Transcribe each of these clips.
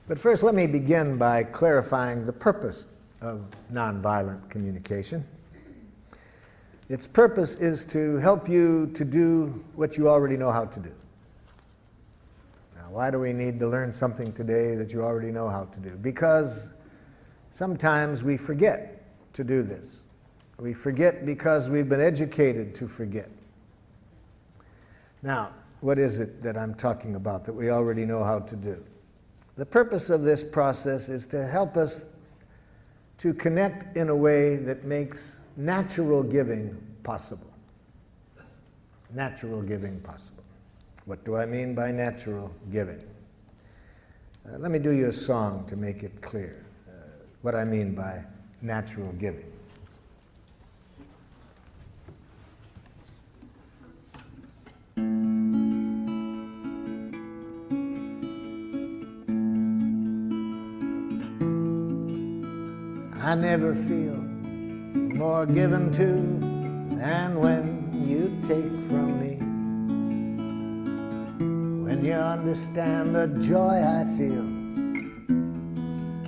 But first, let me begin by clarifying the purpose of nonviolent communication. Its purpose is to help you to do what you already know how to do. Now, why do we need to learn something today that you already know how to do? Because sometimes we forget to do this. We forget because we've been educated to forget. Now, what is it that I'm talking about that we already know how to do? The purpose of this process is to help us to connect in a way that makes natural giving possible. Natural giving possible. What do I mean by natural giving? Let me do you a song to make it clear what I mean by natural giving. I never feel more given to than when you take from me. When you understand the joy I feel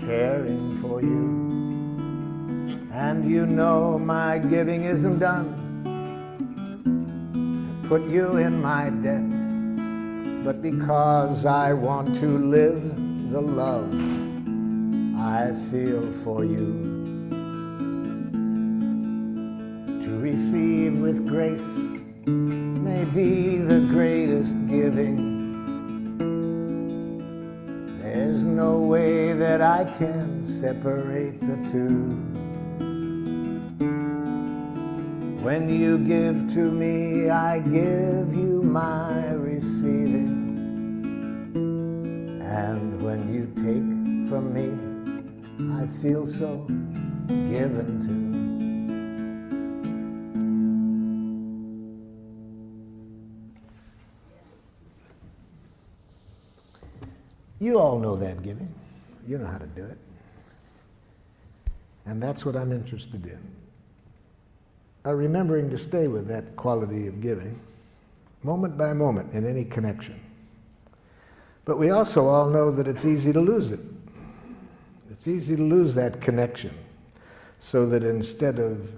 caring for you, and you know my giving isn't done to put you in my debt, but because I want to live the love I feel for you. To receive with grace may be the greatest giving. There's no way that I can separate the two. When you give to me, I give you my receiving. And when you take from me, I feel so given to. You all know that giving. You know how to do it. And that's what I'm interested in. Remembering to stay with that quality of giving, moment by moment in any connection. But we also all know that it's easy to lose it. It's easy to lose that connection, so that instead of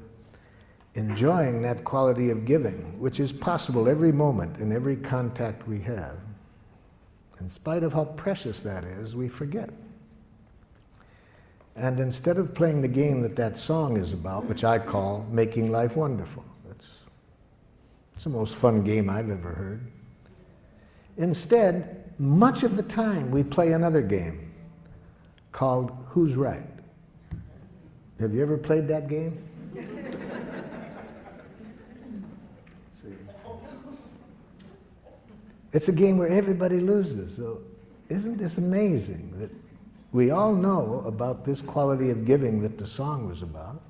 enjoying that quality of giving, which is possible every moment in every contact we have, in spite of how precious that is, we forget. And instead of playing the game that that song is about, which I call Making Life Wonderful, it's the most fun game I've ever heard. Instead, much of the time we play another game called Who's Right? Have you ever played that game? See. It's a game where everybody loses. So isn't this amazing that we all know about this quality of giving that the song was about?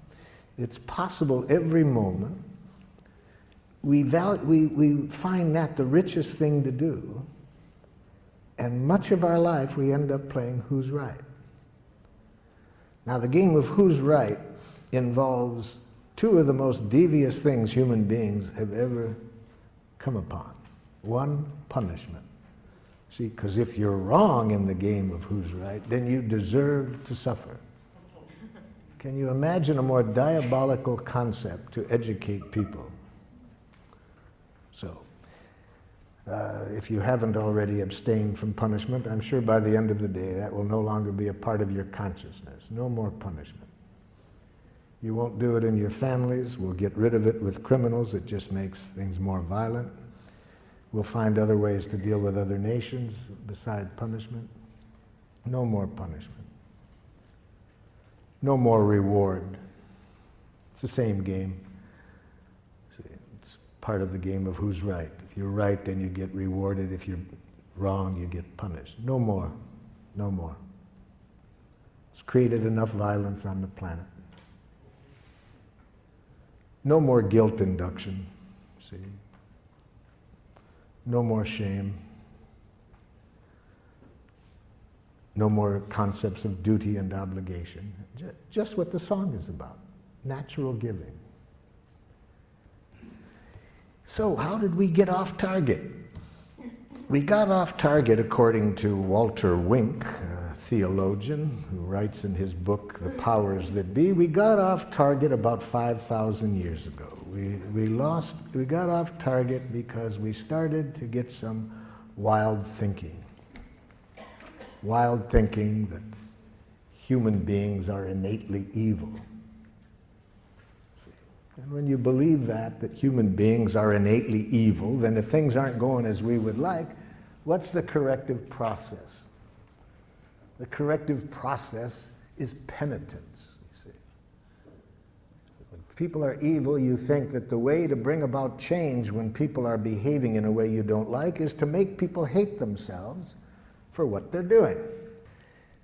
It's possible every moment. We find that the richest thing to do, and much of our life we end up playing Who's Right? Now, the game of Who's Right involves two of the most devious things human beings have ever come upon. One, punishment. See, because if you're wrong in the game of Who's Right, then you deserve to suffer. Can you imagine a more diabolical concept to educate people? So, if you haven't already abstained from punishment, I'm sure by the end of the day that will no longer be a part of your consciousness. No more punishment. You won't do it in your families. We'll get rid of it with criminals. It just makes things more violent. We'll find other ways to deal with other nations beside punishment. No more punishment. No more reward. It's the same game. It's part of the game of Who's Right. If you're right, then you get rewarded. If you're wrong, you get punished. No more. No more. It's created enough violence on the planet. No more guilt induction. See? No more shame. No more concepts of duty and obligation. Just what the song is about. Natural giving. So how did we get off target? We got off target, according to Walter Wink, a theologian who writes in his book, The Powers That Be. We got off target about 5,000 years ago. We got off target because we started to get some wild thinking. Wild thinking that human beings are innately evil. And when you believe that human beings are innately evil, then if things aren't going as we would like, what's the corrective process? The corrective process is penitence, you see. When people are evil, you think that the way to bring about change when people are behaving in a way you don't like is to make people hate themselves for what they're doing.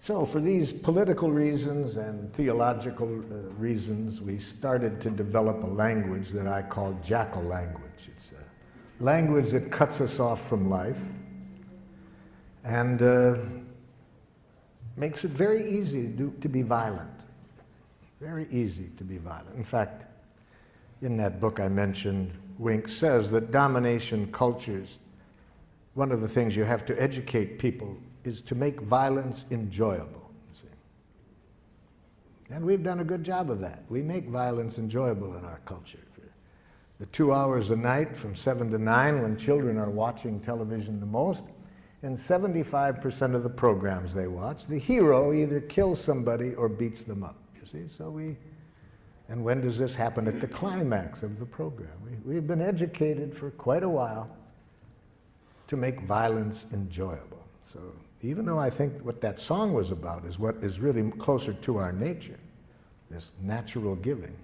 So for these political reasons and theological reasons, we started to develop a language that I call jackal language. It's a language that cuts us off from life and makes it very easy to be violent. Very easy to be violent. In fact, in that book I mentioned, Wink says that domination cultures, one of the things you have to educate people is to make violence enjoyable, you see. And we've done a good job of that. We make violence enjoyable in our culture. The 2 hours a night from 7 to 9 when children are watching television the most, in 75% of the programs they watch, the hero either kills somebody or beats them up, you see. And when does this happen? At the climax of the program. We've been educated for quite a while to make violence enjoyable. So even though I think what that song was about is what is really closer to our nature, this natural giving,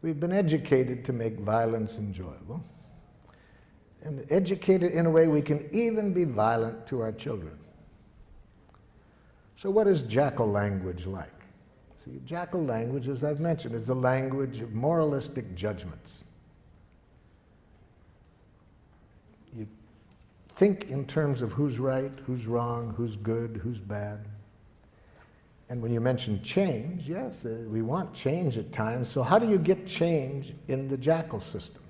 we've been educated to make violence enjoyable, and educated in a way we can even be violent to our children. So what is jackal language like? See, jackal language, as I've mentioned, is a language of moralistic judgments. You think in terms of who's right, who's wrong, who's good, who's bad. And when you mention change, yes, we want change at times. So how do you get change in the jackal system?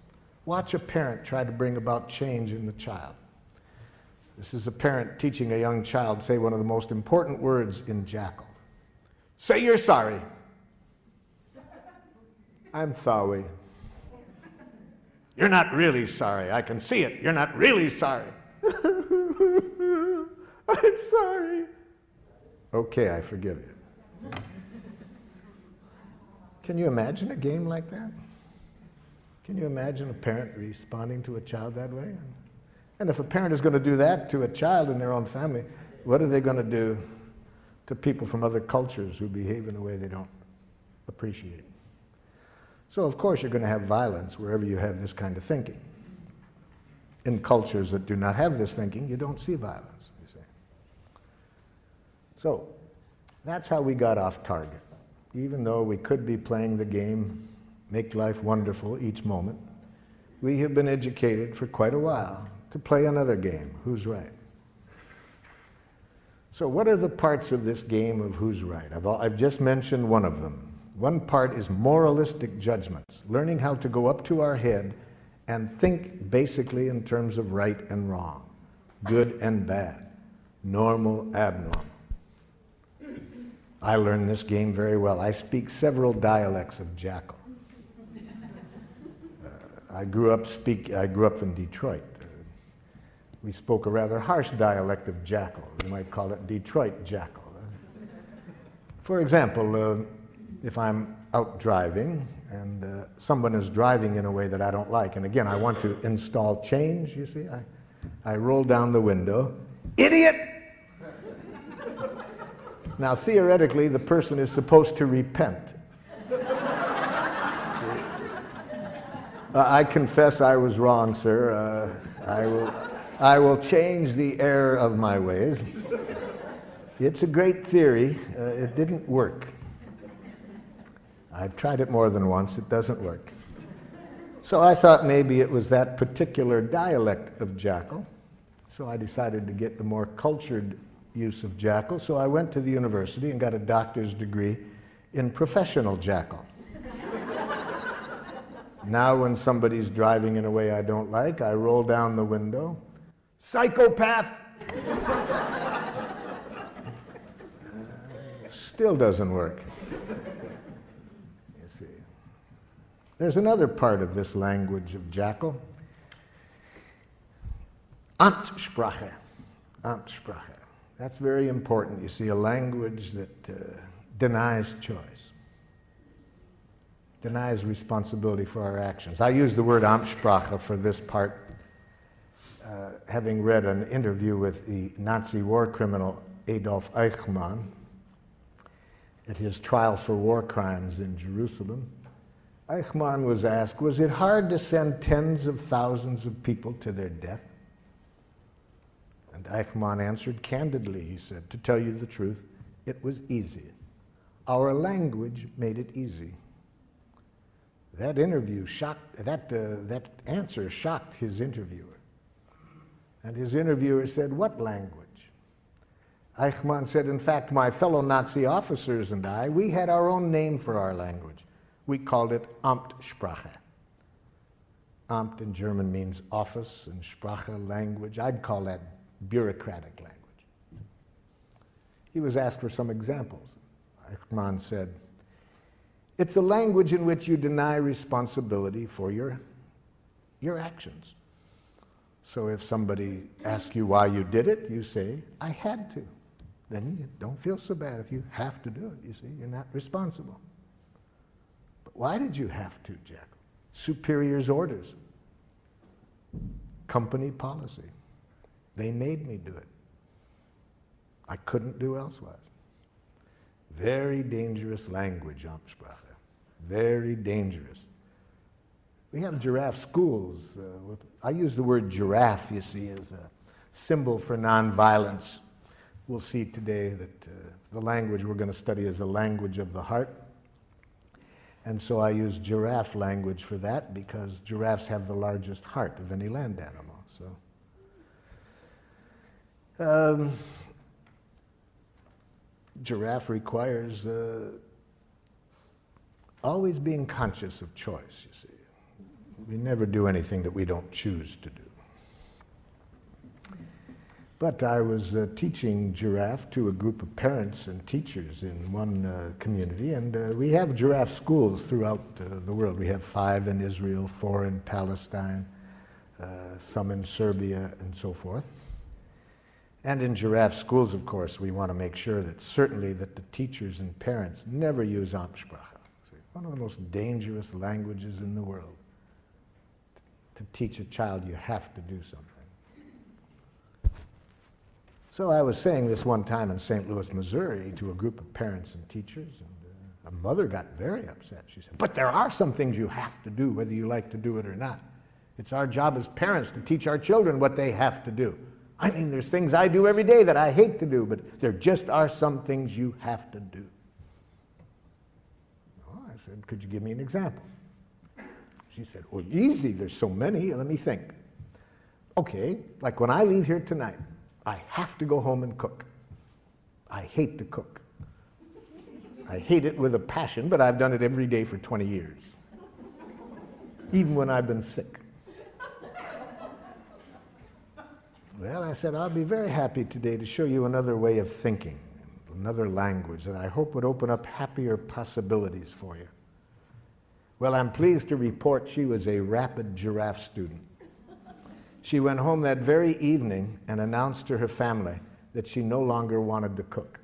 Watch a parent try to bring about change in the child. This is a parent teaching a young child say one of the most important words in jackal. Say you're sorry. I'm sorry. You're not really sorry. I can see it. You're not really sorry. I'm sorry. Okay, I forgive you. Can you imagine a game like that? Can you imagine a parent responding to a child that way? And if a parent is going to do that to a child in their own family, what are they going to do to people from other cultures who behave in a way they don't appreciate? So of course you're going to have violence wherever you have this kind of thinking. In cultures that do not have this thinking, you don't see violence, you see. So that's how we got off target. Even though we could be playing the game, make life wonderful each moment, we have been educated for quite a while to play another game, who's right. So what are the parts of this game of who's right? I've just mentioned one of them. One part is moralistic judgments, learning how to go up to our head and think basically in terms of right and wrong, good and bad, normal, abnormal. I learned this game very well. I speak several dialects of jackal. I grew up in Detroit. We spoke a rather harsh dialect of jackal. We might call it Detroit jackal. For example, if I'm out driving and someone is driving in a way that I don't like, and again, I want to install change, you see, I roll down the window, idiot! Now, theoretically, the person is supposed to repent. I confess I was wrong, sir. I will change the error of my ways. It's a great theory. It didn't work. I've tried it more than once. It doesn't work. So I thought maybe it was that particular dialect of jackal. So I decided to get the more cultured use of jackal. So I went to the university and got a doctor's degree in professional jackal. Now when somebody's driving in a way I don't like, I roll down the window. Psychopath! Still doesn't work. You see. There's another part of this language of Jackal. Amtssprache. Amtssprache. That's very important. You see, a language that denies choice, denies responsibility for our actions. I use the word Amtssprache for this part, having read an interview with the Nazi war criminal Adolf Eichmann at his trial for war crimes in Jerusalem. Eichmann was asked, was it hard to send tens of thousands of people to their death? And Eichmann answered candidly, he said, to tell you the truth, it was easy. Our language made it easy. That answer shocked his interviewer. And his interviewer said, what language? Eichmann said, in fact, my fellow Nazi officers and I, we had our own name for our language. We called it Amtssprache. Amt in German means office, and Sprache, language. I'd call that bureaucratic language. He was asked for some examples. Eichmann said, it's a language in which you deny responsibility for your actions. So if somebody asks you why you did it, you say, I had to. Then you don't feel so bad if you have to do it. You see, you're not responsible. But why did you have to, Jack? Superior's orders. Company policy. They made me do it. I couldn't do elsewise. Very dangerous language, Amtssprache. Very dangerous. We have giraffe schools. I use the word giraffe, you see, as a symbol for nonviolence. We'll see today that the language we're going to study is a language of the heart. And so I use giraffe language for that because giraffes have the largest heart of any land animal. So, giraffe requires always being conscious of choice, you see. We never do anything that we don't choose to do. But I was teaching giraffe to a group of parents and teachers in one community, and we have giraffe schools throughout the world. We have 5 in Israel, 4 in Palestine, some in Serbia, and so forth. And in giraffe schools, of course, we want to make sure that certainly that the teachers and parents never use Amtssprache. One of the most dangerous languages in the world. To teach a child you have to do something. So I was saying this one time in St. Louis, Missouri, to a group of parents and teachers, and a mother got very upset. She said, but there are some things you have to do, whether you like to do it or not. It's our job as parents to teach our children what they have to do. I mean, there's things I do every day that I hate to do, but there just are some things you have to do. Oh, I said, could you give me an example? She said, well, easy, there's so many, let me think. Okay, like when I leave here tonight, I have to go home and cook. I hate to cook. I hate it with a passion, but I've done it every day for 20 years. Even when I've been sick. Well, I said, I'll be very happy today to show you another way of thinking, another language that I hope would open up happier possibilities for you. Well, I'm pleased to report she was a rapid giraffe student. She went home that very evening and announced to her family that she no longer wanted to cook.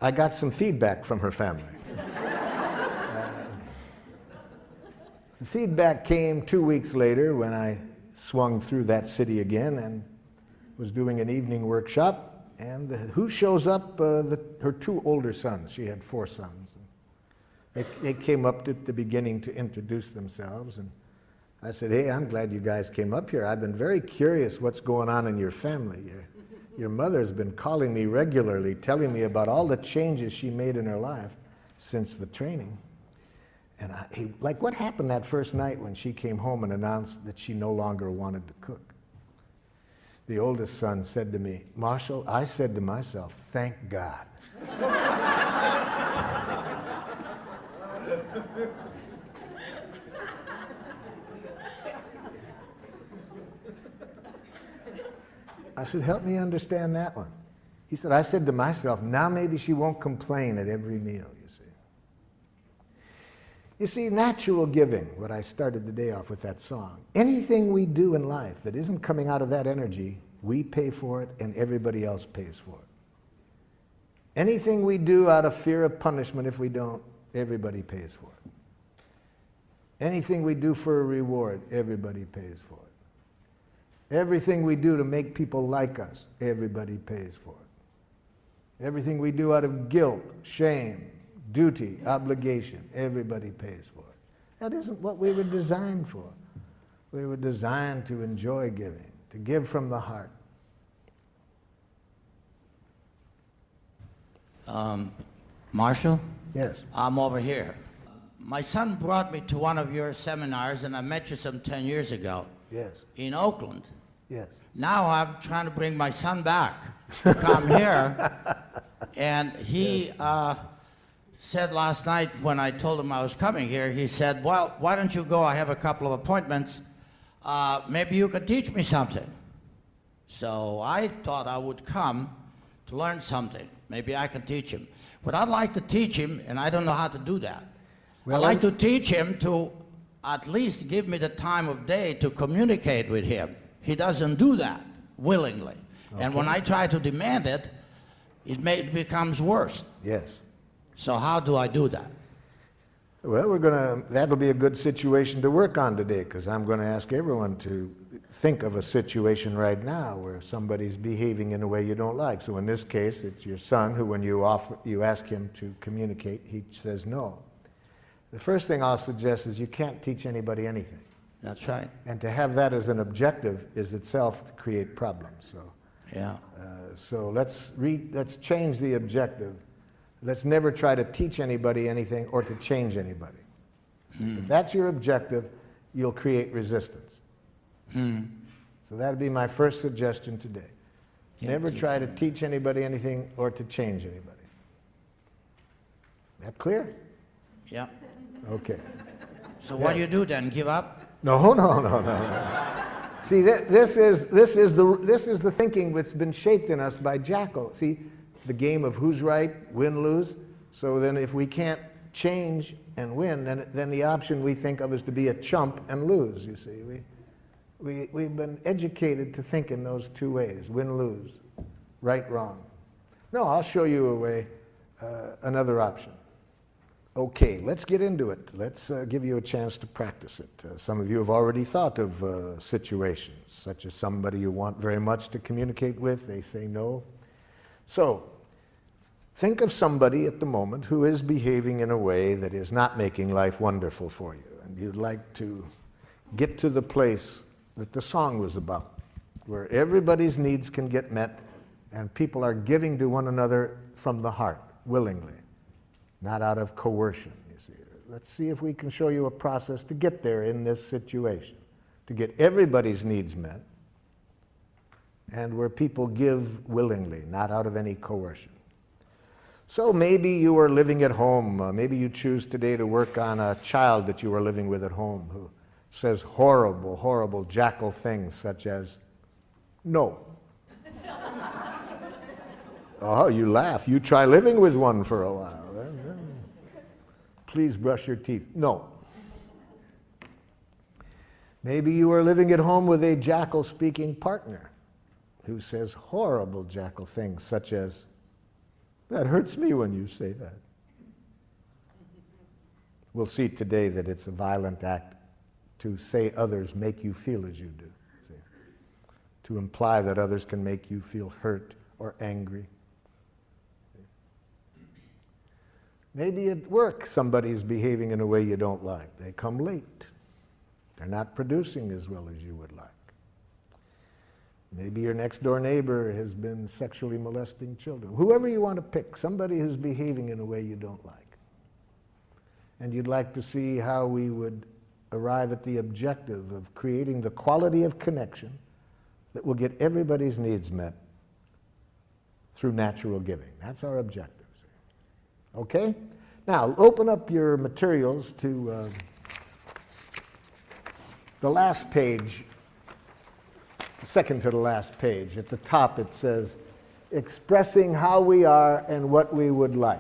I got some feedback from her family. The feedback came 2 weeks later when I swung through that city again and was doing an evening workshop. And who shows up? Her 2 older sons. She had 4 sons. They came up at the beginning to introduce themselves, and I said, hey, I'm glad you guys came up here. I've been very curious what's going on in your family. Your mother's been calling me regularly, telling me about all the changes she made in her life since the training. And like, what happened that first night when she came home and announced that she no longer wanted to cook? The oldest son said to me, Marshall, I said to myself, thank God. I said, help me understand that one. He said, I said to myself, now maybe she won't complain at every meal, you see. You see, natural giving, what I started the day off with that song, anything we do in life that isn't coming out of that energy, we pay for it and everybody else pays for it. Anything we do out of fear of punishment, if we don't, everybody pays for it. Anything we do for a reward, everybody pays for it. Everything we do to make people like us, everybody pays for it. Everything we do out of guilt, shame, duty, obligation, everybody pays for it. That isn't what we were designed for. We were designed to enjoy giving, to give from the heart. Marshall? Yes. I'm over here. My son brought me to one of your seminars, and I met you some 10 years ago. Yes. In Oakland. Yes. Now I'm trying to bring my son back to come here, and he said last night when I told him I was coming here, he said, well, why don't you go? I have a couple of appointments. Maybe you could teach me something. So I thought I would come to learn something. Maybe I can teach him. But I'd like to teach him, and I don't know how to do that. Well, I'd like to teach him to at least give me the time of day to communicate with him. He doesn't do that willingly. Okay. And when I try to demand it, it becomes worse. Yes. So how do I do that? Well, that'll be a good situation to work on today, because I'm going to ask everyone to think of a situation right now where somebody's behaving in a way you don't like. So in this case, it's your son who, when you ask him to communicate, he says no. The first thing I'll suggest is you can't teach anybody anything. That's right. And to have that as an objective is itself to create problems. So, yeah. So let's change the objective. Let's never try to teach anybody anything or to change anybody. If that's your objective, you'll create resistance. So that'd be my first suggestion today. Never try to teach anybody anything or to change anybody. That clear? Yeah. Okay. So what do you do then? Give up? No. See, this is the thinking that's been shaped in us by Jackal. See, the game of who's right, win, lose. So then if we can't change and win, then the option we think of is to be a chump and lose, you see. We've been educated to think in those two ways, win, lose, right, wrong. No, I'll show you a way, another option. Okay, let's get into it. Let's give you a chance to practice it. Some of you have already thought of situations, such as somebody you want very much to communicate with, they say no. So, think of somebody at the moment who is behaving in a way that is not making life wonderful for you, and you'd like to get to the place that the song was about, where everybody's needs can get met and people are giving to one another from the heart, willingly, not out of coercion, you see. Let's see if we can show you a process to get there in this situation, to get everybody's needs met, and where people give willingly, not out of any coercion. So maybe you are living at home. Maybe you choose today to work on a child that you are living with at home who says horrible, horrible Jackal things such as, no. Oh, you laugh. You try living with one for a while. Please brush your teeth. No. Maybe you are living at home with a Jackal-speaking partner who says horrible Jackal things such as, that hurts me when you say that. We'll see today that it's a violent act to say others make you feel as you do. See? To imply that others can make you feel hurt or angry. Maybe at work somebody's behaving in a way you don't like. They come late. They're not producing as well as you would like. Maybe your next door neighbor has been sexually molesting children. Whoever you want to pick, somebody who's behaving in a way you don't like. And you'd like to see how we would arrive at the objective of creating the quality of connection that will get everybody's needs met through natural giving. That's our objective. Okay? Now, open up your materials to the last page, second to the last page. At the top it says, expressing how we are and what we would like.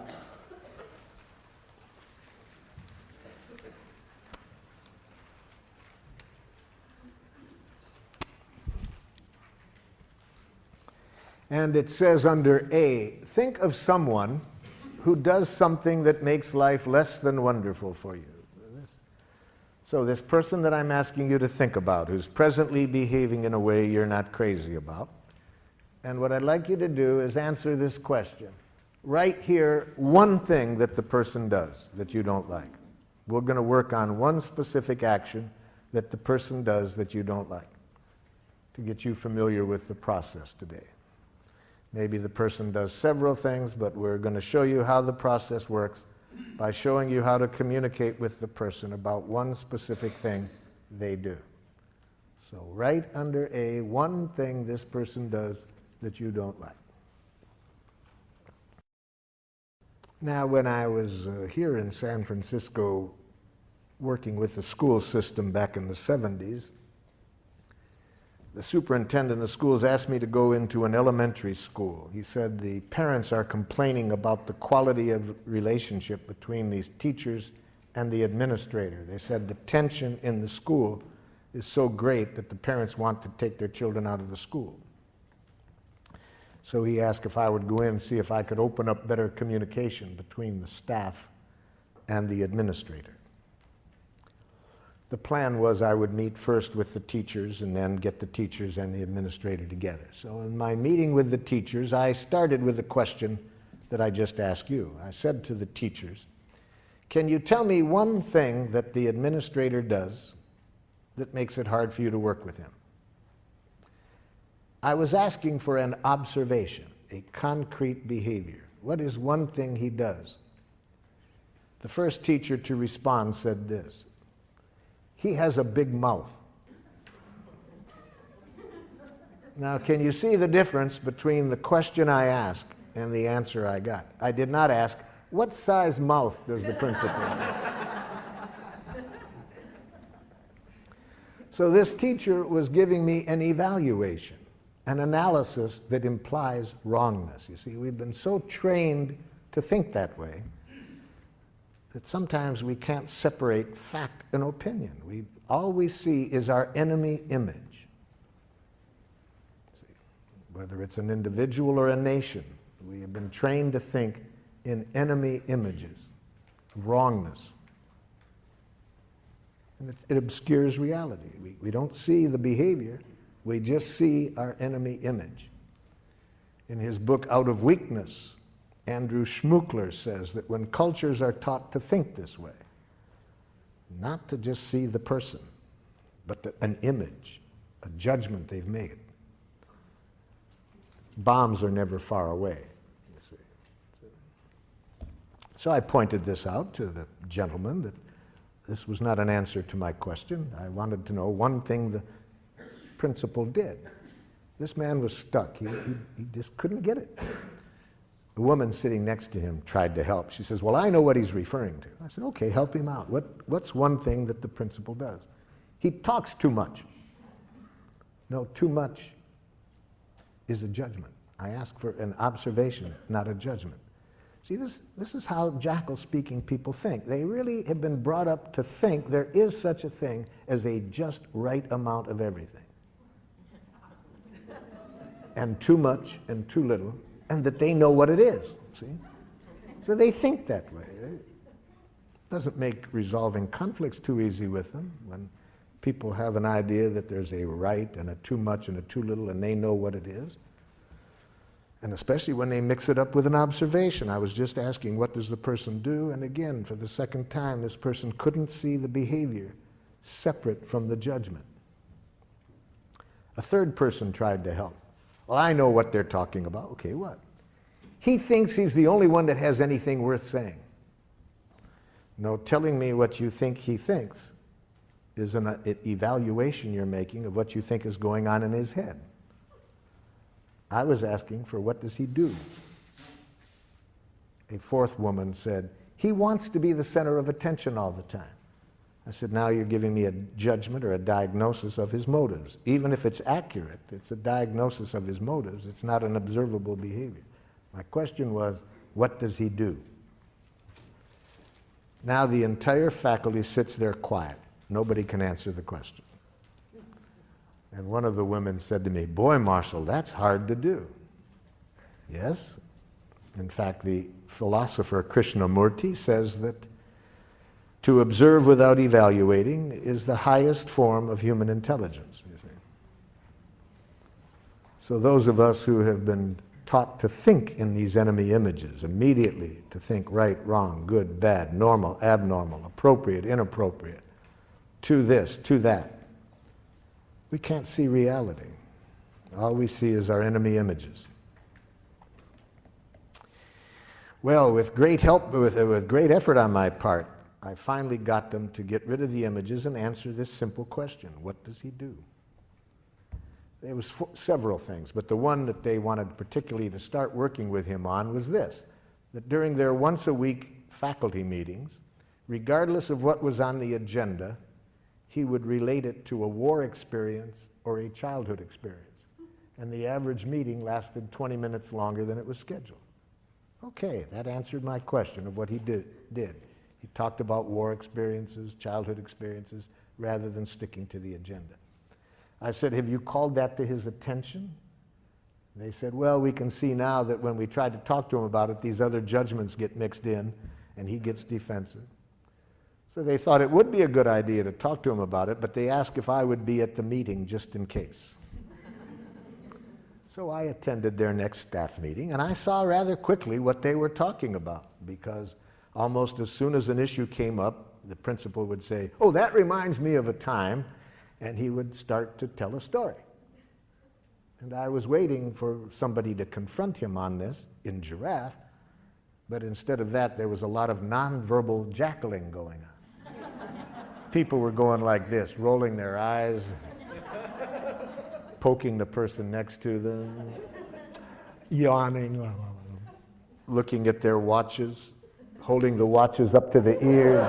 And it says under A, think of someone who does something that makes life less than wonderful for you. So this person that I'm asking you to think about, who's presently behaving in a way you're not crazy about, and what I'd like you to do is answer this question. Write here one thing that the person does that you don't like. We're going to work on one specific action that the person does that you don't like to get you familiar with the process today. Maybe the person does several things, but we're going to show you how the process works by showing you how to communicate with the person about one specific thing they do. So write under A one thing this person does that you don't like. Now, when I was here in San Francisco working with the school system back in the 70s, the superintendent of schools asked me to go into an elementary school. He said the parents are complaining about the quality of relationship between these teachers and the administrator. They said the tension in the school is so great that the parents want to take their children out of the school. So he asked if I would go in and see if I could open up better communication between the staff and the administrator. The plan was I would meet first with the teachers and then get the teachers and the administrator together. So in my meeting with the teachers, I started with the question that I just asked you. I said to the teachers, can you tell me one thing that the administrator does that makes it hard for you to work with him? I was asking for an observation, a concrete behavior. What is one thing he does? The first teacher to respond said this: he has a big mouth. Now, can you see the difference between the question I asked and the answer I got? I did not ask, what size mouth does the principal have? So this teacher was giving me an evaluation, an analysis that implies wrongness. You see, we've been so trained to think that way that sometimes we can't separate fact and opinion. All we see is our enemy image. See, whether it's an individual or a nation, we have been trained to think in enemy images, wrongness. And it obscures reality. We don't see the behavior, we just see our enemy image. In his book, Out of Weakness, Andrew Schmuckler says that when cultures are taught to think this way, not to just see the person, but an image, a judgment they've made, bombs are never far away, you see. So I pointed this out to the gentleman, that this was not an answer to my question. I wanted to know one thing the principal did. This man was stuck. He just couldn't get it. The woman sitting next to him tried to help. She says, well, I know what he's referring to. I said, okay, help him out. What's one thing that the principal does? He talks too much. No, too much is a judgment. I ask for an observation, not a judgment. See, this is how jackal-speaking people think. They really have been brought up to think there is such a thing as a just right amount of everything. And too much and too little, and that they know what it is, see? So they think that way. It doesn't make resolving conflicts too easy with them when people have an idea that there's a right and a too much and a too little, and they know what it is. And especially when they mix it up with an observation. I was just asking, what does the person do? And again, for the second time, this person couldn't see the behavior separate from the judgment. A third person tried to help. Well, I know what they're talking about. Okay, what? He thinks he's the only one that has anything worth saying. No, telling me what you think he thinks is an evaluation you're making of what you think is going on in his head. I was asking for what does he do? A fourth woman said, he wants to be the center of attention all the time. I said, now you're giving me a judgment or a diagnosis of his motives. Even if it's accurate, it's a diagnosis of his motives. It's not an observable behavior. My question was, what does he do? Now the entire faculty sits there quiet. Nobody can answer the question. And one of the women said to me, boy, Marshall, that's hard to do. Yes. In fact, the philosopher Krishnamurti says that to observe without evaluating is the highest form of human intelligence, you see. So those of us who have been taught to think in these enemy images, immediately to think right, wrong, good, bad, normal, abnormal, appropriate, inappropriate, to this, to that, we can't see reality. All we see is our enemy images. Well, with great help, with great effort on my part, I finally got them to get rid of the images and answer this simple question: what does he do? There was several things, but the one that they wanted particularly to start working with him on was this: that during their once-a-week faculty meetings, regardless of what was on the agenda, he would relate it to a war experience or a childhood experience. And the average meeting lasted 20 minutes longer than it was scheduled. Okay, that answered my question of what he did. He talked about war experiences, childhood experiences, rather than sticking to the agenda. I said, have you called that to his attention? And they said, well, we can see now that when we tried to talk to him about it, these other judgments get mixed in, and he gets defensive. So they thought it would be a good idea to talk to him about it, but they asked if I would be at the meeting just in case. So I attended their next staff meeting, and I saw rather quickly what they were talking about, because almost as soon as an issue came up, the principal would say, oh, that reminds me of a time, and he would start to tell a story. And I was waiting for somebody to confront him on this in Giraffe, but instead of that, there was a lot of nonverbal jackling going on. People were going like this, rolling their eyes, poking the person next to them, yawning, looking at their watches, holding the watches up to the ear.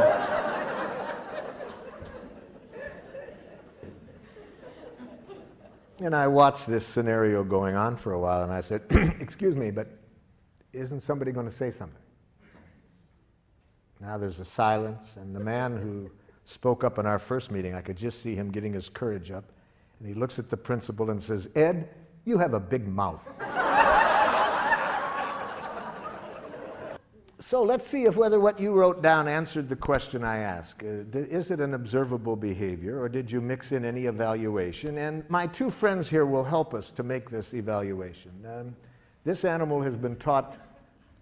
And I watched this scenario going on for a while, and I said, excuse me, but isn't somebody going to say something? Now there's a silence, and the man who spoke up in our first meeting, I could just see him getting his courage up, and he looks at the principal and says, Ed, you have a big mouth. So let's see if whether what you wrote down answered the question I asked. Is it an observable behavior, or did you mix in any evaluation? And my two friends here will help us to make this evaluation. This animal has been taught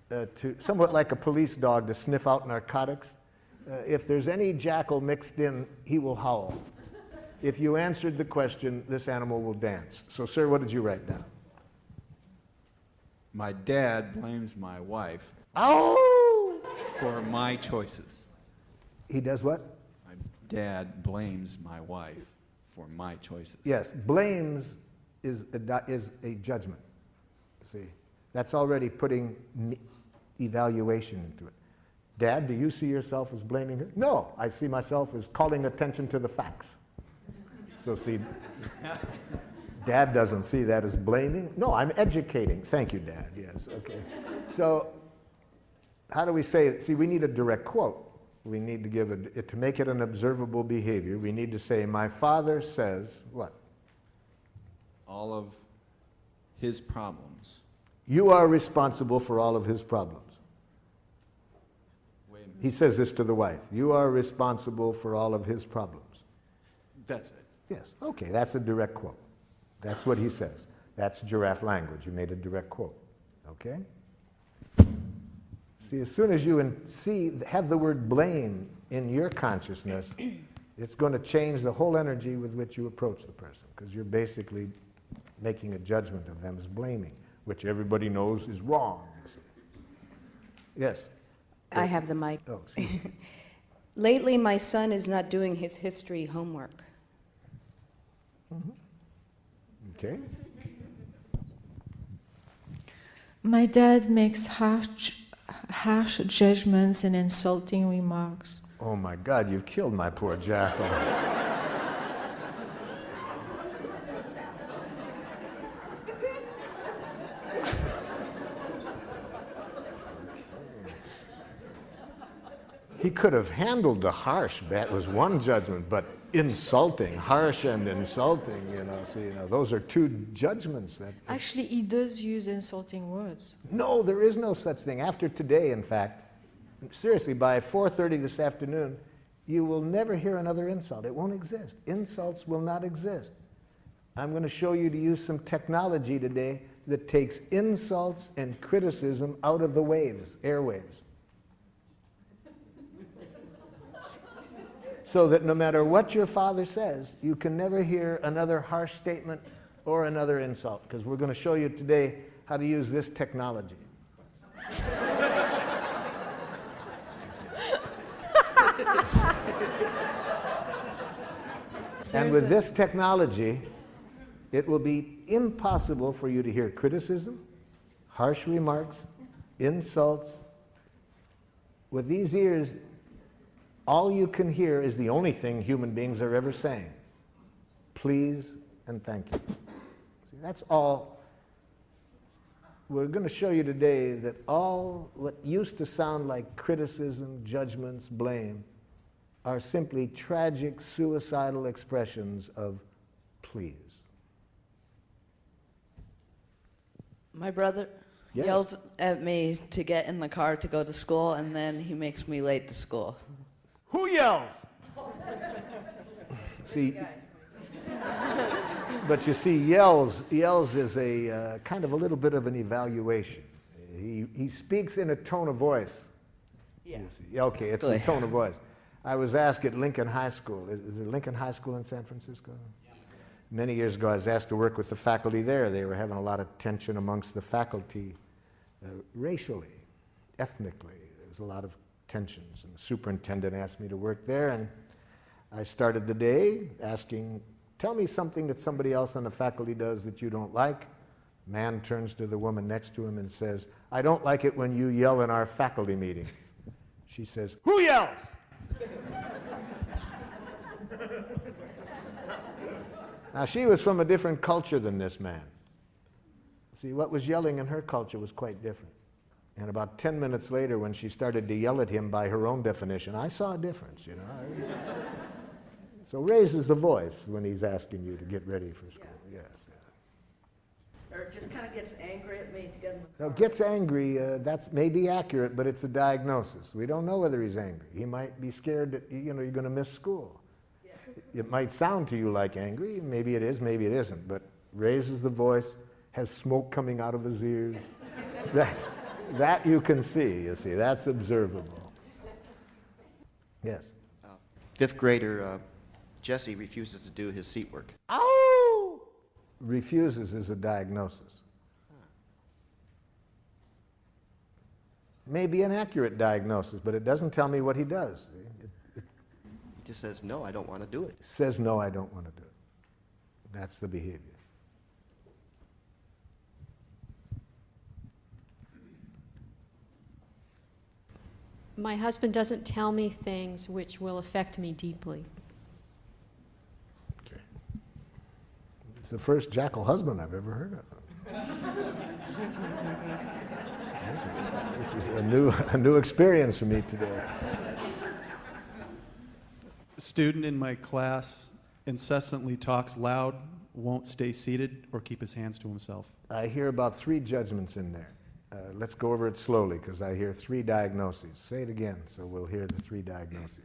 to, somewhat like a police dog, to sniff out narcotics. If there's any jackal mixed in, he will howl. If you answered the question, this animal will dance. So, sir, what did you write down? My dad blames my wife for my choices. He does what? My dad blames my wife for my choices. Yes, blames is a judgment. See, that's already putting evaluation into it. Dad, do you see yourself as blaming her? No, I see myself as calling attention to the facts. So see, Dad doesn't see that as blaming. No, I'm educating. Thank you, Dad. Yes, okay. So how do we say it? See, we need a direct quote. We need to give to make it an observable behavior, we need to say, my father says what? All of his problems. You are responsible for all of his problems. Wait a minute. He says this to the wife. You are responsible for all of his problems. That's it. Yes, okay, that's a direct quote. That's what he says. That's giraffe language. You made a direct quote, okay? See, as soon as you have the word blame in your consciousness, it's going to change the whole energy with which you approach the person, because you're basically making a judgment of them as blaming, which everybody knows is wrong. You see. Yes? I have the mic. Oh, excuse me. Lately, my son is not doing his history homework. Okay. My dad makes harsh judgments and insulting remarks. Oh my God, you've killed my poor jackal. He could have handled the harsh, that was one judgment, but insulting, harsh and insulting, see, those are two judgments that... Actually, he does use insulting words. No, there is no such thing. After today, in fact, seriously, by 4:30 this afternoon, you will never hear another insult. It won't exist. Insults will not exist. I'm going to show you to use some technology today that takes insults and criticism out of the waves, airwaves. So that no matter what your father says, you can never hear another harsh statement or another insult, because we're going to show you today how to use this technology. And with this technology, it will be impossible for you to hear criticism, harsh remarks, insults. With these ears, all you can hear is the only thing human beings are ever saying. Please and thank you. See, that's all. We're going to show you today that all what used to sound like criticism, judgments, blame, are simply tragic, suicidal expressions of please. My brother Yes. yells at me to get in the car to go to school, and then he makes me late to school. Who yells? See, but you see, yells is a kind of a little bit of an evaluation. He speaks in a tone of voice. Yeah. You see. Okay, it's the tone of voice. I was asked at Lincoln High School. Is there Lincoln High School in San Francisco? Yeah. Many years ago, I was asked to work with the faculty there. They were having a lot of tension amongst the faculty, racially, ethnically. There was a lot of tensions, and the superintendent asked me to work there, and I started the day asking, tell me something that somebody else on the faculty does that you don't like. Man turns to the woman next to him and says, I don't like it when you yell in our faculty meetings. She says, who yells? Now, she was from a different culture than this man. See, what was yelling in her culture was quite different. And about 10 minutes later, when she started to yell at him by her own definition, I saw a difference, So raises the voice when he's asking you to get ready for school. Yes. Or just kind of gets angry at me to get in the car. Now, gets angry, that's maybe accurate, but it's a diagnosis. We don't know whether he's angry. He might be scared that, you're going to miss school. Yeah. It might sound to you like angry. Maybe it is, maybe it isn't. But raises the voice, has smoke coming out of his ears. That you can see, That's observable. Yes? Fifth grader Jesse refuses to do his seat work. Ow! Refuses is a diagnosis. Maybe an accurate diagnosis, but it doesn't tell me what he does. He just says, no, I don't want to do it. Says, no, I don't want to do it. That's the behavior. My husband doesn't tell me things which will affect me deeply. Okay. It's the first jackal husband I've ever heard of. This is a new experience for me today. A student in my class incessantly talks loud, won't stay seated, or keep his hands to himself. I hear about 3 judgments in there. Let's go over it slowly, because I hear 3 diagnoses. Say it again, so we'll hear the 3 diagnoses.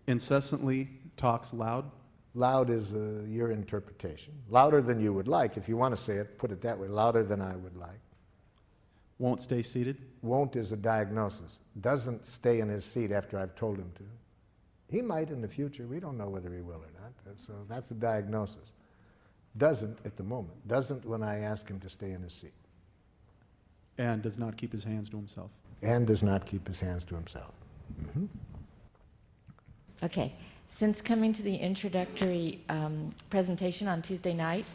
Incessantly talks loud. Loud is your interpretation. Louder than you would like. If you want to say it, put it that way. Louder than I would like. Won't stay seated. Won't is a diagnosis. Doesn't stay in his seat after I've told him to. He might in the future. We don't know whether he will or not. So that's a diagnosis. Doesn't at the moment. Doesn't when I ask him to stay in his seat. And does not keep his hands to himself. And does not keep his hands to himself. Mm-hmm. Okay. Since coming to the introductory presentation on Tuesday night,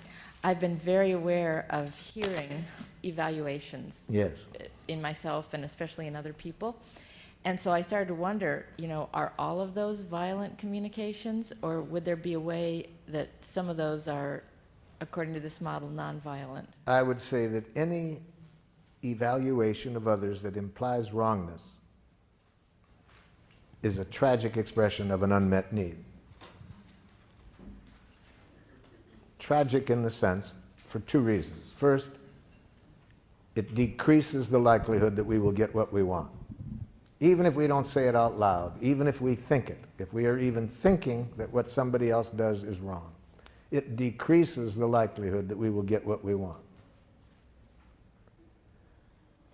I've been very aware of hearing evaluations. Yes. In myself and especially in other people. And so I started to wonder, are all of those violent communications, or would there be a way that some of those are, according to this model, nonviolent? I would say that any evaluation of others that implies wrongness is a tragic expression of an unmet need. Tragic in the sense, for two reasons. First, it decreases the likelihood that we will get what we want. Even if we don't say it out loud, even if we think it, if we are even thinking that what somebody else does is wrong, it decreases the likelihood that we will get what we want.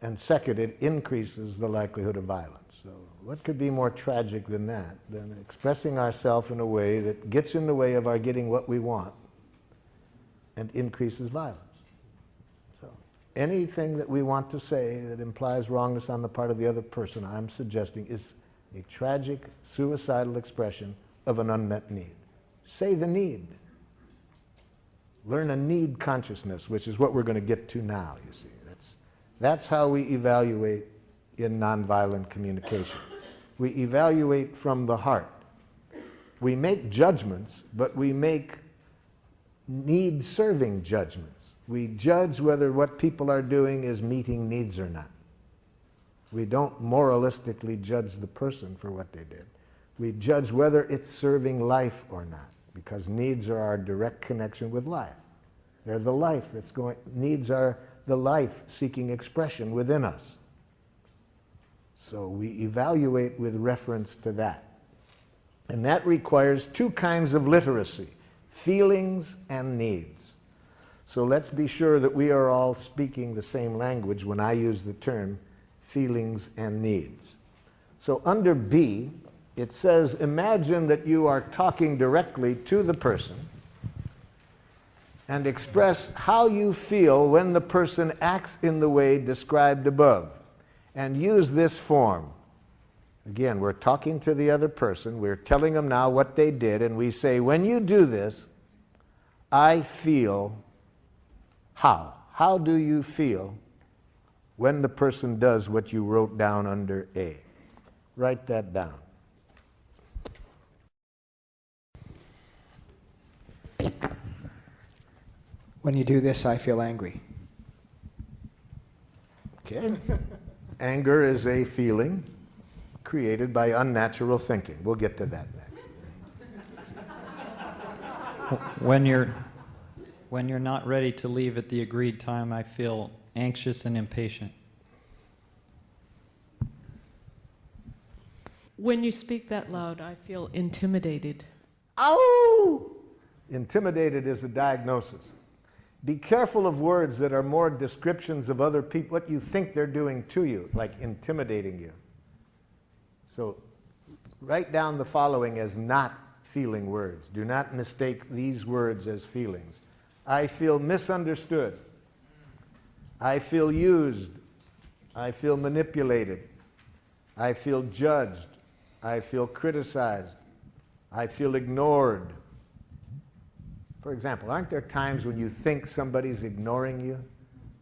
And second, it increases the likelihood of violence. So what could be more tragic than that, than expressing ourselves in a way that gets in the way of our getting what we want and increases violence? So anything that we want to say that implies wrongness on the part of the other person, I'm suggesting, is a tragic, suicidal expression of an unmet need. Say the need. Learn a need consciousness, which is what we're going to get to now, you see. That's how we evaluate in nonviolent communication. We evaluate from the heart. We make judgments, but we make need-serving judgments. We judge whether what people are doing is meeting needs or not. We don't moralistically judge the person for what they did. We judge whether it's serving life or not, because needs are our direct connection with life. They're the life that's going, needs are the life seeking expression within us. So we evaluate with reference to that. And that requires two kinds of literacy, feelings and needs. So let's be sure that we are all speaking the same language when I use the term feelings and needs. So under B, it says, imagine that you are talking directly to the person and express how you feel when the person acts in the way described above. And use this form. Again, we're talking to the other person, we're telling them now what they did, and we say, when you do this, I feel how? How do you feel when the person does what you wrote down under A? Write that down. When you do this, I feel angry. Okay. Anger is a feeling created by unnatural thinking. We'll get to that next. When you're not ready to leave at the agreed time, I feel anxious and impatient. When you speak that loud, I feel intimidated. Ow! Intimidated is a diagnosis. Be careful of words that are more descriptions of other people, what you think they're doing to you, like intimidating you. So write down the following as not feeling words. Do not mistake these words as feelings. I feel misunderstood. I feel used. I feel manipulated. I feel judged. I feel criticized. I feel ignored. For example, aren't there times when you think somebody's ignoring you?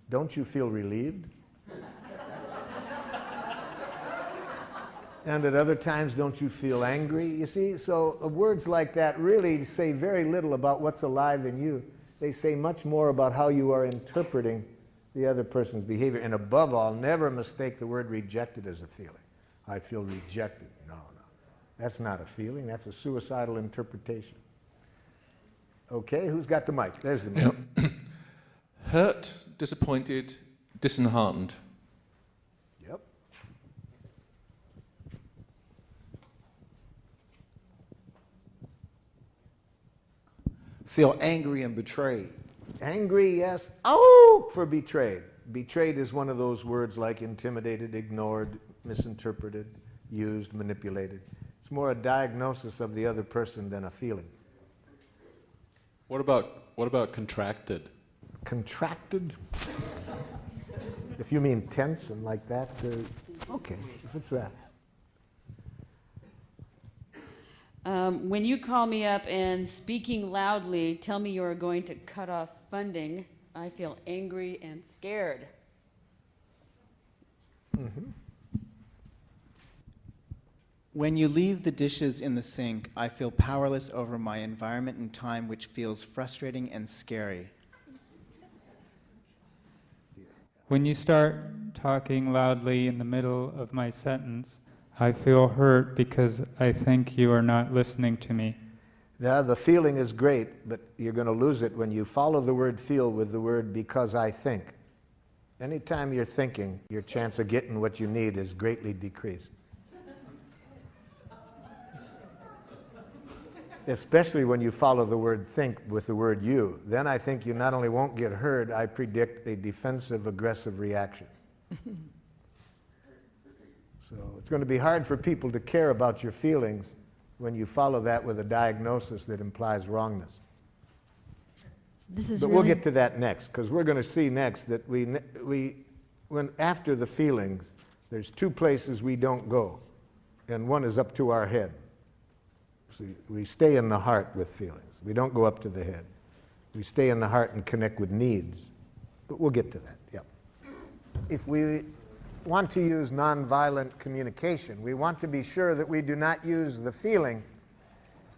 Don't you feel relieved? And at other times, don't you feel angry? You see, so words like that really say very little about what's alive in you. They say much more about how you are interpreting the other person's behavior. And above all, never mistake the word rejected as a feeling. I feel rejected. No. That's not a feeling. That's a suicidal interpretation. Okay, who's got the mic? There's the mic. Yep. Hurt, disappointed, disheartened. Yep. Feel angry and betrayed. Angry, yes. Oh, for betrayed. Betrayed is one of those words like intimidated, ignored, misinterpreted, used, manipulated. It's more a diagnosis of the other person than a feeling. What about contracted? Contracted? If you mean tense and like that, okay, if it's that. When you call me up and speaking loudly tell me you're going to cut off funding, I feel angry and scared. Mm-hmm. When you leave the dishes in the sink, I feel powerless over my environment and time, which feels frustrating and scary. When you start talking loudly in the middle of my sentence, I feel hurt because I think you are not listening to me. Yeah, the feeling is great, but you're going to lose it when you follow the word feel with the word because I think. Anytime you're thinking, your chance of getting what you need is greatly decreased. Especially when you follow the word think with the word you. Then I think you not only won't get heard, I predict a defensive, aggressive reaction. So it's going to be hard for people to care about your feelings when you follow that with a diagnosis that implies wrongness. But we'll get to that next, because we're going to see next that when after the feelings, there's two places we don't go, and one is up to our head. See, we stay in the heart with feelings. We don't go up to the head. We stay in the heart and connect with needs. But we'll get to that, yep. If we want to use nonviolent communication, we want to be sure that we do not use the feeling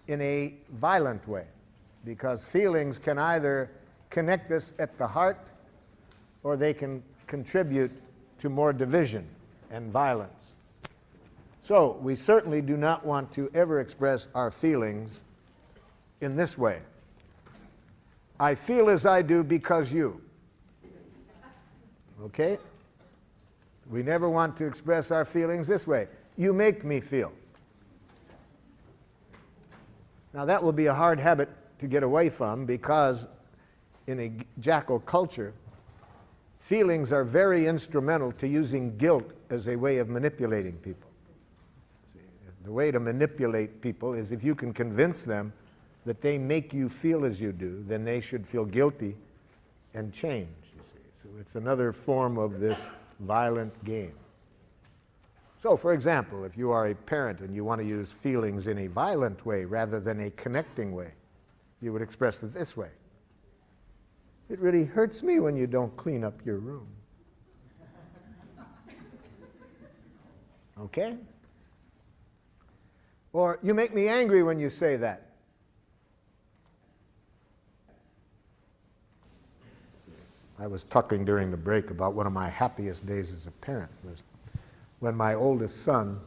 in a violent way, because feelings can either connect us at the heart or they can contribute to more division and violence. So we certainly do not want to ever express our feelings in this way. I feel as I do because you. Okay? We never want to express our feelings this way. You make me feel. Now that will be a hard habit to get away from, because in a jackal culture, feelings are very instrumental to using guilt as a way of manipulating people. The way to manipulate people is if you can convince them that they make you feel as you do, then they should feel guilty and change, you see. So it's another form of this violent game. So, for example, if you are a parent and you want to use feelings in a violent way rather than a connecting way, you would express it this way. It really hurts me when you don't clean up your room. Okay? Or, you make me angry when you say that. I was talking during the break about one of my happiest days as a parent was when my oldest son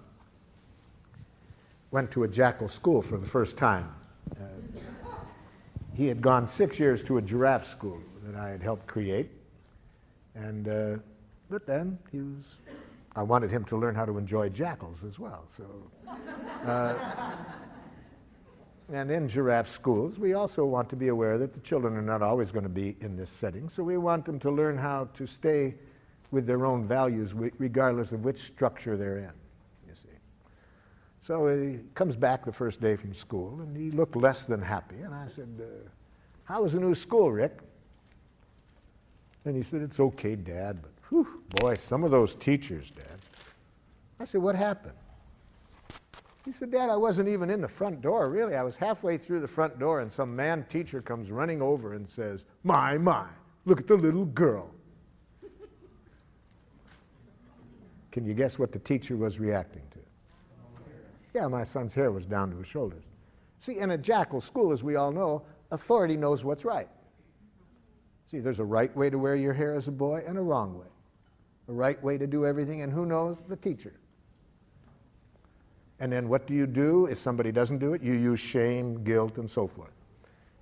went to a jackal school for the first time. He had gone 6 years to a giraffe school that I had helped create. And, but then I wanted him to learn how to enjoy jackals as well. So, and in giraffe schools, we also want to be aware that the children are not always going to be in this setting. So we want them to learn how to stay with their own values regardless of which structure they're in, you see. So he comes back the first day from school, and he looked less than happy. And I said, how was the new school, Rick? And he said, it's okay, Dad, but whew, boy, some of those teachers, Dad. I said, what happened? He said, Dad, I wasn't even in the front door, really. I was halfway through the front door, and some man teacher comes running over and says, my, look at the little girl. Can you guess what the teacher was reacting to? Yeah, my son's hair was down to his shoulders. See, in a jackal school, as we all know, authority knows what's right. See, there's a right way to wear your hair as a boy and a wrong way. A right way to do everything, and who knows? The teacher. And then what do you do if somebody doesn't do it? You use shame, guilt, and so forth.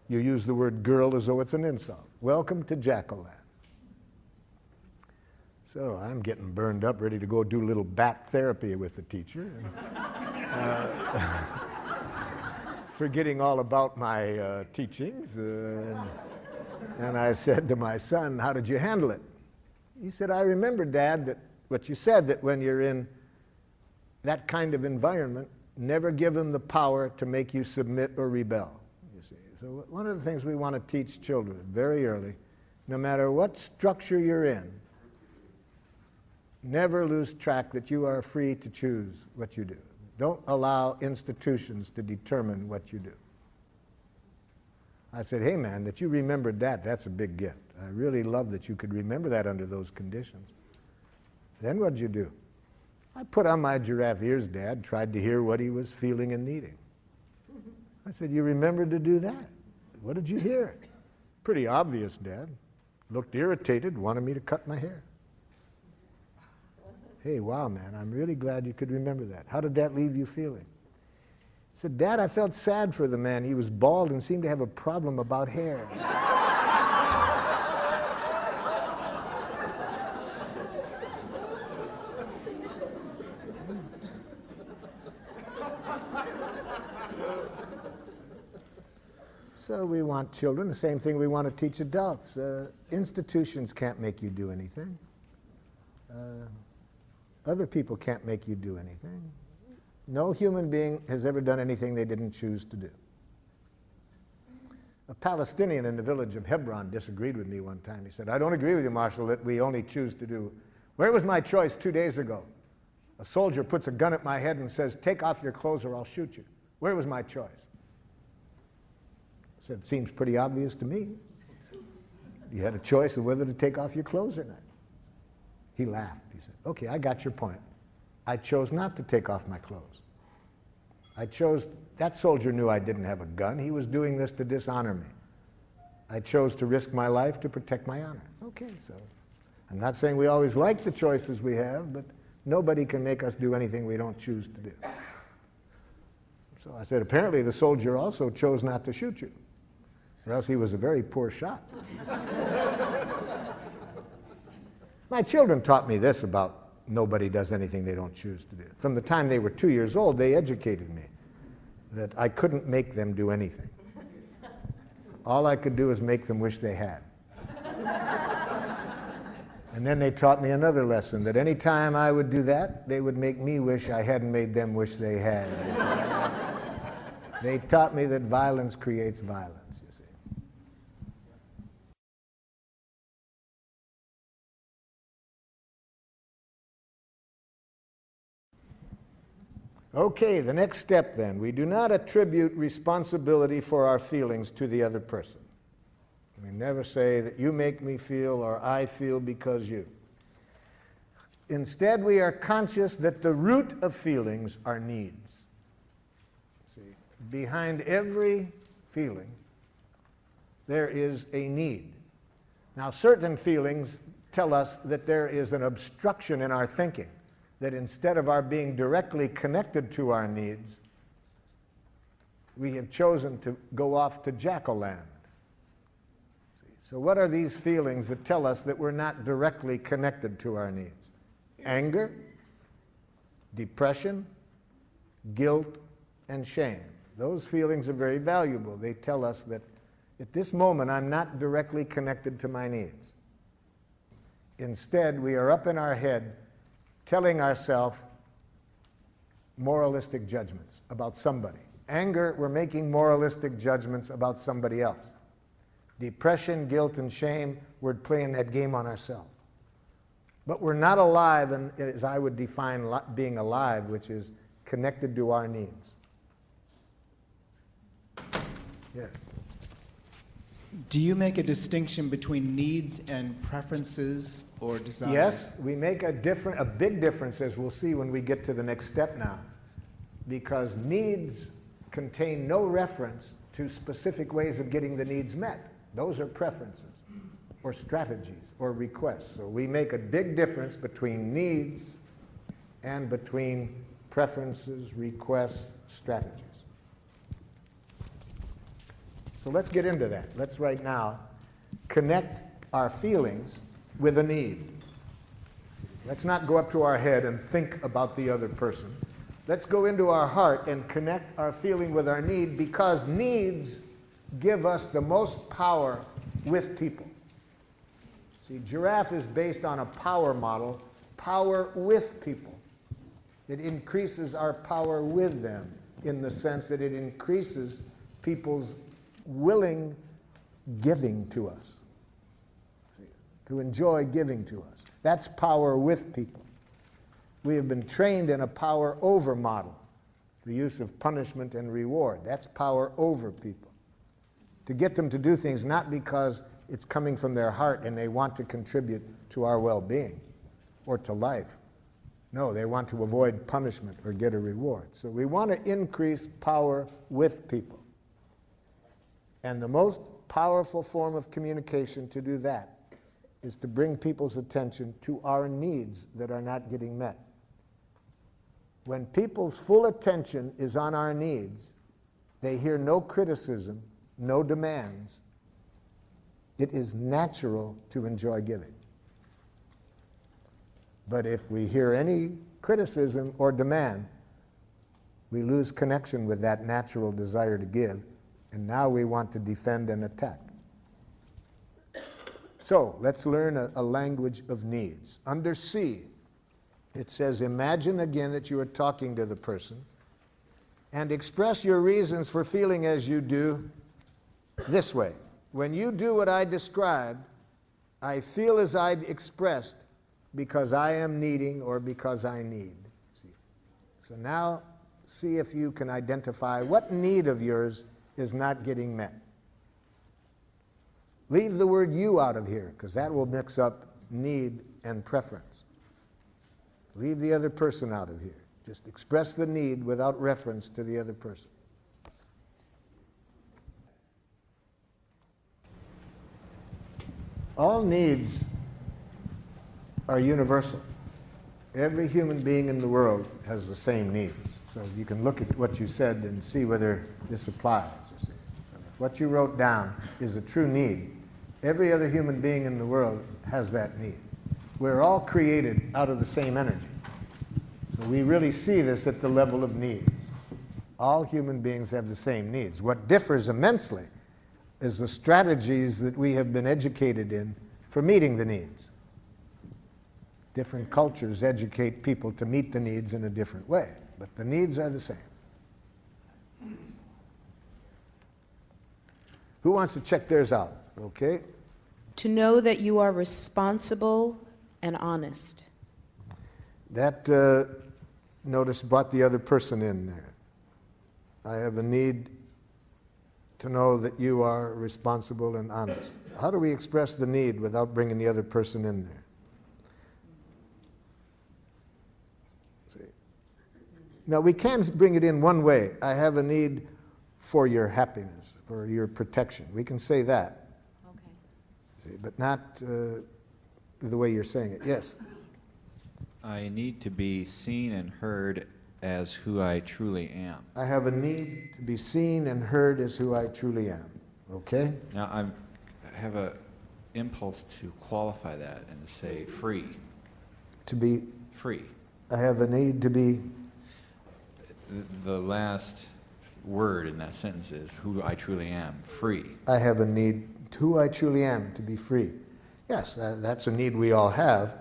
You use the word girl as though it's an insult. Welcome to jackal land. So I'm getting burned up, ready to go do a little bat therapy with the teacher. And, forgetting all about my teachings. And I said to my son, how did you handle it? He said, I remember, Dad, that what you said, that when you're in that kind of environment, never give them the power to make you submit or rebel, you see. So one of the things we want to teach children very early, no matter what structure you're in, never lose track that you are free to choose what you do. Don't allow institutions to determine what you do. I said, hey man, that you remembered that, that's a big gift. I really love that you could remember that under those conditions. Then what'd you do? I put on my giraffe ears, Dad, tried to hear what he was feeling and needing. I said, you remembered to do that? What did you hear? Pretty obvious, Dad. Looked irritated, wanted me to cut my hair. Hey, wow, man, I'm really glad you could remember that. How did that leave you feeling? I said, Dad, I felt sad for the man. He was bald and seemed to have a problem about hair. So we want children, the same thing we want to teach adults. Institutions can't make you do anything. Other people can't make you do anything. No human being has ever done anything they didn't choose to do. A Palestinian in the village of Hebron disagreed with me one time. He said, I don't agree with you, Marshal, that we only choose to do. Where was my choice 2 days ago? A soldier puts a gun at my head and says, take off your clothes or I'll shoot you. Where was my choice? I said, seems pretty obvious to me. You had a choice of whether to take off your clothes or not. He laughed. He said, okay, I got your point. I chose not to take off my clothes. That soldier knew I didn't have a gun. He was doing this to dishonor me. I chose to risk my life to protect my honor. Okay, so I'm not saying we always like the choices we have, but nobody can make us do anything we don't choose to do. So I said, apparently the soldier also chose not to shoot you, or else he was a very poor shot. My children taught me this about nobody does anything they don't choose to do. From the time they were 2 years old, they educated me that I couldn't make them do anything. All I could do is make them wish they had. And then they taught me another lesson, that any time I would do that, they would make me wish I hadn't made them wish they had. You see. They taught me that violence creates violence, you see. Okay, the next step then. We do not attribute responsibility for our feelings to the other person. We never say that you make me feel or I feel because you. Instead, we are conscious that the root of feelings are needs. See, behind every feeling, there is a need. Now, certain feelings tell us that there is an obstruction in our thinking, that instead of our being directly connected to our needs, we have chosen to go off to Jackal-land. So what are these feelings that tell us that we're not directly connected to our needs? Anger, depression, guilt, and shame. Those feelings are very valuable. They tell us that at this moment I'm not directly connected to my needs. Instead, we are up in our head telling ourselves moralistic judgments about somebody. Anger, we're making moralistic judgments about somebody else. Depression, guilt, and shame, we're playing that game on ourselves. But we're not alive, and as I would define being alive, which is connected to our needs. Yeah. Do you make a distinction between needs and preferences or desires? Yes, we make a big difference, as we'll see when we get to the next step now, because needs contain no reference to specific ways of getting the needs met. Those are preferences or strategies or requests. So we make a big difference between needs and between preferences, requests, strategies. So let's get into that. Let's right now connect our feelings with a need. Let's not go up to our head and think about the other person. Let's go into our heart and connect our feeling with our need, because needs give us the most power with people. See, giraffe is based on a power model, power with people. It increases our power with them in the sense that it increases people's willing giving to us, to enjoy giving to us. That's power with people. We have been trained in a power over model, the use of punishment and reward. That's power over people. To get them to do things not because it's coming from their heart and they want to contribute to our well-being or to life, No, they want to avoid punishment or get a reward. So we want to increase power with people. And the most powerful form of communication to do that is to bring people's attention to our needs that are not getting met. When people's full attention is on our needs, they hear no criticism, no demands. It is natural to enjoy giving. But if we hear any criticism or demand, we lose connection with that natural desire to give, and now we want to defend and attack. So let's learn a language of needs. Under C, it says, imagine again that you are talking to the person and express your reasons for feeling as you do this way. When you do what I described, I feel as I expressed because I am needing or because I need. See? So now see if you can identify what need of yours is not getting met. Leave the word you out of here, because that will mix up need and preference. Leave the other person out of here. Just express the need without reference to the other person. All needs are universal. Every human being in the world has the same needs. So you can look at what you said and see whether this applies. You see. So if what you wrote down is a true need, every other human being in the world has that need. We're all created out of the same energy. So we really see this at the level of needs. All human beings have the same needs. What differs immensely is the strategies that we have been educated in for meeting the needs. Different cultures educate people to meet the needs in a different way, but the needs are the same. Who wants to check theirs out? Okay. To know that you are responsible and honest. That notice brought the other person in there. I have a need to know that you are responsible and honest. How do we express the need without bringing the other person in there? See? Now, we can bring it in one way. I have a need for your happiness, for your protection. We can say that. Okay. See, but not the way you're saying it. Yes? I need to be seen and heard as who I truly am. I have a need to be seen and heard as who I truly am. Okay? Now, I have an impulse to qualify that and to say free. To be free. I have a need to be. The last word in that sentence is who I truly am, free. I have a need, who I truly am, to be free. Yes, that's a need we all have.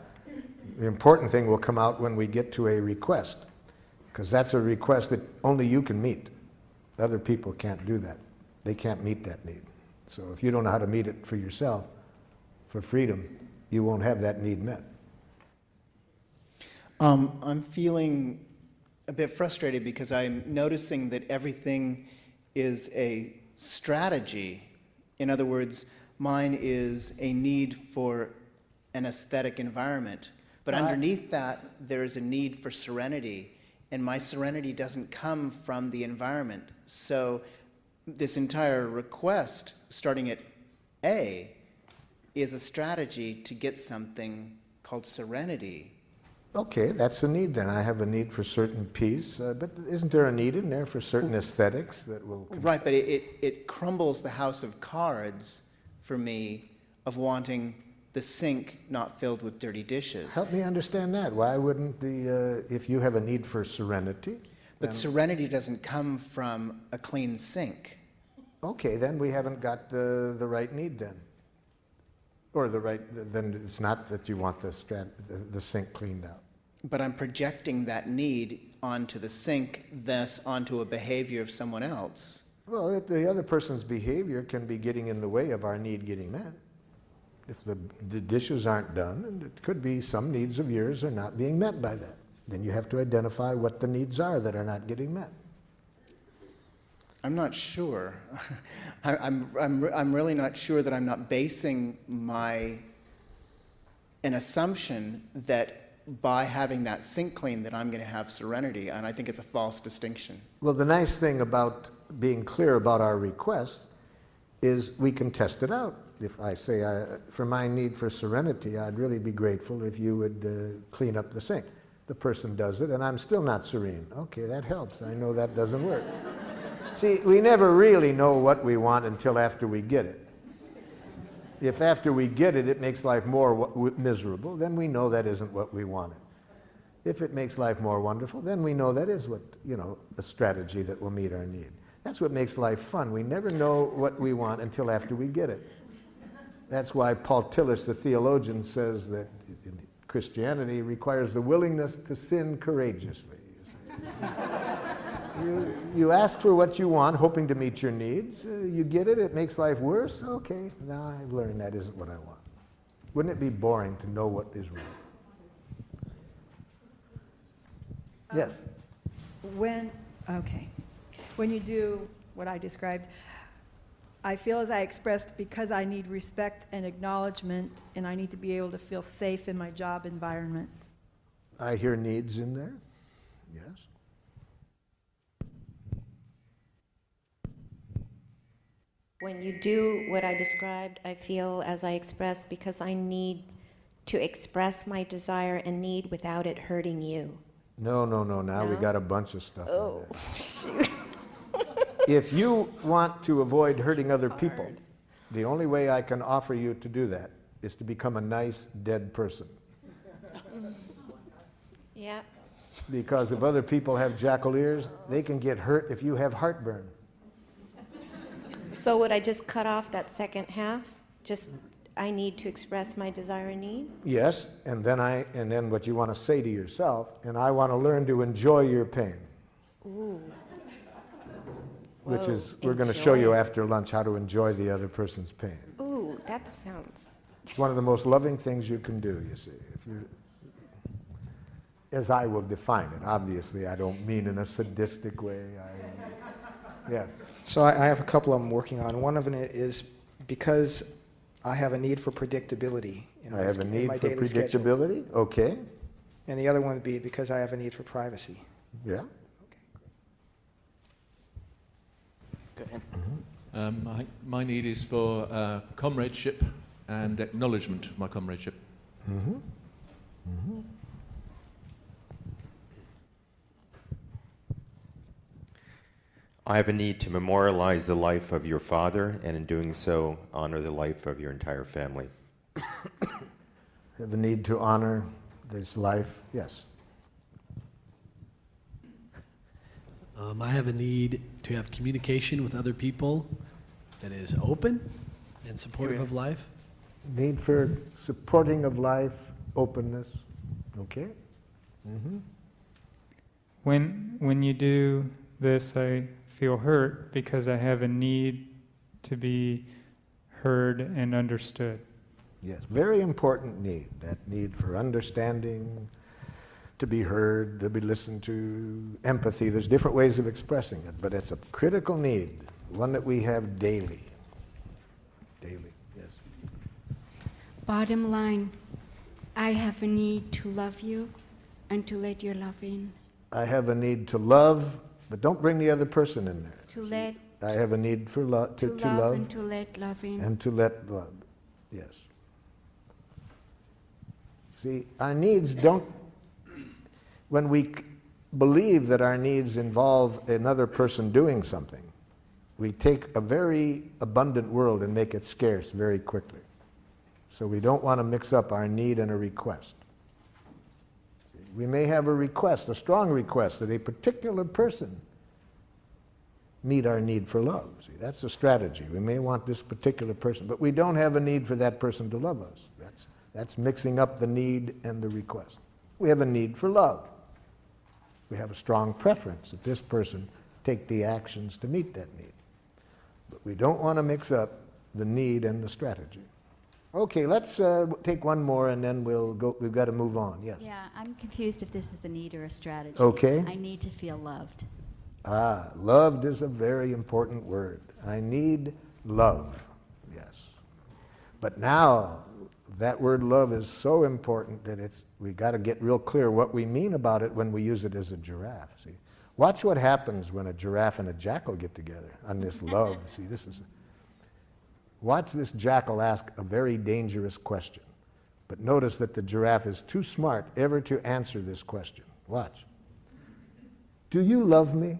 The important thing will come out when we get to a request, because that's a request that only you can meet. Other people can't do that. They can't meet that need. So if you don't know how to meet it for yourself, for freedom, you won't have that need met. I'm feeling a bit frustrated because I'm noticing that everything is a strategy. In other words, mine is a need for an aesthetic environment. But underneath that, there is a need for serenity. And my serenity doesn't come from the environment. So this entire request, starting at A, is a strategy to get something called serenity. Okay, that's a need then. I have a need for certain peace, but isn't there a need in there for certain aesthetics that will... Right, but it crumbles the house of cards for me of wanting the sink not filled with dirty dishes. Help me understand that. Why wouldn't if you have a need for serenity... But serenity doesn't come from a clean sink. Okay, then we haven't got the right need then. Or then it's not that you want the sink cleaned out. But I'm projecting that need onto the sink, thus onto a behavior of someone else. Well, the other person's behavior can be getting in the way of our need getting met. If the dishes aren't done, and it could be some needs of yours are not being met by that. Then you have to identify what the needs are that are not getting met. I'm not sure. I'm really not sure that I'm not basing an assumption that by having that sink clean that I'm going to have serenity, and I think it's a false distinction. Well, the nice thing about being clear about our request is we can test it out. If I say, for my need for serenity, I'd really be grateful if you would clean up the sink. The person does it, and I'm still not serene. Okay, that helps. I know that doesn't work. See, we never really know what we want until after we get it. If after we get it, it makes life more miserable, then we know that isn't what we wanted. If it makes life more wonderful, then we know that is what, a strategy that will meet our need. That's what makes life fun. We never know what we want until after we get it. That's why Paul Tillich, the theologian, says that Christianity requires the willingness to sin courageously. You ask for what you want, hoping to meet your needs. You get it, it makes life worse. Okay, now I've learned that isn't what I want. Wouldn't it be boring to know what is wrong? Yes? When you do what I described, I feel as I expressed because I need respect and acknowledgement, and I need to be able to feel safe in my job environment. I hear needs in there. Yes. When you do what I described, I feel as I expressed because I need to express my desire and need without it hurting you. No. Now we got a bunch of stuff Oh, in there. shoot. If you want to avoid hurting other people, the only way I can offer you to do that is to become a nice, dead person. Yeah. Because if other people have jackal ears, they can get hurt if you have heartburn. So would I just cut off that second half? Just, I need to express my desire and need? Yes, and then what you want to say to yourself, and I want to learn to enjoy your pain. Ooh. Which Whoa, is, we're going to show enjoy. you after lunch how to enjoy the other person's pain. Ooh, that sounds... It's one of the most loving things you can do, you see. If you, as I will define it, obviously I don't mean in a sadistic way. Yes. So I have a couple I'm working on. One of them is because I have a need for predictability. I have a in need my for daily schedule. predictability, okay. And the other one would be because I have a need for privacy. Yeah. Go ahead. My need is for comradeship and acknowledgement of my comradeship. Mm-hmm. Mm-hmm. I have a need to memorialize the life of your father, and in doing so, honor the life of your entire family. Have a need to honor this life, yes. I have a need to have communication with other people that is open and supportive of life. Need for supporting of life, openness, okay? Mm-hmm. When you do this, I feel hurt because I have a need to be heard and understood. Yes, very important need, that need for understanding, to be heard, to be listened to, empathy. There's different ways of expressing it, but it's a critical need, one that we have daily. Daily, yes. Bottom line, I have a need to love you and to let your love in. I have a need to love, but don't bring the other person in there. To let I have a need for to love and to let love in. and to let love, yes. See, our needs don't, when we believe that our needs involve another person doing something, we take a very abundant world and make it scarce very quickly. So we don't want to mix up our need and a request. See, we may have a request, a strong request, that a particular person meet our need for love. See, that's a strategy. We may want this particular person, but we don't have a need for that person to love us. That's mixing up the need and the request. We have a need for love. We have a strong preference that this person take the actions to meet that need. But we don't want to mix up the need and the strategy. Okay, let's take one more and then we'll go. We've got to move on. Yes. Yeah, I'm confused if this is a need or a strategy. Okay. I need to feel loved. Ah, loved is a very important word. I need love, yes. But now, That word love is so important that we got to get real clear what we mean about it when we use it as a giraffe. See, watch what happens when a giraffe and a jackal get together on this love. See, watch this jackal ask a very dangerous question. But notice that the giraffe is too smart ever to answer this question. Watch. Do you love me?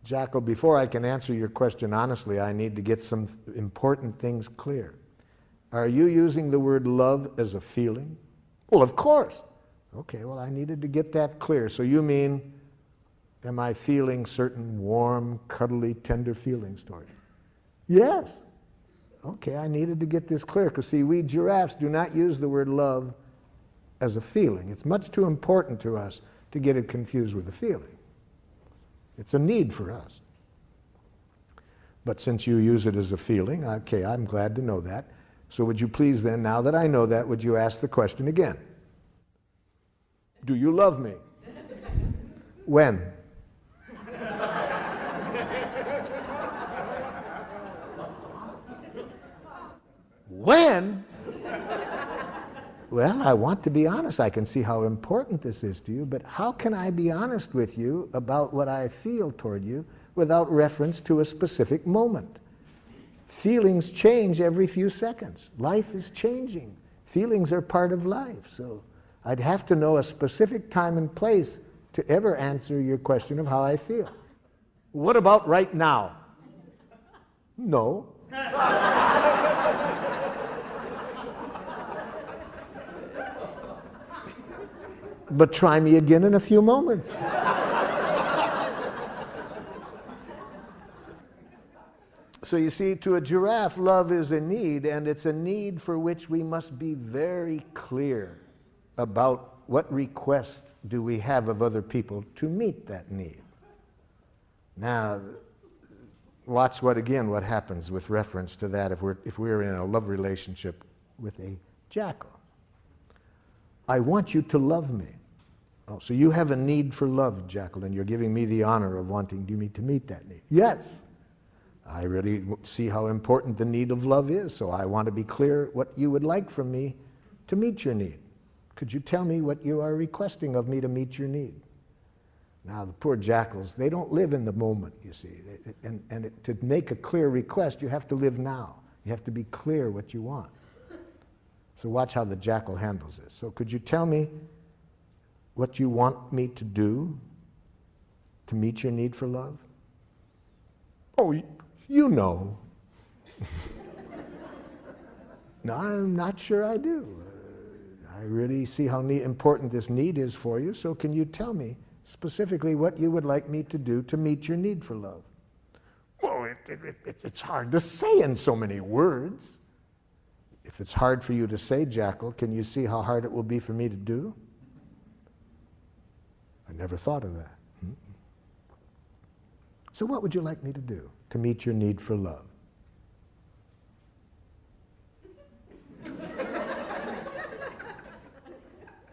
Jackal, before I can answer your question honestly, I need to get some important things clear. Are you using the word love as a feeling? Well, of course. Okay, well, I needed to get that clear. So you mean, am I feeling certain warm, cuddly, tender feelings toward you? Yes. Okay, I needed to get this clear, because see, we giraffes do not use the word love as a feeling. It's much too important to us to get it confused with a feeling. It's a need for us. But since you use it as a feeling, okay, I'm glad to know that. So would you please then, now that I know that, would you ask the question again? Do you love me? When? When? Well, I want to be honest. I can see how important this is to you, but how can I be honest with you about what I feel toward you without reference to a specific moment? Feelings change every few seconds. Life is changing. Feelings are part of life. So I'd have to know a specific time and place to ever answer your question of how I feel. What about right now? No. But try me again in a few moments. So you see, to a giraffe, love is a need, and it's a need for which we must be very clear about what requests do we have of other people to meet that need. Now, watch what happens with reference to that if we're in a love relationship with a jackal. I want you to love me. Oh, so you have a need for love, jackal, and you're giving me the honor of wanting me to meet that need. Yes. I really see how important the need of love is, so I want to be clear what you would like from me to meet your need. Could you tell me what you are requesting of me to meet your need? Now, the poor jackals, they don't live in the moment, you see. To make a clear request, you have to live now. You have to be clear what you want. So watch how the jackal handles this. So could you tell me what you want me to do to meet your need for love? Oh, you know. No, I'm not sure I do. I really see how important this need is for you, so can you tell me specifically what you would like me to do to meet your need for love? Well, it's hard to say in so many words. If it's hard for you to say, jackal, can you see how hard it will be for me to do? I never thought of that. So what would you like me to do to meet your need for love?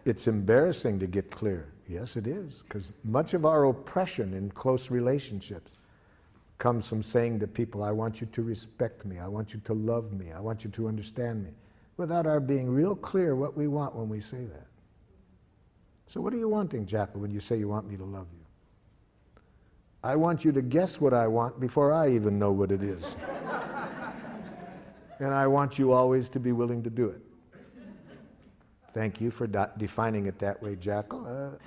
It's embarrassing to get clear. Yes, it is, because much of our oppression in close relationships comes from saying to people, I want you to respect me, I want you to love me, I want you to understand me, without our being real clear what we want when we say that. So what are you wanting, jackal, when you say you want me to love you? I want you to guess what I want before I even know what it is. And I want you always to be willing to do it. Thank you for defining it that way, jackal.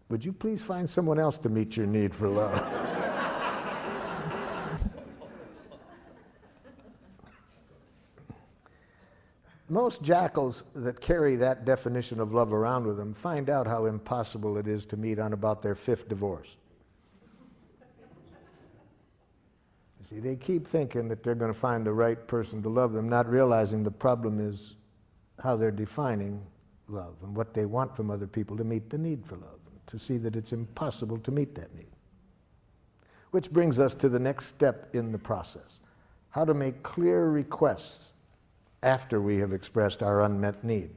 Would you please find someone else to meet your need for love? Most jackals that carry that definition of love around with them find out how impossible it is to meet on about their 5th divorce. You see, they keep thinking that they're going to find the right person to love them, not realizing the problem is how they're defining love and what they want from other people to meet the need for love, to see that it's impossible to meet that need. Which brings us to the next step in the process, how to make clear requests after we have expressed our unmet need.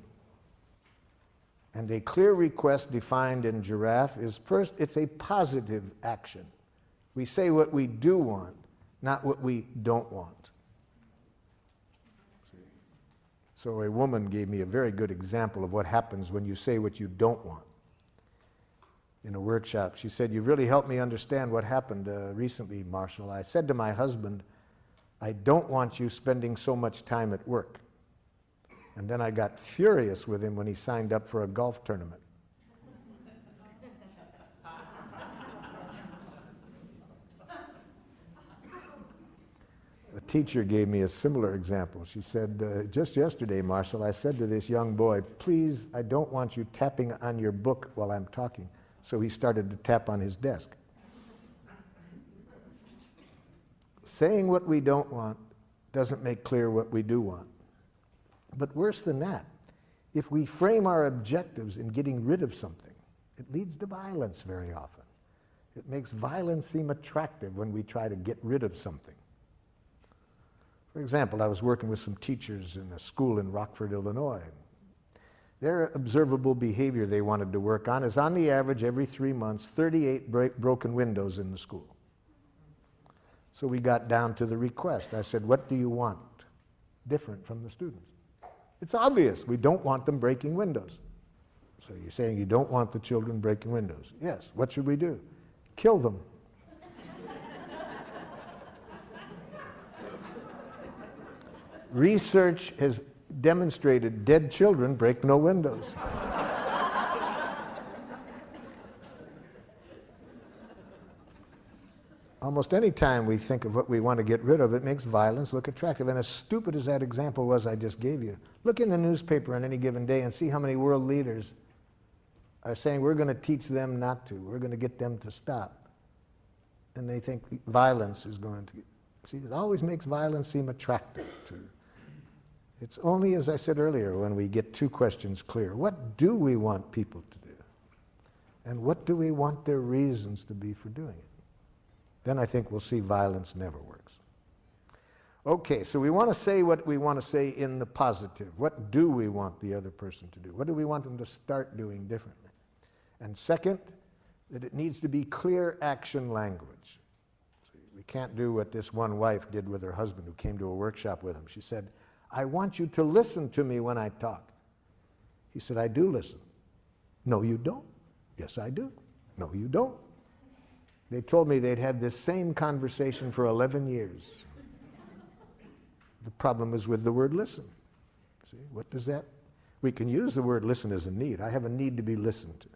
And a clear request defined in giraffe is, first, it's a positive action. We say what we do want, not what we don't want. So a woman gave me a very good example of what happens when you say what you don't want. In a workshop, she said, "You've really helped me understand what happened recently, Marshall. I said to my husband, I don't want you spending so much time at work. And then I got furious with him when he signed up for a golf tournament." A teacher gave me a similar example. She said, "Just yesterday, Marshall, I said to this young boy, please, I don't want you tapping on your book while I'm talking." So he started to tap on his desk. Saying what we don't want doesn't make clear what we do want. But worse than that, if we frame our objectives in getting rid of something, it leads to violence very often. It makes violence seem attractive when we try to get rid of something. For example, I was working with some teachers in a school in Rockford, Illinois. Their observable behavior they wanted to work on is, on the average, every 3 months, 38 broken windows in the school. So we got down to the request. I said, "What do you want different from the students?" It's obvious. We don't want them breaking windows. So you're saying you don't want the children breaking windows? Yes. What should we do? Kill them. Research has demonstrated dead children break no windows. Almost any time we think of what we want to get rid of, it makes violence look attractive. And as stupid as that example was I just gave you, look in the newspaper on any given day and see how many world leaders are saying we're going to teach them not to, we're going to get them to stop. And they think violence is going to... See, it always makes violence seem attractive to... It's only, as I said earlier, when we get two questions clear. What do we want people to do? And what do we want their reasons to be for doing it? Then I think we'll see violence never works. Okay, so we want to say what we want to say in the positive. What do we want the other person to do? What do we want them to start doing differently? And second, that it needs to be clear action language. So we can't do what this one wife did with her husband who came to a workshop with him. She said, "I want you to listen to me when I talk." He said, "I do listen." "No, you don't." "Yes, I do." "No, you don't." They told me they'd had this same conversation for 11 years. The problem is with the word listen. See, what does that? We can use the word listen as a need. I have a need to be listened to.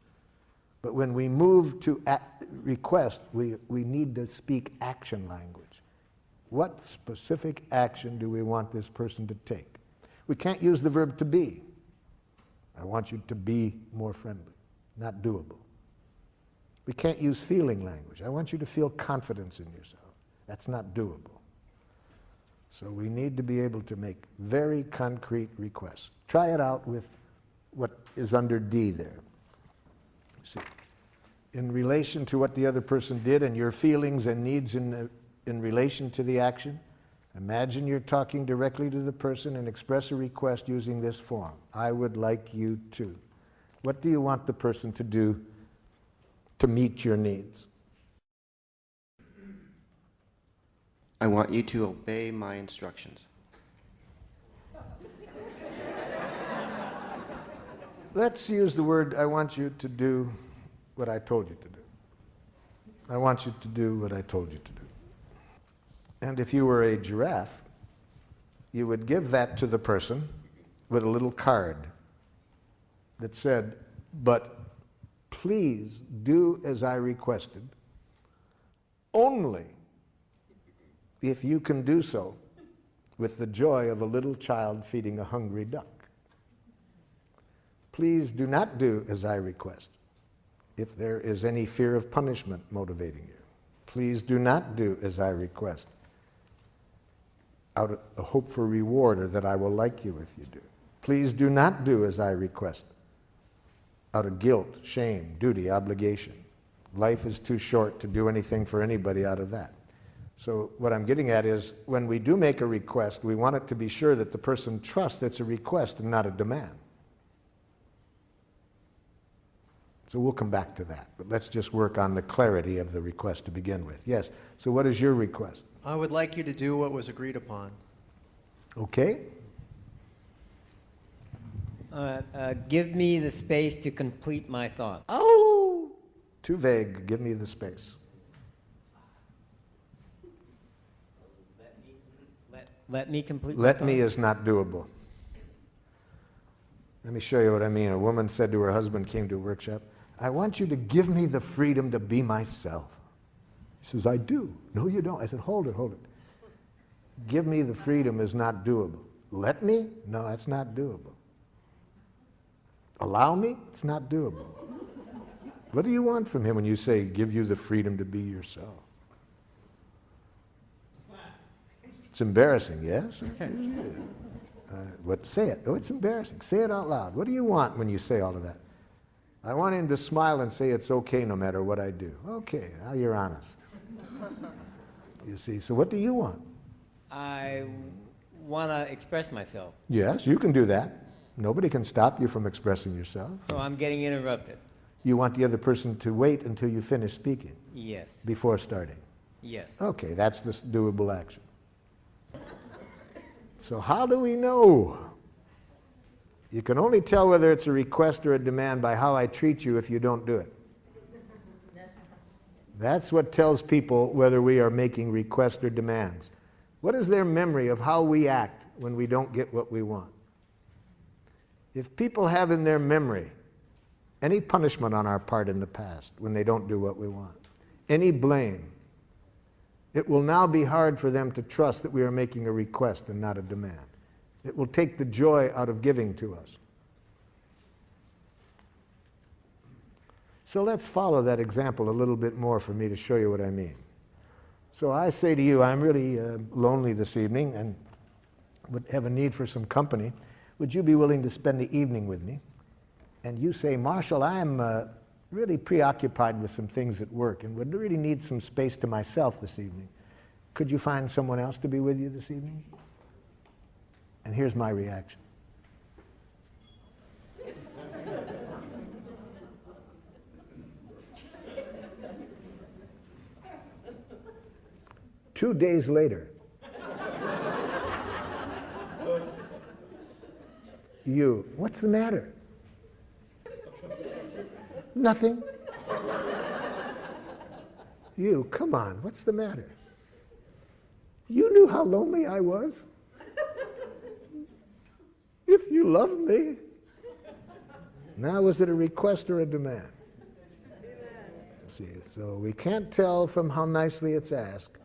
But when we move to request, we need to speak action language. What specific action do we want this person to take? We can't use the verb to be. I want you to be more friendly. Not doable. We can't use feeling language. I want you to feel confidence in yourself. That's not doable. So we need to be able to make very concrete requests. Try it out with what is under D there. See, in relation to what the other person did and your feelings and needs in relation to the action, imagine you're talking directly to the person and express a request using this form. I would like you to. What do you want the person to do to meet your needs? I want you to obey my instructions. Let's use the word, I want you to do what I told you to do. I want you to do what I told you to do. And if you were a giraffe, you would give that to the person with a little card that said, "But please do as I requested, only if you can do so with the joy of a little child feeding a hungry duck. Please do not do as I request if there is any fear of punishment motivating you. Please do not do as I request out of a hope for reward or that I will like you if you do. Please do not do as I request out of guilt, shame, duty, obligation. Life is too short to do anything for anybody out of that." So what I'm getting at is when we do make a request, we want it to be sure that the person trusts it's a request and not a demand. So we'll come back to that, but let's just work on the clarity of the request to begin with. Yes, so what is your request? I would like you to do what was agreed upon. Okay. Give me the space to complete my thoughts. Oh! Too vague. Give me the space. Let me complete my Let me thoughts. is not doable. Let me show you what I mean. A woman said to her husband, came to a workshop, I want you to give me the freedom to be myself. He says, I do. No, you don't. I said, hold it, hold it. Give me the freedom is not doable. Let me? No, that's not doable. Allow me? It's not doable. What do you want from him when you say, give you the freedom to be yourself? It's embarrassing, yes? What? Say it. Oh, it's embarrassing. Say it out loud. What do you want when you say all of that? I want him to smile and say it's okay no matter what I do. Okay, now you're honest. You see, so what do you want? I want to express myself. Yes, you can do that. Nobody can stop you from expressing yourself. So I'm getting interrupted. You want the other person to wait until you finish speaking? Yes. Before starting? Yes. Okay, that's the doable action. So how do we know? You can only tell whether it's a request or a demand by how I treat you if you don't do it. That's what tells people whether we are making requests or demands. What is their memory of how we act when we don't get what we want? If people have in their memory any punishment on our part in the past when they don't do what we want, any blame, it will now be hard for them to trust that we are making a request and not a demand. It will take the joy out of giving to us. So let's follow that example a little bit more for me to show you what I mean. So I say to you, I'm really lonely this evening and would have a need for some company. Would you be willing to spend the evening with me? And you say, Marshall, I'm really preoccupied with some things at work and would really need some space to myself this evening. Could you find someone else to be with you this evening? And here's my reaction. Two days later, you, what's the matter? Nothing. You, come on, what's the matter? You knew how lonely I was. If you love me. Now, was it a request or a demand? See, so we can't tell from how nicely it's asked.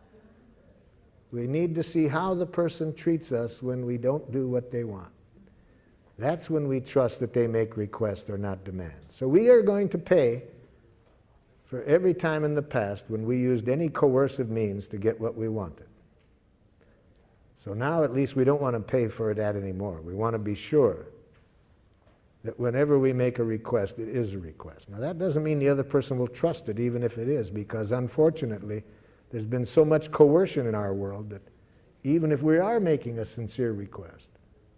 We need to see how the person treats us when we don't do what they want. That's when we trust that they make requests or not demands. So we are going to pay for every time in the past when we used any coercive means to get what we wanted. So now at least we don't want to pay for that anymore. We want to be sure that whenever we make a request, it is a request. Now that doesn't mean the other person will trust it, even if it is, because unfortunately, there's been so much coercion in our world that even if we are making a sincere request,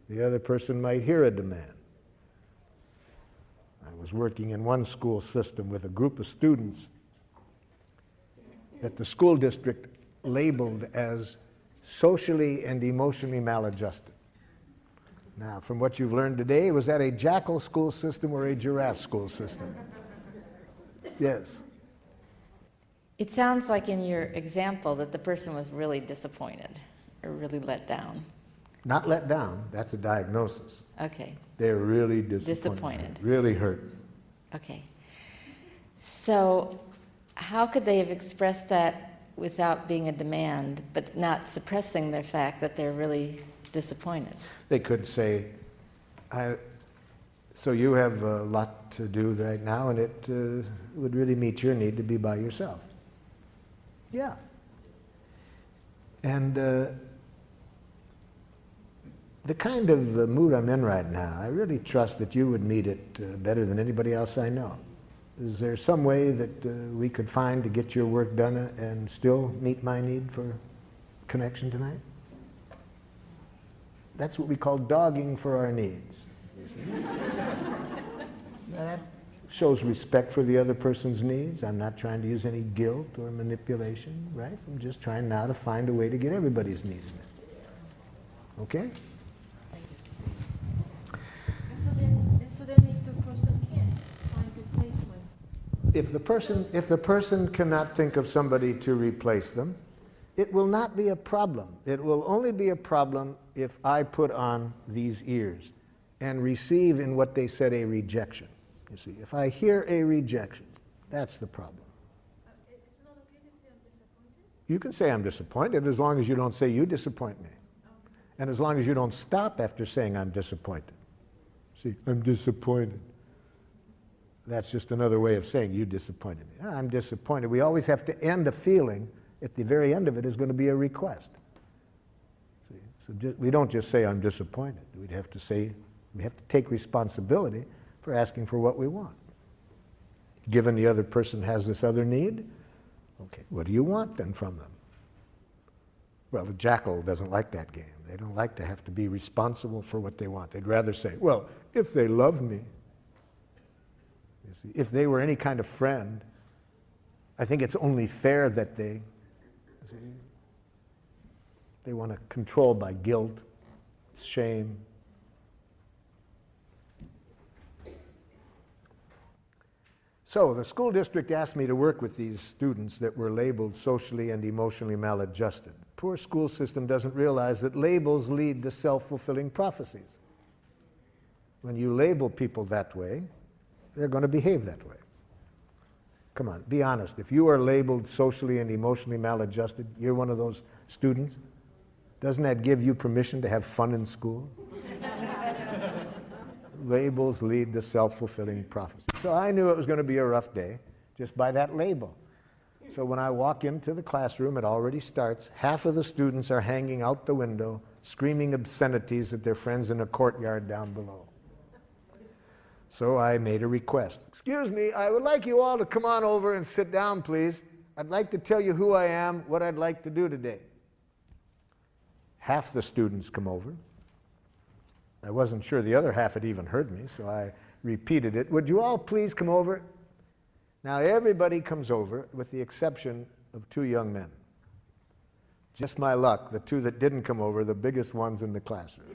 the other person might hear a demand. I was working in one school system with a group of students that the school district labeled as socially and emotionally maladjusted. Now, from what you've learned today, was that a jackal school system or a giraffe school system? Yes. It sounds like in your example that the person was really disappointed or really let down. Not let down, that's a diagnosis. Okay. They're really disappointed. Really hurt. Okay. So how could they have expressed that without being a demand, but not suppressing the fact that they're really disappointed? They could say, so you have a lot to do right now, and it would really meet your need to be by yourself. Yeah. And the kind of mood I'm in right now, I really trust that you would meet it better than anybody else I know. Is there some way that we could find to get your work done and still meet my need for connection tonight? That's what we call dogging for our needs. You see? That shows respect for the other person's needs. I'm not trying to use any guilt or manipulation, right? I'm just trying now to find a way to get everybody's needs met. Okay? So then So then if the person can't find replacement? If the person cannot think of somebody to replace them, it will not be a problem. It will only be a problem if I put on these ears and receive in what they said a rejection. You see, if I hear a rejection, that's the problem. It's not okay to say I'm disappointed? You can say I'm disappointed as long as you don't say you disappoint me. And as long as you don't stop after saying I'm disappointed. See, I'm disappointed. That's just another way of saying you disappointed me. Ah, I'm disappointed. We always have to end a feeling. At the very end of it is going to be a request. See? So we don't just say I'm disappointed. We'd have to say, we have to take responsibility for asking for what we want. Given the other person has this other need, okay, what do you want then from them? Well, the jackal doesn't like that game. They don't like to have to be responsible for what they want. They'd rather say, well, if they love me, you see, if they were any kind of friend, I think it's only fair that they want to control by guilt, shame. So the school district asked me to work with these students that were labeled socially and emotionally maladjusted. Poor school system doesn't realize that labels lead to self-fulfilling prophecies. When you label people that way, they're going to behave that way. Come on, be honest. If you are labeled socially and emotionally maladjusted, you're one of those students, doesn't that give you permission to have fun in school? Labels lead to self-fulfilling prophecy. So I knew it was going to be a rough day just by that label. So when I walk into the classroom, it already starts. Half of the students are hanging out the window, screaming obscenities at their friends in a courtyard down below. So I made a request. Excuse me, I would like you all to come on over and sit down, please. I'd like to tell you who I am, what I'd like to do today. Half the students come over. I wasn't sure the other half had even heard me, so I repeated it. Would you all please come over? Now everybody comes over with the exception of two young men. Just my luck, the two that didn't come over, the biggest ones in the classroom.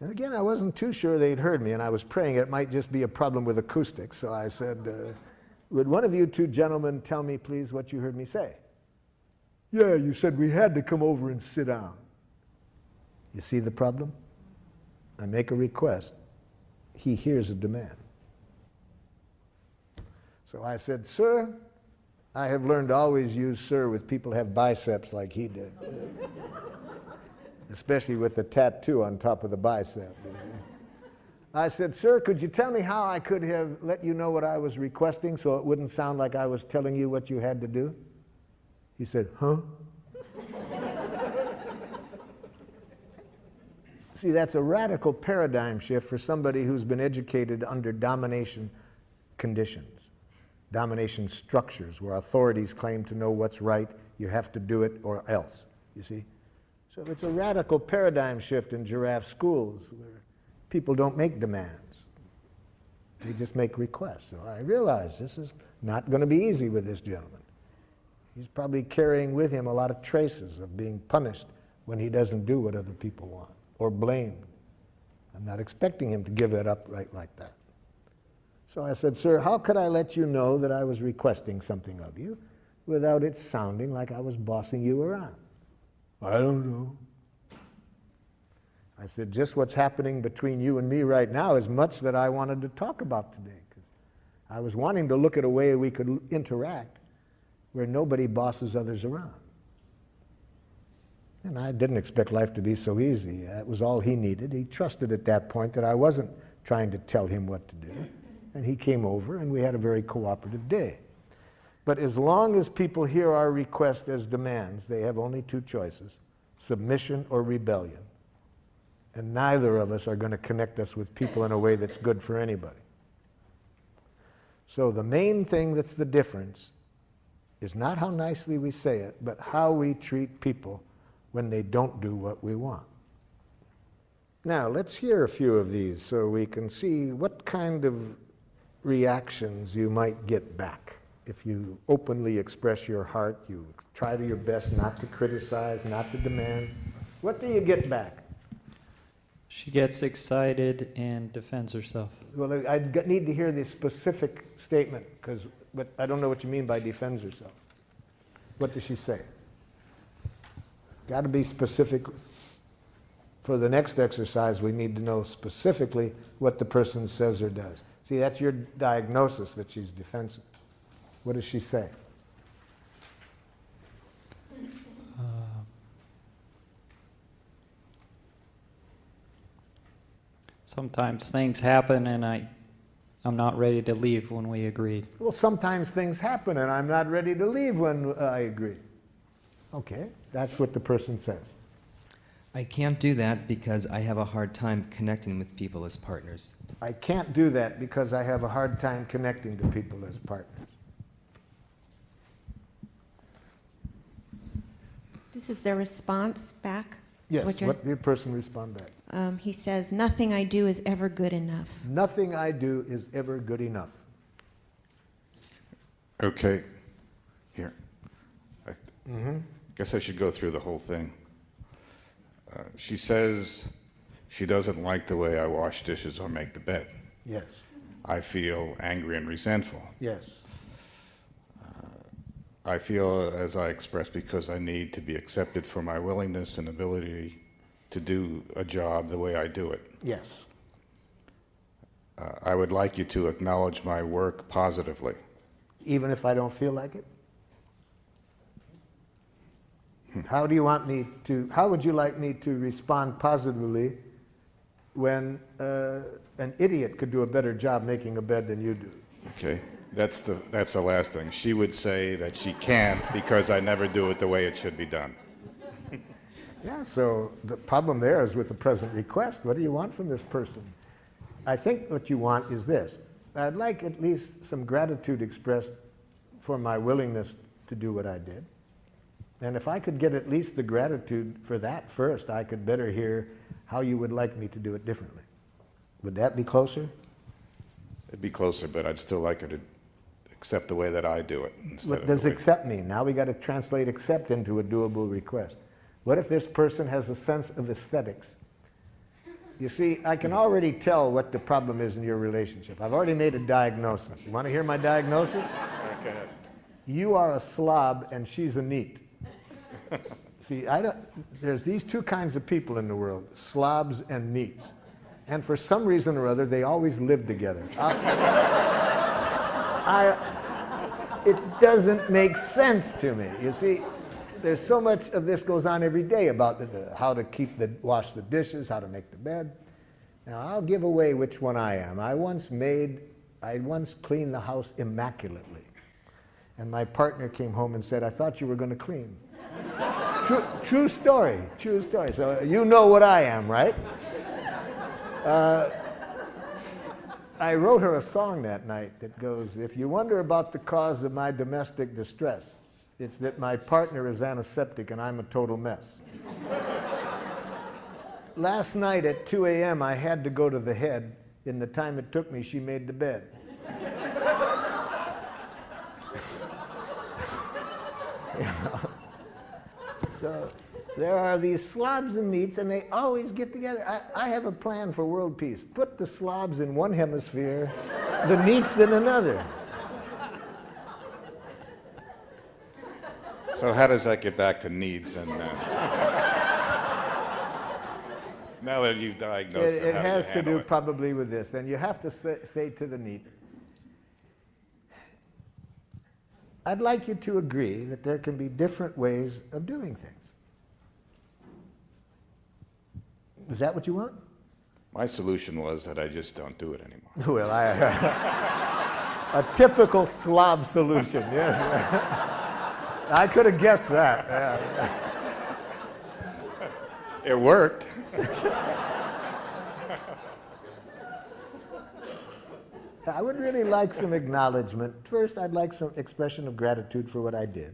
And again, I wasn't too sure they'd heard me, and I was praying it might just be a problem with acoustics, so I said, would one of you two gentlemen tell me, please, what you heard me say? Yeah, you said we had to come over and sit down. You see the problem? I make a request. He hears a demand. So I said, sir, I have learned to always use sir with people who have biceps like he did. Especially with the tattoo on top of the bicep. I said, sir, could you tell me how I could have let you know what I was requesting so it wouldn't sound like I was telling you what you had to do? He said, huh? See, that's a radical paradigm shift for somebody who's been educated under domination conditions, domination structures where authorities claim to know what's right, you have to do it or else, you see? So it's a radical paradigm shift in giraffe schools where people don't make demands. They just make requests. So I realize this is not going to be easy with this gentleman. He's probably carrying with him a lot of traces of being punished when he doesn't do what other people want, or blamed. I'm not expecting him to give it up right like that. So I said, sir, how could I let you know that I was requesting something of you without it sounding like I was bossing you around? I don't know. I said, just what's happening between you and me right now is much that I wanted to talk about today, because I was wanting to look at a way we could interact where nobody bosses others around. And I didn't expect life to be so easy. That was all he needed. He trusted at that point that I wasn't trying to tell him what to do. And he came over, and we had a very cooperative day. But as long as people hear our request as demands, they have only two choices, submission or rebellion. And neither of us are going to connect us with people in a way that's good for anybody. So the main thing that's the difference is not how nicely we say it, but how we treat people when they don't do what we want. Now, let's hear a few of these so we can see what kind of reactions you might get back. If you openly express your heart, you try to your best not to criticize, not to demand, what do you get back? She gets excited and defends herself. Well, need to hear the specific statement, but I don't know what you mean by defends herself. What does she say? Got to be specific. For the next exercise, we need to know specifically what the person says or does. See, that's your diagnosis that she's defensive. What does she say? Sometimes things happen and I'm not ready to leave when we agreed. Well, sometimes things happen and I'm not ready to leave when I agree. Okay, that's what the person says. I can't do that because I have a hard time connecting with people as partners. I can't do that because I have a hard time connecting to people as partners. This is their response back? Yes, What what did the person respond back? he says, nothing I do is ever good enough. Nothing I do is ever good enough. Okay, here. I Mm-hmm. guess I should go through the whole thing. She says she doesn't like the way I wash dishes or make the bed. Yes. I feel angry and resentful. Yes. I feel as I express because I need to be accepted for my willingness and ability to do a job the way I do it. Yes. I would like you to acknowledge my work positively. Even if I don't feel like it? How do you want me to, how would you like me to respond positively when an idiot could do a better job making a bed than you do? Okay, that's the last thing. She would say that she can't because I never do it the way it should be done. Yeah, so the problem there is with the present request. What do you want from this person? I think what you want is this. I'd like at least some gratitude expressed for my willingness to do what I did. And if I could get at least the gratitude for that first, I could better hear how you would like me to do it differently. Would that be closer? It'd be closer, but I'd still like her to accept the way that I do it. What does accept mean? Now we got to translate accept into a doable request. What if this person has a sense of aesthetics? You see, I can already tell what the problem is in your relationship. I've already made a diagnosis. You want to hear my diagnosis? Okay. You are a slob and she's a neat. See, there's these two kinds of people in the world, slobs and neats. And for some reason or other, they always live together. It doesn't make sense to me. You see, there's so much of this goes on every day about how to wash the dishes, how to make the bed. Now, I'll give away which one I am. I once cleaned the house immaculately. And my partner came home and said, I thought you were going to clean. True story, true story. So you know what I am, right? I wrote her a song that night that goes, if you wonder about the cause of my domestic distress, it's that my partner is antiseptic and I'm a total mess. Last night at 2 a.m. I had to go to the head. In the time it took me, she made the bed. You know? So there are these slobs and neats, and they always get together. I have a plan for world peace. Put the slobs in one hemisphere, the neats in another. So how does that get back to needs? And now that you've diagnosed It how do you has to handle do it? probably with this. And you have to say to the neat, I'd like you to agree that there can be different ways of doing things. Is that what you want? My solution was that I just don't do it anymore. Well, a typical slob solution, yes. I could have guessed that. Yeah. It worked. I would really like some acknowledgement. First, I'd like some expression of gratitude for what I did.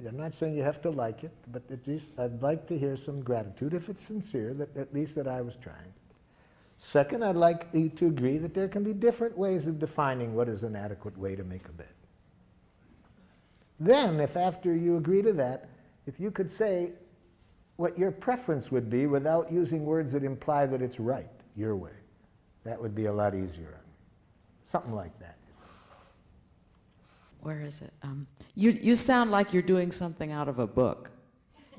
I'm not saying you have to like it, but at least I'd like to hear some gratitude, if it's sincere, that at least that I was trying. Second, I'd like you to agree that there can be different ways of defining what is an adequate way to make a bed. Then, if after you agree to that, if you could say, what your preference would be without using words that imply that it's right, your way. That would be a lot easier. Something like that. Where is it? You sound like you're doing something out of a book.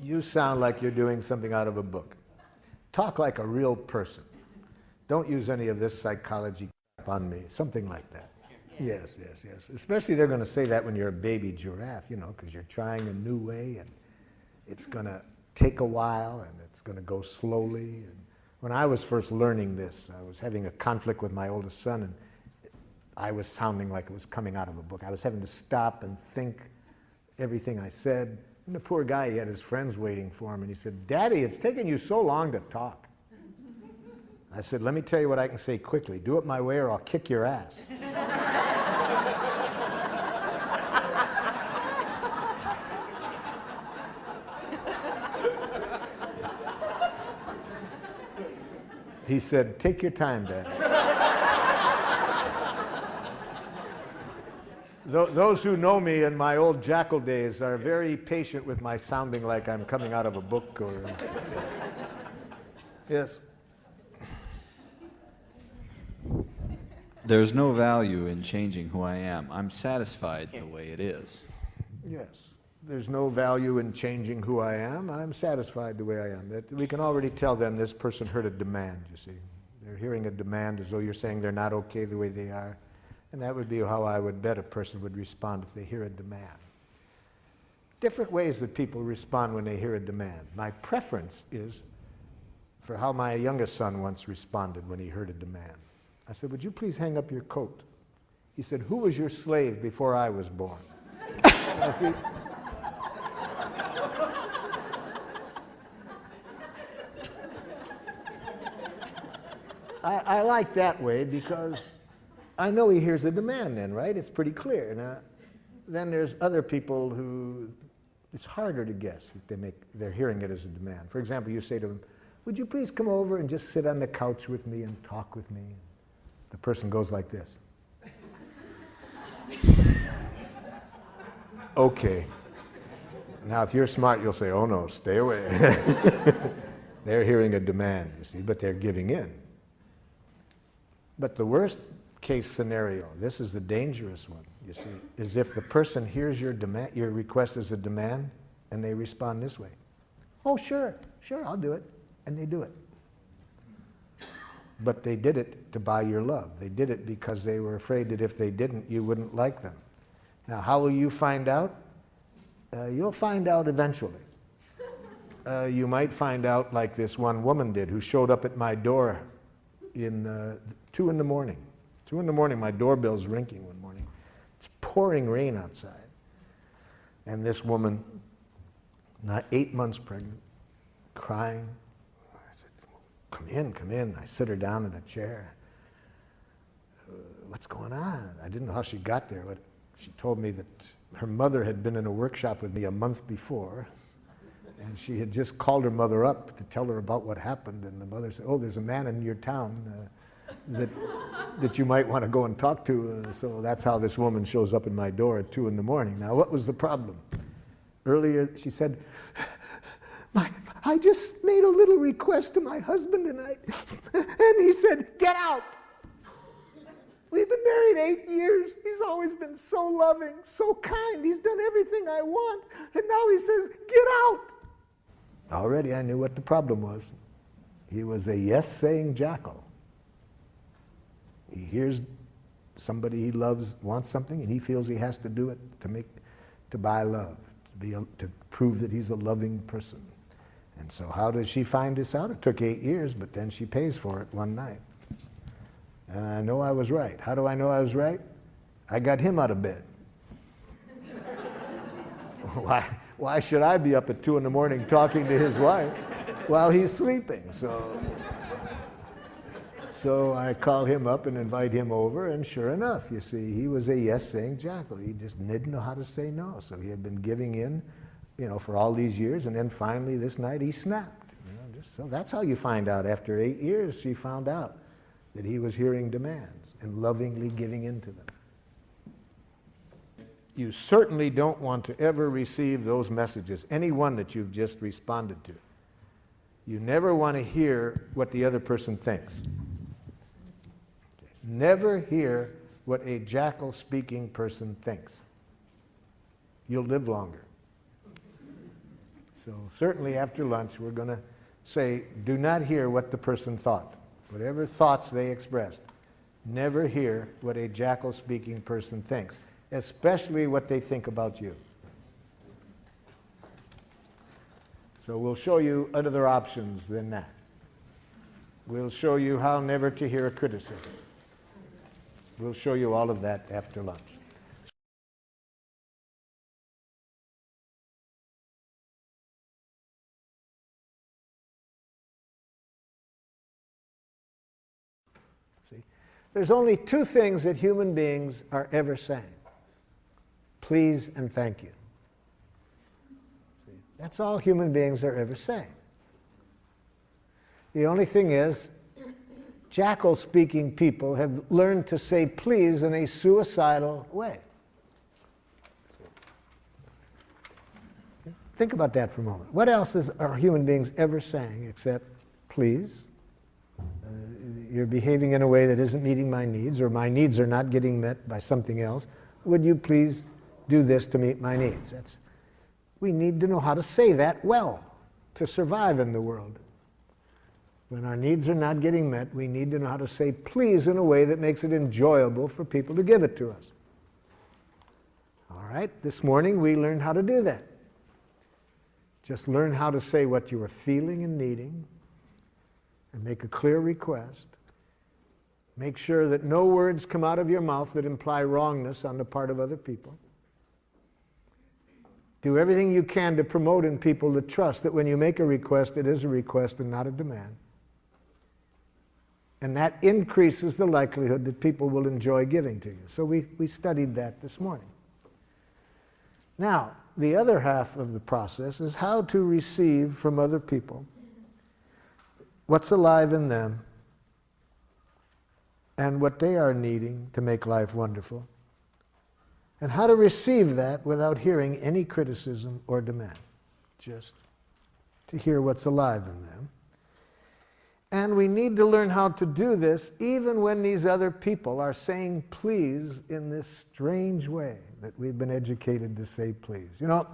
You sound like you're doing something out of a book. Talk like a real person. Don't use any of this psychology crap on me. Something like that. Yes, yes, yes. Especially they're going to say that when you're a baby giraffe, you know, because you're trying a new way and it's going to take a while and it's going to go slowly. And when I was first learning this, I was having a conflict with my oldest son, and I was sounding like it was coming out of a book. I was having to stop and think everything I said. And the poor guy, he had his friends waiting for him, and he said, "Daddy, it's taking you so long to talk." I said, "Let me tell you what I can say quickly. Do it my way or I'll kick your ass." He said, "Take your time, Dad." Those who know me in my old jackal days are very patient with my sounding like I'm coming out of a book or... Yes. There's no value in changing who I am. I'm satisfied the way it is. Yes. There's no value in changing who I am. I'm satisfied the way I am. That we can already tell then this person heard a demand, you see. They're hearing a demand as though you're saying they're not okay the way they are. And that would be how I would bet a person would respond if they hear a demand. Different ways that people respond when they hear a demand. My preference is for how my youngest son once responded when he heard a demand. I said, "Would you please hang up your coat?" He said, "Who was your slave before I was born?" You see, I like that way because I know he hears a demand then, right? It's pretty clear. Now, then there's other people who it's harder to guess if they're hearing it as a demand. For example, you say to them, "Would you please come over and just sit on the couch with me and talk with me?" The person goes like this. Okay. Now, if you're smart, you'll say, "Oh no, stay away." They're hearing a demand, you see, but they're giving in. But the worst case scenario, this is the dangerous one, you see, is if the person hears your demand, your request as a demand, and they respond this way. "Oh, sure, I'll do it." And they do it. But they did it to buy your love. They did it because they were afraid that if they didn't, you wouldn't like them. Now, how will you find out? You'll find out eventually. You might find out like this one woman did who showed up at my door in 2 in the morning. 2 in the morning, my doorbell's ringing one morning. It's pouring rain outside. And this woman, not 8 months pregnant, crying. I said, come in. I sit her down in a chair. What's going on? I didn't know how she got there, but she told me that her mother had been in a workshop with me a month before, and she had just called her mother up to tell her about what happened, and the mother said, "Oh, there's a man in your town that you might want to go and talk to." So that's how this woman shows up in my door at 2 in the morning. Now, what was the problem? Earlier, she said, I just made a little request to my husband tonight, and he said, "Get out." We've been married 8 years. He's always been so loving, so kind. He's done everything I want, and now he says, "Get out." Already I knew what the problem was. He was a yes-saying jackal. He hears somebody he loves wants something, and he feels he has to do it to buy love, to prove that he's a loving person. And so how does she find this out? It took 8 years, but then she pays for it one night. And I know I was right. How do I know I was right? I got him out of bed. Why should I be up at 2 in the morning talking to his wife while he's sleeping? So I call him up and invite him over, and sure enough, you see, he was a yes-saying jackal. He just didn't know how to say no. So he had been giving in, for all these years, and then finally this night he snapped. So that's how you find out. After 8 years, she found out that he was hearing demands and lovingly giving in to them. You certainly don't want to ever receive those messages, any one that you've just responded to. You never want to hear what the other person thinks. Never hear what a jackal-speaking person thinks. You'll live longer. So certainly after lunch, we're going to say, do not hear what the person thought. Whatever thoughts they expressed, never hear what a jackal-speaking person thinks, especially what they think about you. So we'll show you other options than that. We'll show you how never to hear a criticism. We'll show you all of that after lunch. See, there's only two things that human beings are ever saying: please and thank you. See, that's all human beings are ever saying. The only thing is, jackal-speaking people have learned to say please in a suicidal way. Think about that for a moment. What else are human beings ever saying except please? You're behaving in a way that isn't meeting my needs, or my needs are not getting met by something else. Would you please do this to meet my needs? We need to know how to say that well to survive in the world. When our needs are not getting met, we need to know how to say please in a way that makes it enjoyable for people to give it to us. All right, this morning we learned how to do that. Just learn how to say what you are feeling and needing, and make a clear request. Make sure that no words come out of your mouth that imply wrongness on the part of other people. Do everything you can to promote in people the trust that when you make a request, it is a request and not a demand. And that increases the likelihood that people will enjoy giving to you. So we studied that this morning. Now, the other half of the process is how to receive from other people what's alive in them and what they are needing to make life wonderful, and how to receive that without hearing any criticism or demand, just to hear what's alive in them. And we need to learn how to do this even when these other people are saying please in this strange way that we've been educated to say please. You know,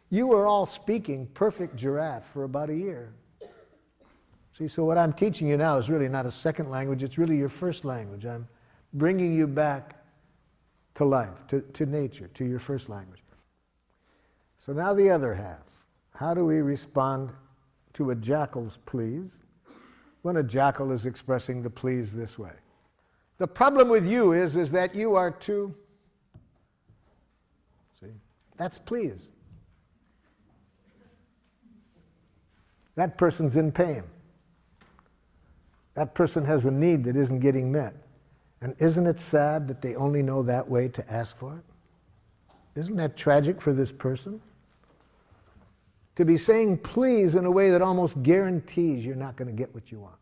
you were all speaking perfect giraffe for about a year. See, so what I'm teaching you now is really not a second language, it's really your first language. I'm bringing you back to life, to nature, to your first language. So now the other half. How do we respond to a jackal's please when a jackal is expressing the please this way? The problem with you is that you are too, see, that's please. That person's in pain. That person has a need that isn't getting met. And isn't it sad that they only know that way to ask for it? Isn't that tragic for this person? To be saying please in a way that almost guarantees you're not going to get what you want.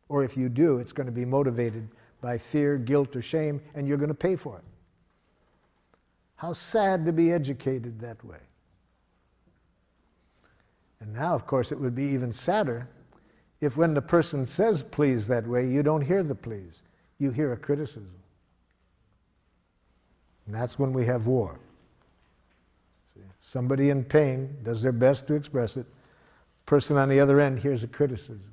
Or if you do, it's going to be motivated by fear, guilt, or shame, and you're going to pay for it. How sad to be educated that way. And now, of course, it would be even sadder if when the person says please that way, you don't hear the please. You hear a criticism. And that's when we have war. See, somebody in pain does their best to express it. Person on the other end hears a criticism.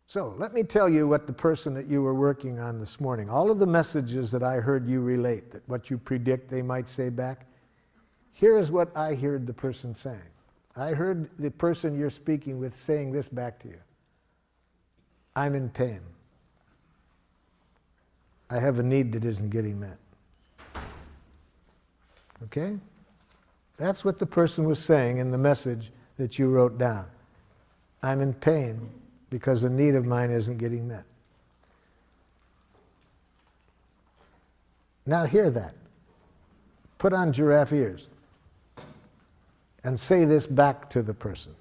So let me tell you what the person that you were working on this morning, all of the messages that I heard you relate, that what you predict they might say back, here is what I heard the person saying. I heard the person you're speaking with saying this back to you. I'm in pain. I have a need that isn't getting met. Okay? That's what the person was saying in the message that you wrote down. I'm in pain because a need of mine isn't getting met. Now hear that. Put on giraffe ears and say this back to the person.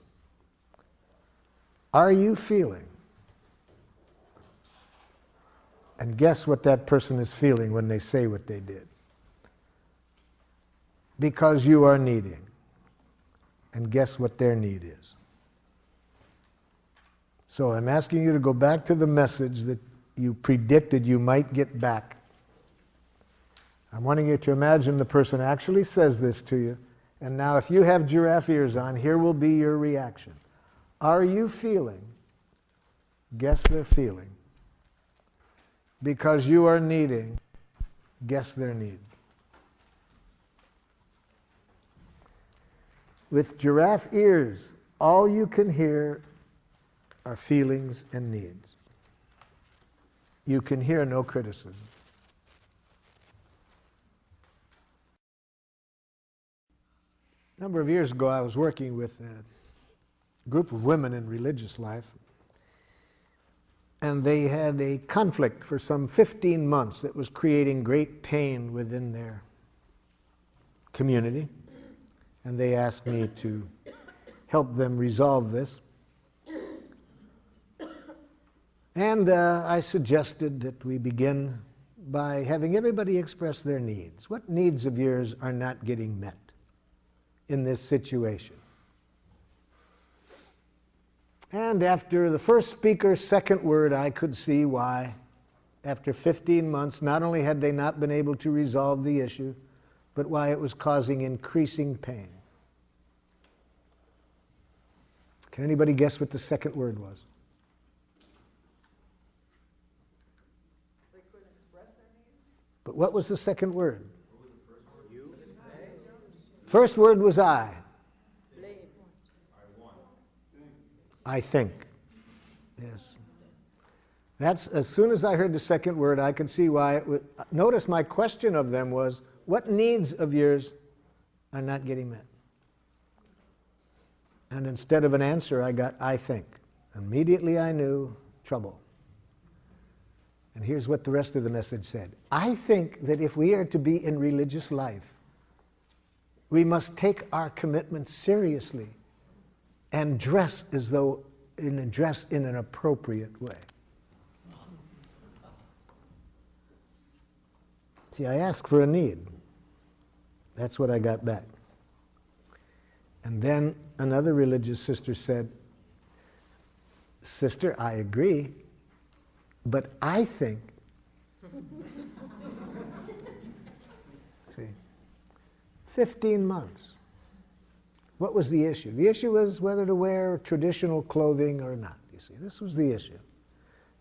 Are you feeling? And guess what that person is feeling when they say what they did. Because you are needing. and guess what their need is. So I'm asking you to go back to the message that you predicted you might get back. I'm wanting you to imagine the person actually says this to you. And now if you have giraffe ears on, here will be your reaction. Are you feeling? Guess they're feeling. Because you are needing, guess their need. With giraffe ears, all you can hear are feelings and needs. You can hear no criticism. A number of years ago, I was working with a group of women in religious life, and they had a conflict for some 15 months that was creating great pain within their community, and they asked me to help them resolve this. And I suggested that we begin by having everybody express their needs. What needs of yours are not getting met in this situation? And after the first speaker's second word, I could see why, after 15 months, not only had they not been able to resolve the issue, but why it was causing increasing pain. Can anybody guess what the second word was? But what was the second word? First word was I. I think. Yes. That's, as soon as I heard the second word, I could see why it would. Notice my question of them was, what needs of yours are not getting met? And instead of an answer, I got, I think. Immediately I knew trouble. And here's what the rest of the message said. I think that if we are to be in religious life, we must take our commitment seriously and dress as though in an appropriate way. See, I asked for a need. That's what I got back. And then another religious sister said, Sister, I agree, but I think. See, 15 months. What was the issue? The issue was whether to wear traditional clothing or not. You see, this was the issue.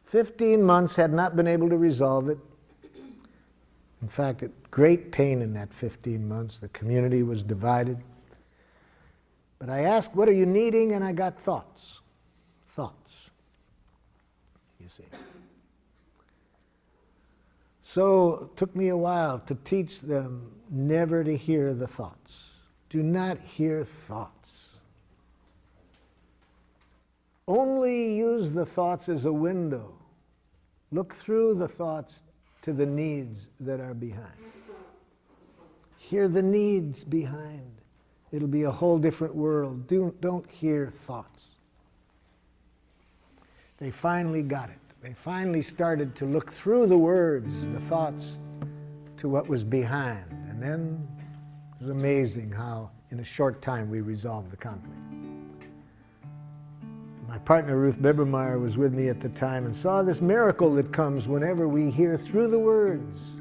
15 months had not been able to resolve it. In fact, great pain in that 15 months. The community was divided. But I asked, what are you needing? And I got thoughts. Thoughts. You see. So it took me a while to teach them never to hear the thoughts. Do not hear thoughts. Only use the thoughts as a window. Look through the thoughts to the needs that are behind. Hear the needs behind. It'll be a whole different world. Don't hear thoughts. They finally got it. They finally started to look through the words, the thoughts, to what was behind. And then it was amazing how in a short time we resolved the conflict. My partner Ruth Bibermeyer was with me at the time and saw this miracle that comes whenever we hear through the words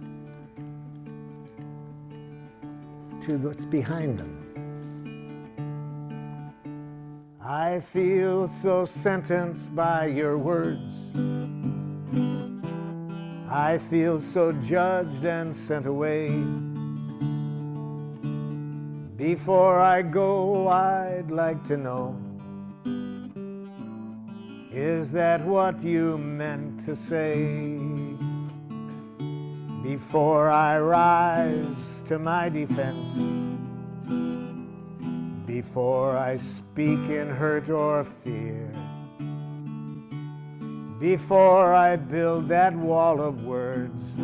to what's behind them. I feel so sentenced by your words. I feel so judged and sent away. Before I go, I'd like to know, is that what you meant to say? Before I rise to my defense, before I speak in hurt or fear, before I build that wall of words,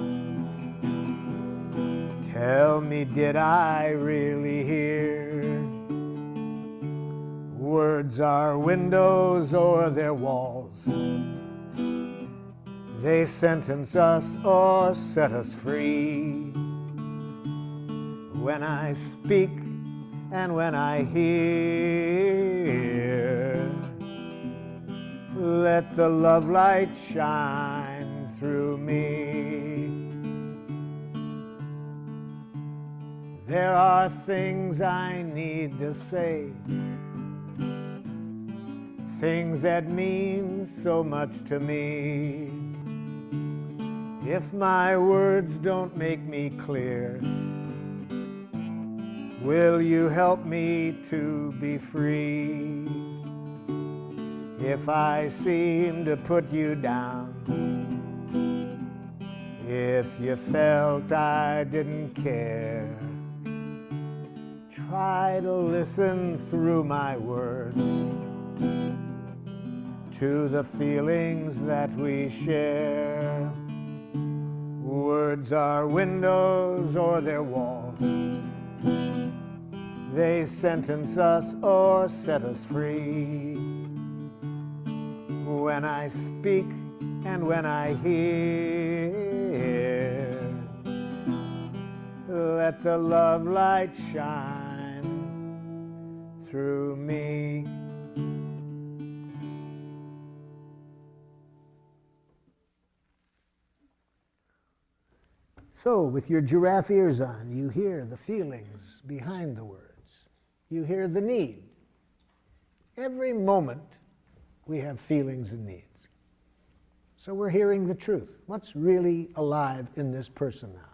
tell me, did I really hear? Words are windows or they're walls. They sentence us or set us free. When I speak, and when I hear, let the love light shine through me. There are things I need to say, things that mean so much to me. If my words don't make me clear, will you help me to be free? If I seem to put you down, if you felt I didn't care, try to listen through my words to the feelings that we share. Words are windows or they're walls. They sentence us or set us free. When I speak and when I hear, let the love light shine through me. So, with your giraffe ears on, you hear the feelings behind the words. You hear the need. Every moment, we have feelings and needs. So we're hearing the truth. What's really alive in this person now?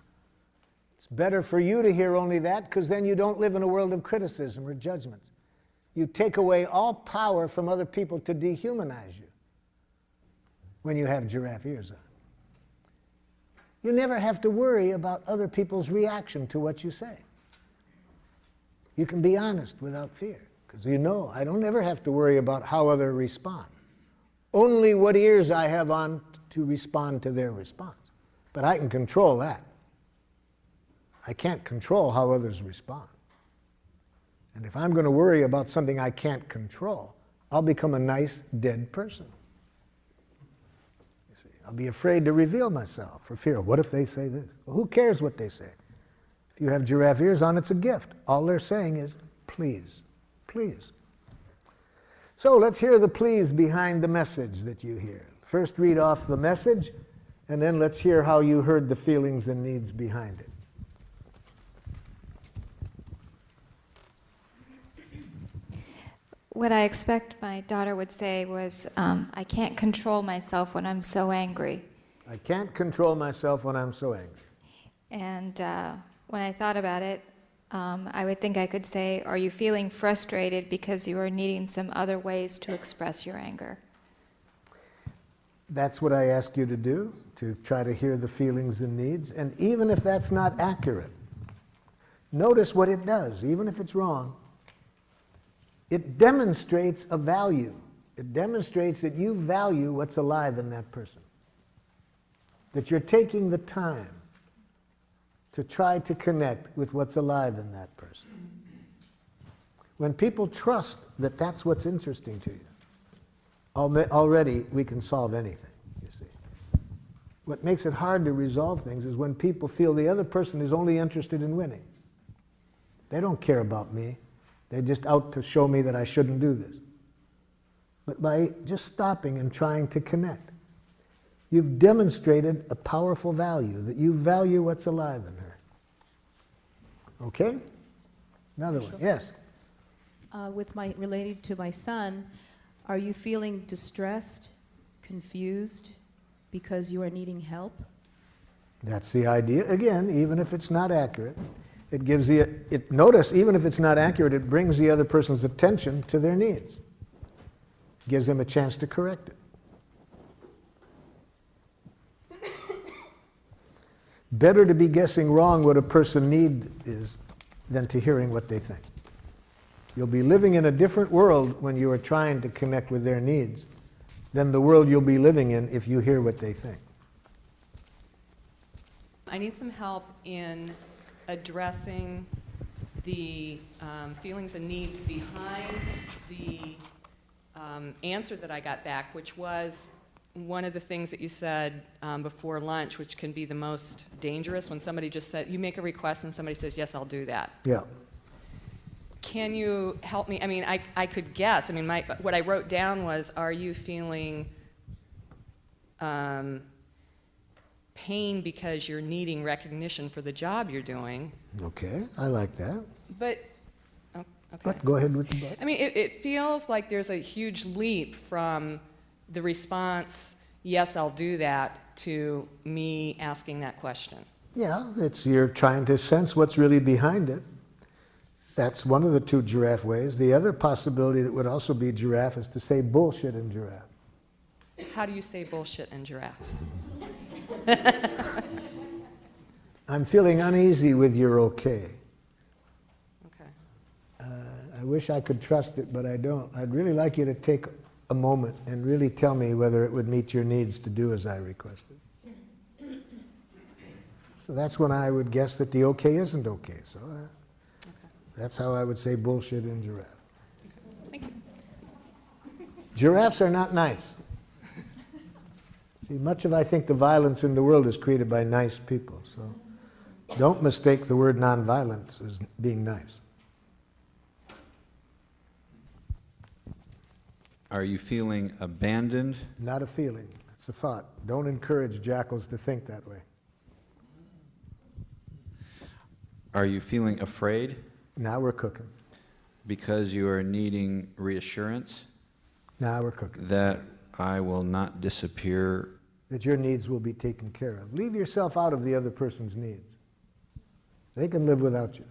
It's better for you to hear only that, because then you don't live in a world of criticism or judgment. You take away all power from other people to dehumanize you when you have giraffe ears on. You never have to worry about other people's reaction to what you say. You can be honest without fear, because you know I don't ever have to worry about how others respond. Only what ears I have on to respond to their response. But I can control that. I can't control how others respond. And if I'm going to worry about something I can't control, I'll become a nice, dead person. You see, I'll be afraid to reveal myself for fear. What if they say this? Well, who cares what they say? If you have giraffe ears on, it's a gift. All they're saying is, please, please. So let's hear the please behind the message that you hear. First read off the message, and then let's hear how you heard the feelings and needs behind it. What I expect my daughter would say was, I can't control myself when I'm so angry. I can't control myself when I'm so angry. And when I thought about it, I would think I could say, are you feeling frustrated because you are needing some other ways to express your anger? That's what I ask you to do, to try to hear the feelings and needs. And even if that's not accurate, notice what it does, even if it's wrong. It demonstrates a value. It demonstrates that you value what's alive in that person. That you're taking the time to try to connect with what's alive in that person. When people trust that that's what's interesting to you, already we can solve anything, you see. What makes it hard to resolve things is when people feel the other person is only interested in winning. They don't care about me. They're just out to show me that I shouldn't do this. But by just stopping and trying to connect, you've demonstrated a powerful value, that you value what's alive in her. Okay? Another one. Yes? Related to my son, are you feeling distressed, confused, because you are needing help? That's the idea. Again, even if it's not accurate, it gives notice, even if it's not accurate, it brings the other person's attention to their needs. Gives them a chance to correct it. Better to be guessing wrong what a person needs is than to hearing what they think. You'll be living in a different world when you are trying to connect with their needs than the world you'll be living in if you hear what they think. I need some help in addressing the feelings and needs behind the answer that I got back, which was one of the things that you said before lunch, which can be the most dangerous, when somebody just said, you make a request and somebody says, yes, I'll do that. Yeah. can you help me? I mean, I could guess. I mean, what I wrote down was, are you feeling pain because you're needing recognition for the job you're doing? Okay, I like that. But, oh, okay. But go ahead with the but. I mean, it feels like there's a huge leap from the response, yes, I'll do that, to me asking that question. Yeah, you're trying to sense what's really behind it. That's one of the two giraffe ways. The other possibility that would also be giraffe is to say bullshit in giraffe. How do you say bullshit in giraffe? I'm feeling uneasy with your okay. Okay. I wish I could trust it, but I don't. I'd really like you to take a moment and really tell me whether it would meet your needs to do as I requested. So that's when I would guess that the okay isn't okay. So that's how I would say bullshit in giraffe. Thank you. Giraffes are not nice. See, much of, I think, the violence in the world is created by nice people. So don't mistake the word nonviolence as being nice. Are you feeling abandoned? Not a feeling. It's a thought. Don't encourage jackals to think that way. Are you feeling afraid? Now we're cooking. Because you are needing reassurance? Now we're cooking. That I will not disappear. That your needs will be taken care of. Leave yourself out of the other person's needs. They can live without you.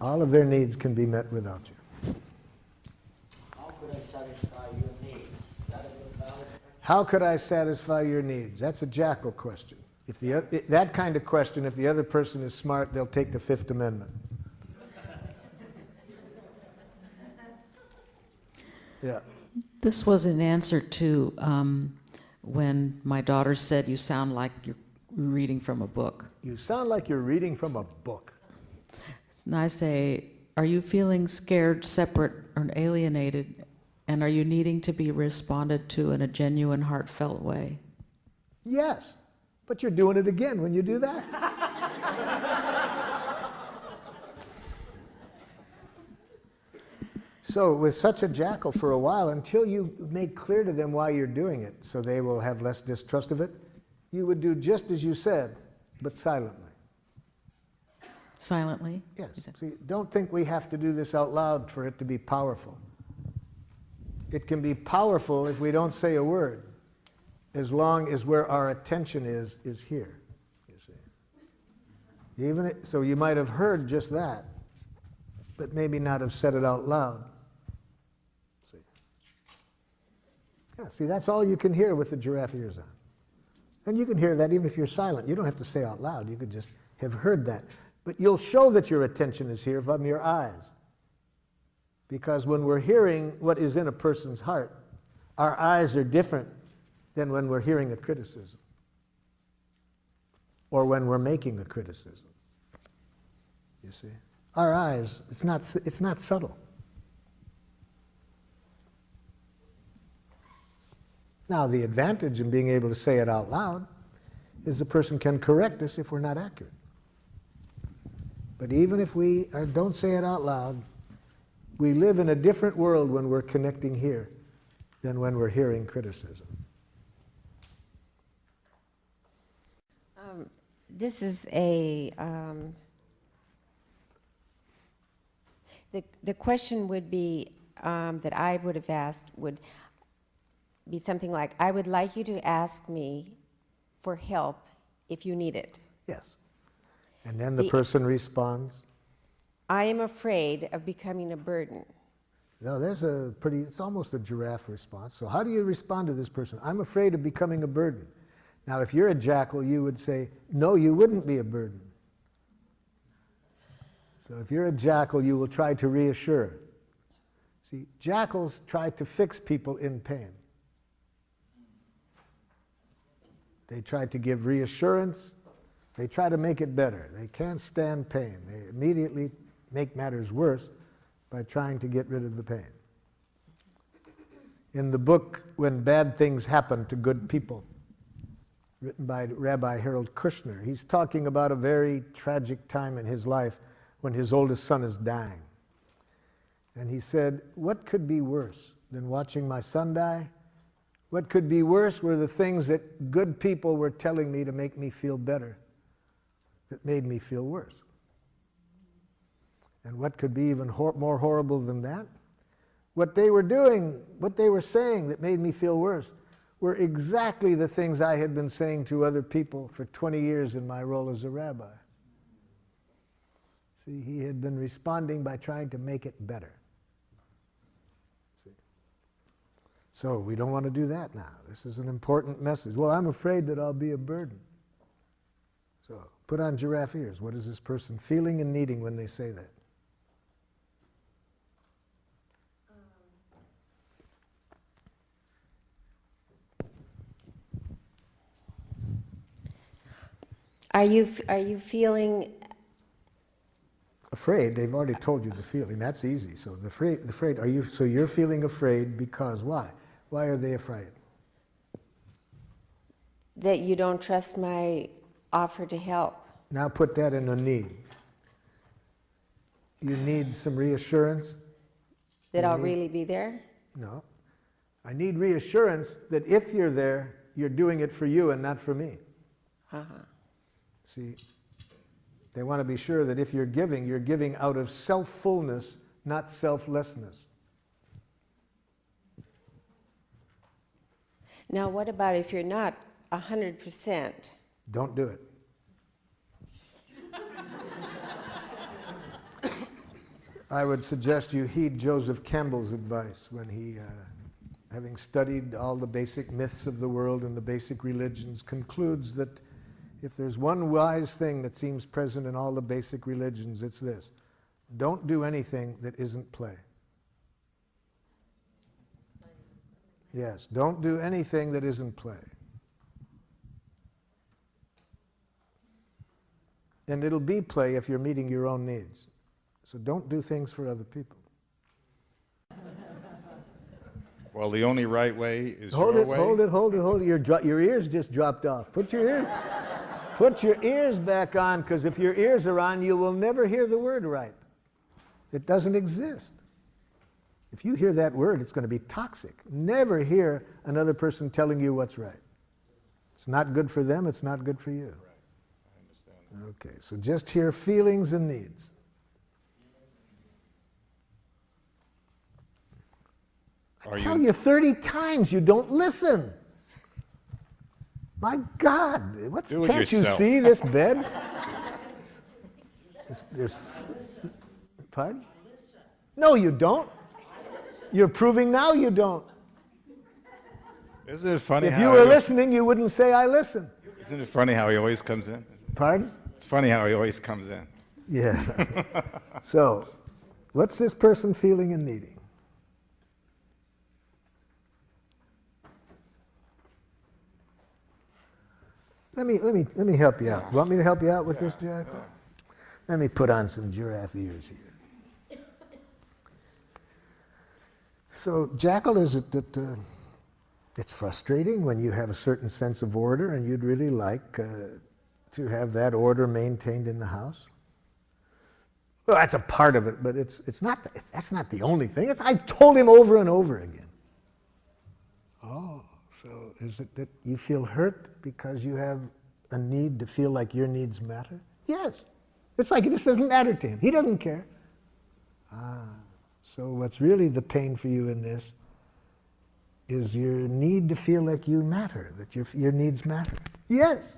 All of their needs can be met without you. How could I satisfy your needs? That is a valid question. How could I satisfy your needs? That's a jackal question. That kind of question, if the other person is smart, they'll take the Fifth Amendment. Yeah. This was an answer to when my daughter said, "You sound like you're reading from a book." You sound like you're reading from a book. And I say, are you feeling scared, separate, or alienated? And are you needing to be responded to in a genuine, heartfelt way? Yes, but you're doing it again when you do that. So with such a jackal for a while, until you make clear to them why you're doing it, so they will have less distrust of it, you would do just as you said, but silently. Silently? Yes. See, don't think we have to do this out loud for it to be powerful. It can be powerful if we don't say a word, as long as where our attention is here, you see. So you might have heard just that, but maybe not have said it out loud. See? Yeah, see, that's all you can hear with the giraffe ears on. And you can hear that even if you're silent. You don't have to say out loud. You could just have heard that. But you'll show that your attention is here from your eyes. Because when we're hearing what is in a person's heart, our eyes are different than when we're hearing a criticism or when we're making a criticism. You see? Our eyes, it's not subtle. Now, the advantage in being able to say it out loud is the person can correct us if we're not accurate. But even if we don't say it out loud, we live in a different world when we're connecting here than when we're hearing criticism. This is a, the question would be, that I would have asked would be something like, I would like you to ask me for help if you need it. Yes. And then the person responds, I am afraid of becoming a burden. No, it's almost a giraffe response. So how do you respond to this person? I'm afraid of becoming a burden. Now, if you're a jackal, you would say, no, you wouldn't be a burden. So if you're a jackal, you will try to reassure. See, jackals try to fix people in pain. They try to give reassurance. They try to make it better. They can't stand pain. They immediately make matters worse by trying to get rid of the pain. In the book, When Bad Things Happen to Good People, written by Rabbi Harold Kushner. He's talking about a very tragic time in his life when his oldest son is dying. And he said, what could be worse than watching my son die? What could be worse were the things that good people were telling me to make me feel better that made me feel worse. And what could be even more horrible than that? What they were doing, what they were saying that made me feel worse were exactly the things I had been saying to other people for 20 years in my role as a rabbi. See, he had been responding by trying to make it better. See? So we don't want to do that now. This is an important message. Well, I'm afraid that I'll be a burden. So put on giraffe ears. What is this person feeling and needing when they say that? Are you feeling Afraid? They've already told you the feeling. That's easy. So the afraid. Are you? So you're feeling afraid because why? Why are they afraid? that you don't trust my offer to help? Now put that in a need. You need some reassurance. That I'll really be there? No. I need reassurance that if you're there, you're doing it for you and not for me. See, they want to be sure that if you're giving out of self-fullness, not selflessness. Now, what about if you're not 100%? Don't do it. I would suggest you heed Joseph Campbell's advice when he, having studied all the basic myths of the world and the basic religions, concludes that if there's one wise thing that seems present in all the basic religions, it's this: don't do anything that isn't play. Yes, don't do anything that isn't play. And it'll be play if you're meeting your own needs. So don't do things for other people. Well, the only right way is Hold your it, way. hold it, hold it, hold it. Your ears just dropped off. Put your ears back on, because if your ears are on, you will never hear the word right. It doesn't exist. If you hear that word, it's going to be toxic. Never hear another person telling you what's right. It's not good for them, it's not good for you. Okay, so just hear feelings and needs. I tell you 30 times you don't listen. My God, can't you see this bed? Pardon? No, you don't. You're proving now you don't. Isn't it funny If you were listening, you wouldn't say, I listen. Isn't it funny how he always comes in? Pardon? It's funny how he always comes in. Yeah. So, what's this person feeling and needing? Let me help you out. Want me to help you out with this, Jack? Let me put on some giraffe ears here. So, Jackal, is it that it's frustrating when you have a certain sense of order and you'd really like to have that order maintained in the house? Well, that's a part of it, but that's not the only thing. I've told him over and over again. Oh, so is it that you feel hurt because you have a need to feel like your needs matter? Yes. It's like this doesn't matter to him. He doesn't care. So what's really the pain for you in this is your need to feel like you matter, that your needs matter. Yes.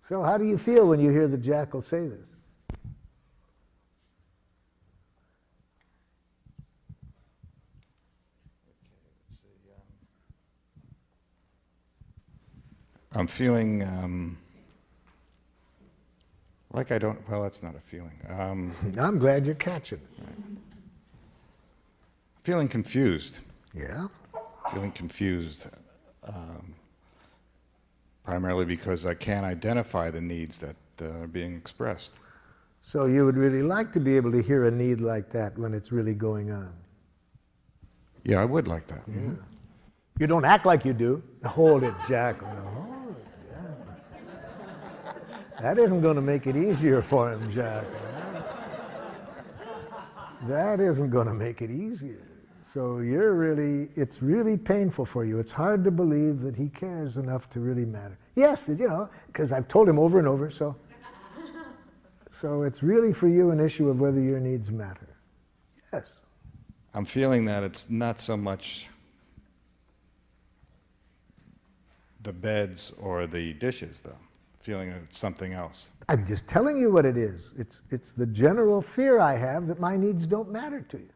So how do you feel when you hear the jackal say this? I'm feeling like I don't, well, that's not a feeling. I'm glad you're catching it. Feeling confused. Yeah? Feeling confused, primarily because I can't identify the needs that are being expressed. So you would really like to be able to hear a need like that when it's really going on? Yeah, I would like that. Yeah. You don't act like you do. Hold it, Jack. No, hold it, Jack. That isn't going to make it easier for him, Jack. That isn't going to make it easier. So it's really painful for you. It's hard to believe that he cares enough to really matter. Yes, because I've told him over and over, so it's really for you an issue of whether your needs matter. Yes. I'm feeling that it's not so much the beds or the dishes, though. Feeling it's something else. I'm just telling you what it is. It's the general fear I have that my needs don't matter to you.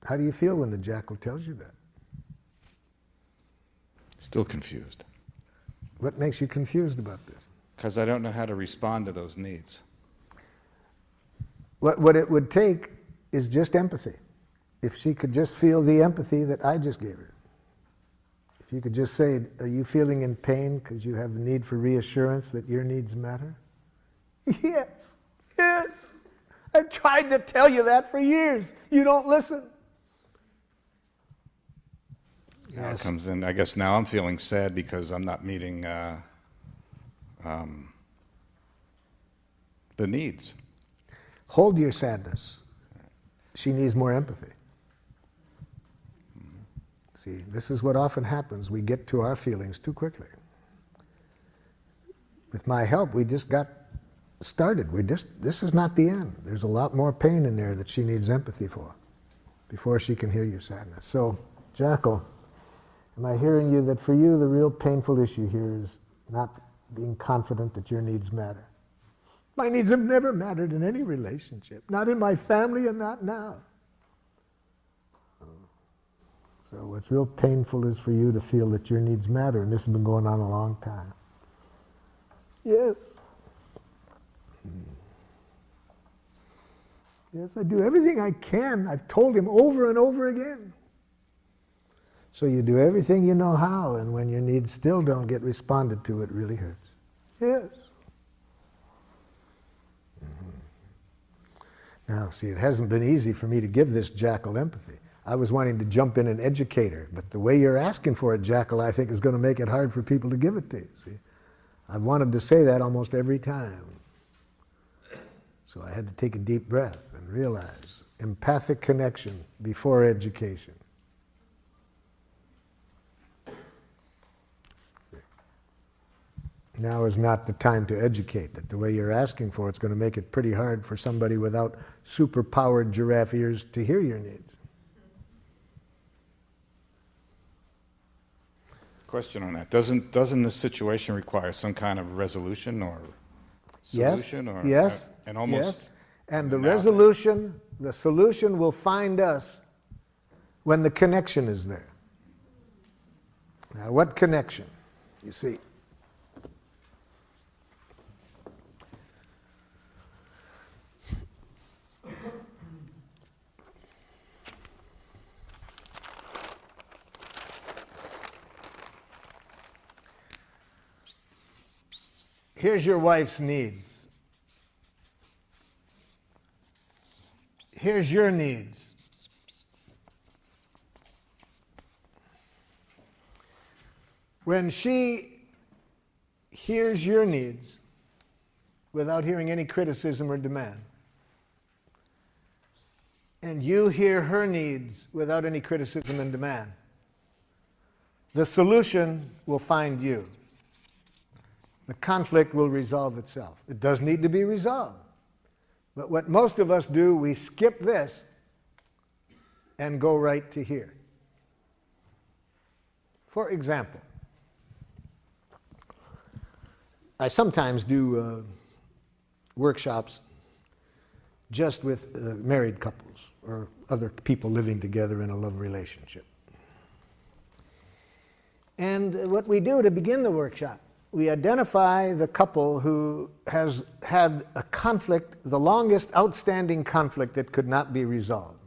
How do you feel when the jackal tells you that? Still confused. What makes you confused about this? Because I don't know how to respond to those needs. What it would take is just empathy. If she could just feel the empathy that I just gave her. If you could just say, are you feeling in pain because you have the need for reassurance that your needs matter? Yes, yes. I've tried to tell you that for years. You don't listen. Now it comes in. I guess now I'm feeling sad because I'm not meeting the needs. Hold your sadness. She needs more empathy. See, this is what often happens. We get to our feelings too quickly. With my help, we just got started. This is not the end. There's a lot more pain in there that she needs empathy for before she can hear your sadness. So, Jackal, am I hearing you that for you the real painful issue here is not being confident that your needs matter? My needs have never mattered in any relationship, not in my family and not now. So what's real painful is for you to feel that your needs matter, and this has been going on a long time. Yes. Yes, I do everything I can. I've told him over and over again. So you do everything you know how, and when your needs still don't get responded to, it really hurts. Yes. Now, see, it hasn't been easy for me to give this jackal empathy. I was wanting to jump in and educate her, but the way you're asking for it, Jackal, I think is going to make it hard for people to give it to you, see? I've wanted to say that almost every time. So I had to take a deep breath and realize empathic connection before education. Now is not the time to educate. That the way you're asking for it's going to make it pretty hard for somebody without super-powered giraffe ears to hear your needs. Question on that. Doesn't this situation require some kind of resolution or solution? Yes, or yes, and almost yes. And the resolution, the solution will find us when the connection is there. Now, what connection? You see, here's your wife's needs. Here's your needs. When she hears your needs without hearing any criticism or demand, and you hear her needs without any criticism and demand, the solution will find you. The conflict will resolve itself. It does need to be resolved. But what most of us do, we skip this and go right to here. For example, I sometimes do workshops just with married couples or other people living together in a love relationship. And what we do to begin the workshop, we identify the couple who has had a conflict, the longest outstanding conflict that could not be resolved.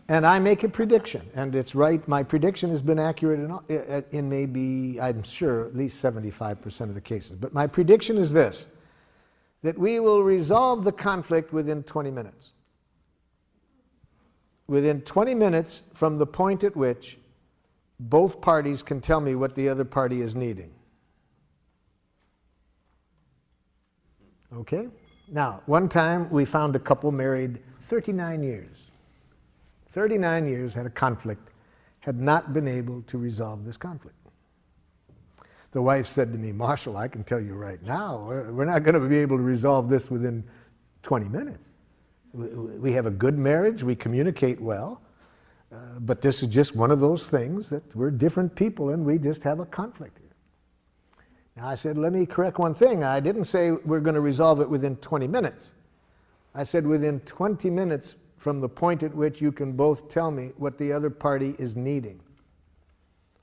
And I make a prediction, and it's right. My prediction has been accurate in maybe, I'm sure, at least 75% of the cases. But my prediction is this, that we will resolve the conflict within 20 minutes. Within 20 minutes from the point at which both parties can tell me what the other party is needing. Okay? Now, one time we found a couple married 39 years. 39 years had a conflict, had not been able to resolve this conflict. The wife said to me, Marshall, I can tell you right now, we're not going to be able to resolve this within 20 minutes. We have a good marriage, we communicate well, but this is just one of those things that we're different people and we just have a conflict here. Now I said, let me correct one thing. I didn't say we're going to resolve it within 20 minutes. I said within 20 minutes from the point at which you can both tell me what the other party is needing.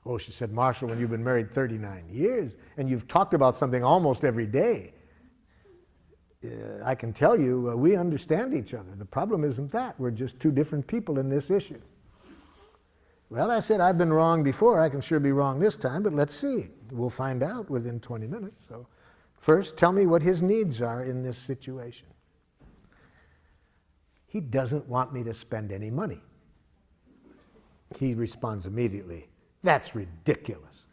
Oh, she said, Marshall, when you've been married 39 years and you've talked about something almost every day, I can tell you we understand each other. The problem isn't that. We're just two different people in this issue. Well, I said, I've been wrong before. I can sure be wrong this time, but let's see. We'll find out within 20 minutes. So first, tell me what his needs are in this situation. He doesn't want me to spend any money. He responds immediately, that's ridiculous.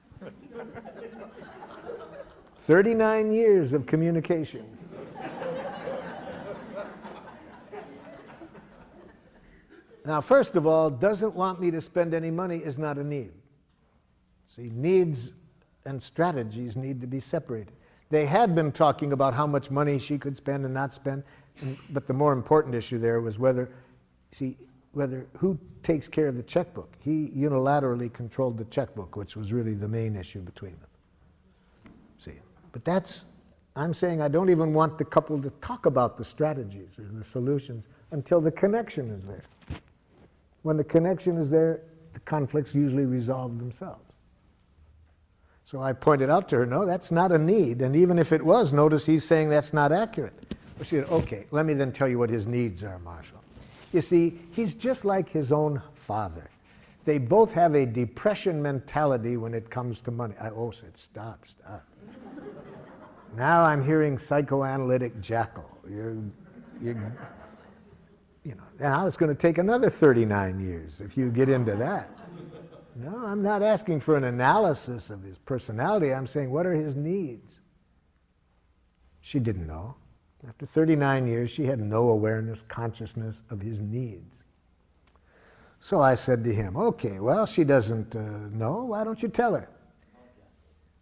39 years of communication. Now, first of all, doesn't want me to spend any money is not a need. See, needs and strategies need to be separated. They had been talking about how much money she could spend and not spend, but the more important issue there was whether who takes care of the checkbook. He unilaterally controlled the checkbook, which was really the main issue between them. See, but I'm saying I don't even want the couple to talk about the strategies or the solutions until the connection is there. When the connection is there, the conflicts usually resolve themselves. So I pointed out to her, no, that's not a need. And even if it was, notice he's saying that's not accurate. Well, she said, okay, let me then tell you what his needs are, Marshall. You see, he's just like his own father. They both have a depression mentality when it comes to money. I said, stop. Now I'm hearing psychoanalytic jackal. And I was going to take another 39 years if you get into that. No, I'm not asking for an analysis of his personality. I'm saying, what are his needs? She didn't know. After 39 years, she had no awareness, consciousness of his needs. So I said to him, okay, well, she doesn't know. Why don't you tell her?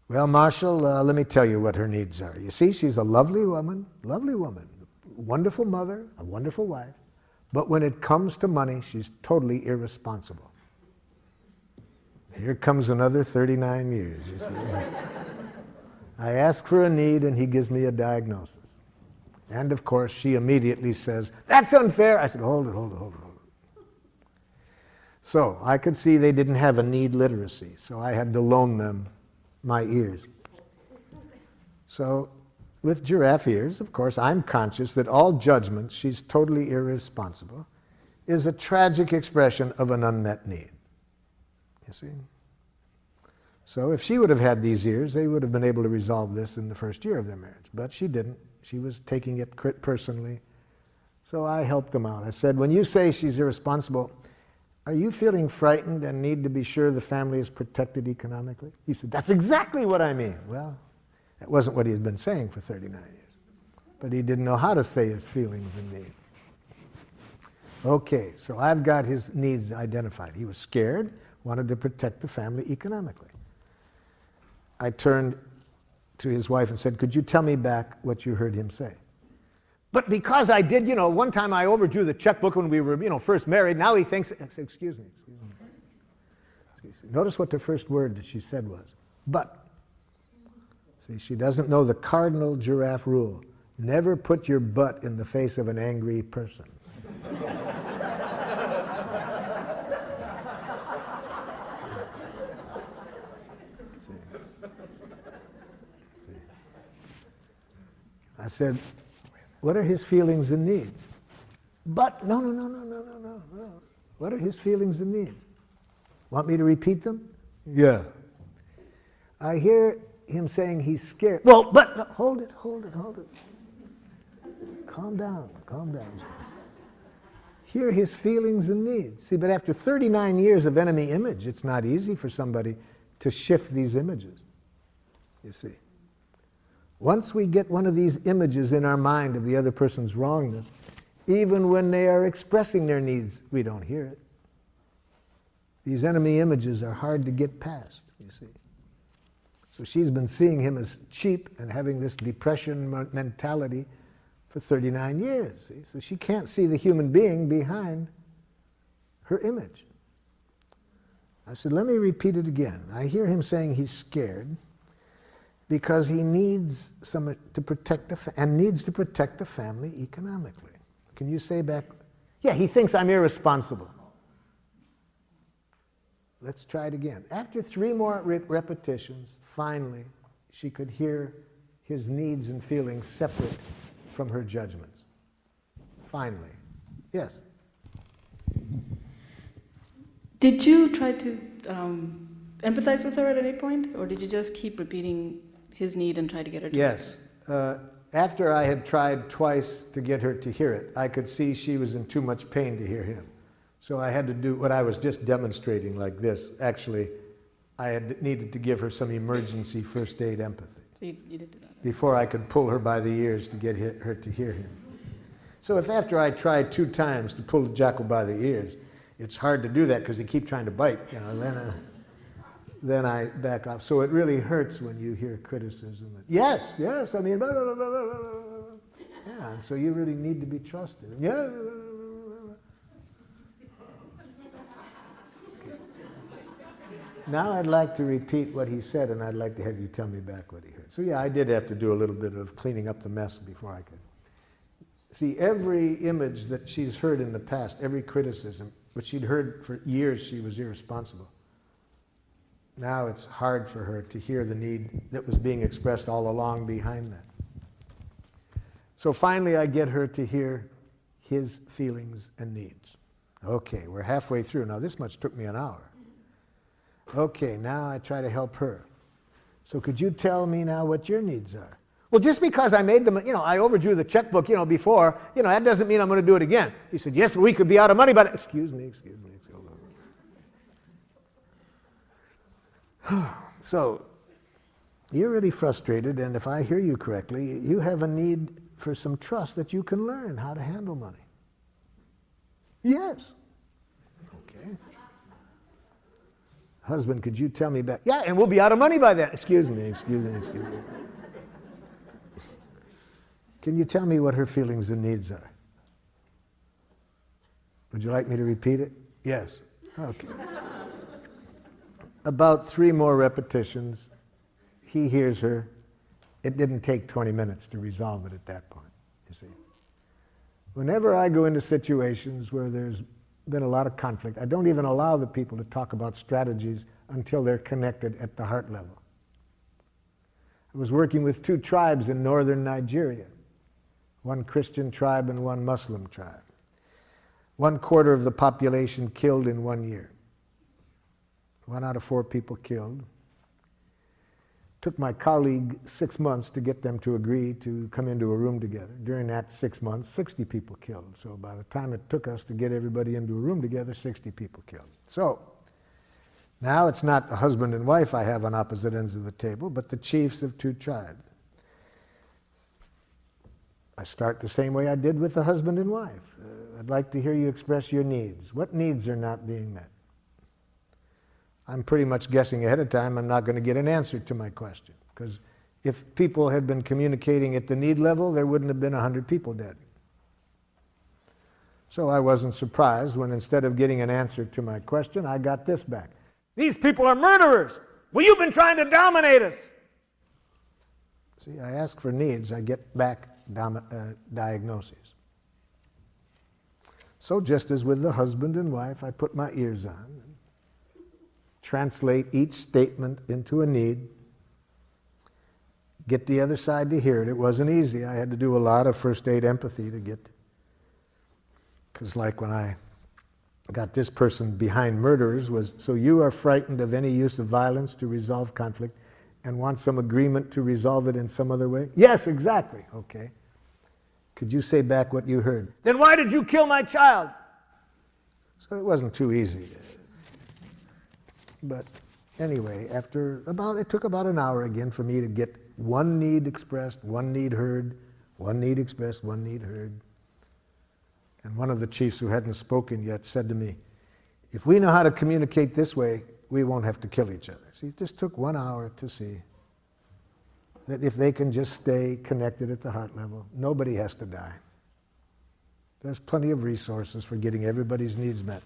Well, Marshall, let me tell you what her needs are. You see, she's a lovely woman, wonderful mother, a wonderful wife. But when it comes to money, she's totally irresponsible. Here comes another 39 years, you see. I ask for a need, and he gives me a diagnosis. And, of course, she immediately says, that's unfair. I said, hold it. So I could see they didn't have a need literacy, so I had to loan them my ears. So with giraffe ears, of course, I'm conscious that all judgment, she's totally irresponsible, is a tragic expression of an unmet need. You see? So if she would have had these ears, they would have been able to resolve this in the first year of their marriage. But she didn't. She was taking it personally. So I helped them out. I said, when you say she's irresponsible, are you feeling frightened and need to be sure the family is protected economically? He said, that's exactly what I mean. Well, that wasn't what he had been saying for 39 years. But he didn't know how to say his feelings and needs. Okay, so I've got his needs identified. He was scared, wanted to protect the family economically. I turned to his wife and said, could you tell me back what you heard him say? But because I did, one time I overdrew the checkbook when we were, first married, now he thinks, I said, excuse me. Notice what the first word that she said was, but. See, she doesn't know the cardinal giraffe rule. Never put your butt in the face of an angry person. I said, what are his feelings and needs? But, no. What are his feelings and needs? Want me to repeat them? Yeah. I hear him saying he's scared. Well, but, no, hold it. calm down, Jay. Hear his feelings and needs. See, but after 39 years of enemy image, it's not easy for somebody to shift these images, you see. Once we get one of these images in our mind of the other person's wrongness, even when they are expressing their needs, we don't hear it. These enemy images are hard to get past, you see. So she's been seeing him as cheap and having this depression mentality for 39 years. See? So she can't see the human being behind her image. I said, let me repeat it again. I hear him saying he's scared because he needs to protect the family economically. Can you say back? Yeah, he thinks I'm irresponsible. Let's try it again. After 3 more repetitions, finally, she could hear his needs and feelings separate from her judgments. Finally. Yes? Did you try to empathize with her at any point? Or did you just keep repeating his need and try to get her to Yes. After I had tried twice to get her to hear it, I could see she was in too much pain to hear him. So I had to do what I was just demonstrating like this. Actually, I had needed to give her some emergency first aid empathy. So you did do that. Before I could pull her by the ears to get her to hear him. So if after I tried 2 times to pull the jackal by the ears, it's hard to do that because they keep trying to bite, you know, then I back off. So it really hurts when you hear criticism. Yes, I mean, blah, blah, blah, blah, blah, blah. Yeah, and so you really need to be trusted. Yeah. Now I'd like to repeat what he said, and I'd like to have you tell me back what he heard. So yeah, I did have to do a little bit of cleaning up the mess before I could. See, every image that she's heard in the past, every criticism, which she'd heard for years she was irresponsible. Now it's hard for her to hear the need that was being expressed all along behind that. So finally I get her to hear his feelings and needs. Okay, we're halfway through. Now this much took me an hour. Okay, now I try to help her. So could you tell me now what your needs are? Well, just because I made them, you know, I overdrew the checkbook, you know, before, you know, that doesn't mean I'm going to do it again. He said, yes, but we could be out of money, but excuse me. So, you're really frustrated, and if I hear you correctly, you have a need for some trust that you can learn how to handle money. Yes. Okay. Husband, could you tell me back? Yeah, and we'll be out of money by then. Excuse me. Can you tell me what her feelings and needs are? Would you like me to repeat it? Yes. Okay. About 3 more repetitions, he hears her. It didn't take 20 minutes to resolve it at that point, you see. Whenever I go into situations where there's been a lot of conflict, I don't even allow the people to talk about strategies until they're connected at the heart level. I was working with 2 tribes in northern Nigeria, one Christian tribe and one Muslim tribe. 1/4 of the population killed in 1 year. 1 out of 4 people killed. Took my colleague 6 months to get them to agree to come into a room together. During that 6 months, 60 people killed. So by the time it took us to get everybody into a room together, 60 people killed. So now it's not a husband and wife I have on opposite ends of the table, but the chiefs of 2 tribes. I start the same way I did with the husband and wife. I'd like to hear you express your needs. What needs are not being met? I'm pretty much guessing ahead of time I'm not going to get an answer to my question, because if people had been communicating at the need level, there wouldn't have been 100 people dead. So I wasn't surprised when instead of getting an answer to my question, I got this back. These people are murderers! Well, you've been trying to dominate us! See, I ask for needs, I get back diagnoses. So just as with the husband and wife, I put my ears on, translate each statement into a need, get the other side to hear it. It wasn't easy. I had to do a lot of first aid empathy to get, because like when I got this person behind murderers was, so you are frightened of any use of violence to resolve conflict and want some agreement to resolve it in some other way? Yes, exactly. Okay. Could you say back what you heard? Then why did you kill my child? So it wasn't too easy. But anyway, it took about an hour again for me to get one need expressed, one need heard, one need expressed, one need heard. And one of the chiefs who hadn't spoken yet said to me, if we know how to communicate this way, we won't have to kill each other. See, it just took 1 hour to see that if they can just stay connected at the heart level, nobody has to die. There's plenty of resources for getting everybody's needs met.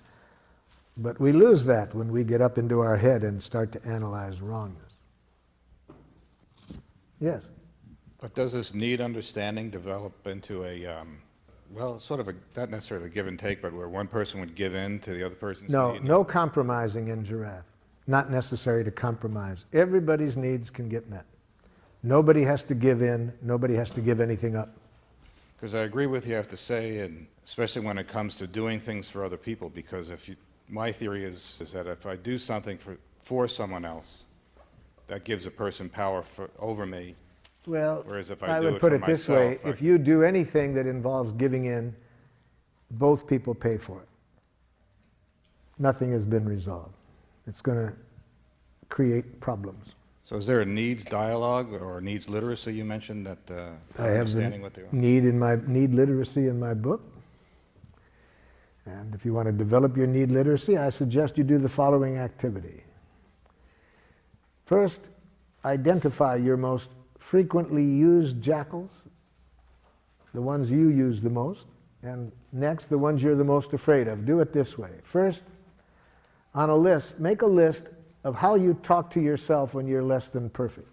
But we lose that when we get up into our head and start to analyze wrongness. Yes? But does this need understanding develop into sort of not necessarily a give and take, but where one person would give in to the other person's need? No compromising in giraffe. Not necessary to compromise. Everybody's needs can get met. Nobody has to give in. Nobody has to give anything up. Because I agree with you, I have to say, and especially when it comes to doing things for other people, because my theory is that if I do something for someone else, that gives a person power over me. Well, whereas if I do would it put for it this myself, way. If you do anything that involves giving in, both people pay for it. Nothing has been resolved. It's going to create problems. So is there a needs dialogue or needs literacy you mentioned that I have understanding what they are? need literacy in my book. And if you want to develop your need literacy, I suggest you do the following activity. First, identify your most frequently used jackals, the ones you use the most, and next, the ones you're the most afraid of. Do it this way. First, on a list, make a list of how you talk to yourself when you're less than perfect.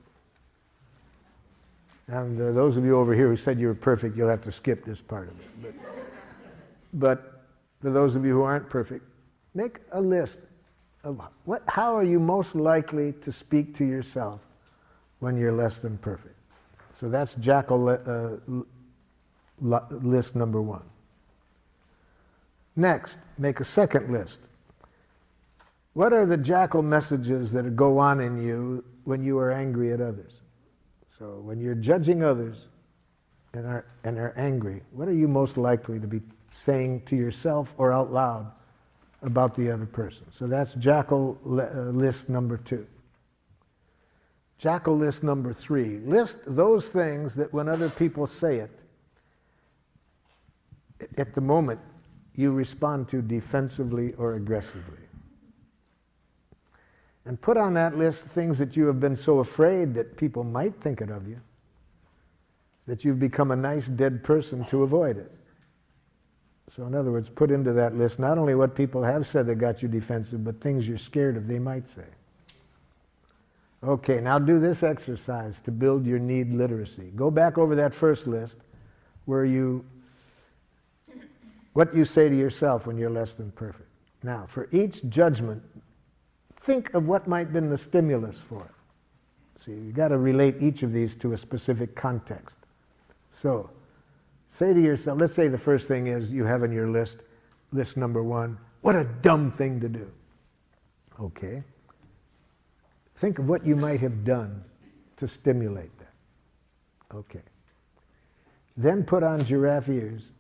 And those of you over here who said you were perfect, you'll have to skip this part of it. But for those of you who aren't perfect, make a list of how are you most likely to speak to yourself when you're less than perfect. So that's jackal list number 1. Next, make a second list. What are the jackal messages that go on in you when you are angry at others? So when you're judging others and are angry, what are you most likely to be saying to yourself or out loud about the other person? So that's jackal list number 2. Jackal list number 3. List those things that when other people say it, at the moment you respond to defensively or aggressively. And put on that list things that you have been so afraid that people might think it of you, that you've become a nice dead person to avoid it. So in other words, put into that list not only what people have said that got you defensive, but things you're scared of they might say. Okay, now do this exercise to build your need literacy. Go back over that first list where what you say to yourself when you're less than perfect. Now, for each judgment, think of what might have been the stimulus for it. See, you've got to relate each of these to a specific context. So, say to yourself, let's say the first thing is you have on your list number 1, what a dumb thing to do. Okay. Think of what you might have done to stimulate that. Okay. Then put on giraffe ears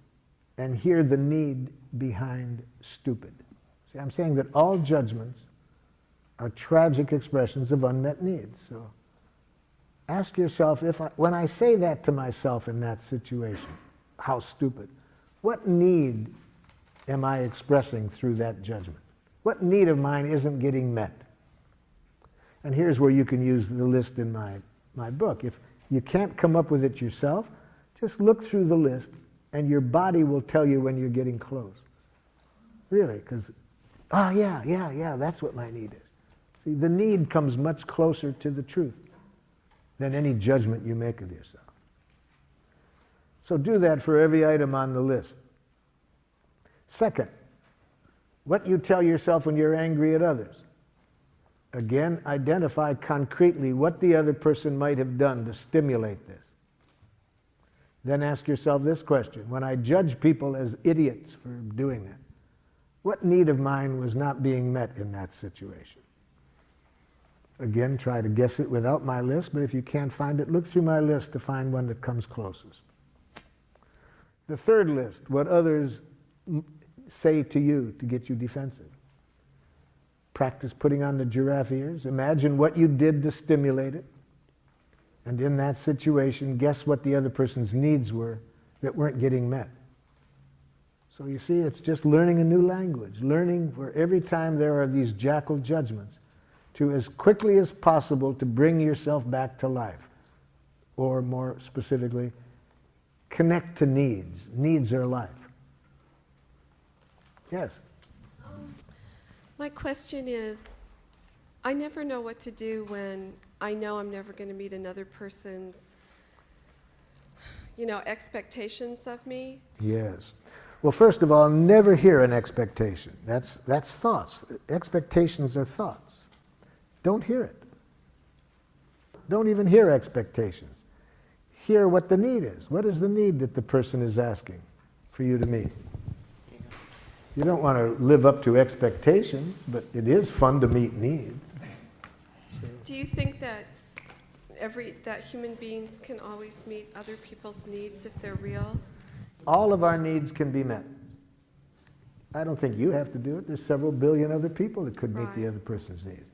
and hear the need behind stupid. See, I'm saying that all judgments are tragic expressions of unmet needs. So ask yourself, when I say that to myself in that situation, how stupid, what need am I expressing through that judgment? What need of mine isn't getting met? And here's where you can use the list in my book. If you can't come up with it yourself, just look through the list and your body will tell you when you're getting close. Really, because, yeah, that's what my need is. See, the need comes much closer to the truth than any judgment you make of yourself. So do that for every item on the list. Second, what you tell yourself when you're angry at others. Again, identify concretely what the other person might have done to stimulate this. Then ask yourself this question: when I judge people as idiots for doing that, what need of mine was not being met in that situation? Again, try to guess it without my list, but if you can't find it, look through my list to find one that comes closest. The third list, what others say to you to get you defensive. Practice putting on the giraffe ears. Imagine what you did to stimulate it. And in that situation, guess what the other person's needs were that weren't getting met. So you see, it's just learning a new language, learning for every time there are these jackal judgments, to as quickly as possible to bring yourself back to life. Or more specifically, connect to needs. Needs are life. Yes? My question is, I never know what to do when I know I'm never going to meet another person's, expectations of me. Yes. Well, first of all, never hear an expectation. That's thoughts. Expectations are thoughts. Don't hear it. Don't even hear expectations. Hear what the need is. What is the need that the person is asking for you to meet? You don't want to live up to expectations, but it is fun to meet needs. Do you think that that human beings can always meet other people's needs if they're real? All of our needs can be met. I don't think you have to do it. There's several billion other people that could meet the other person's needs.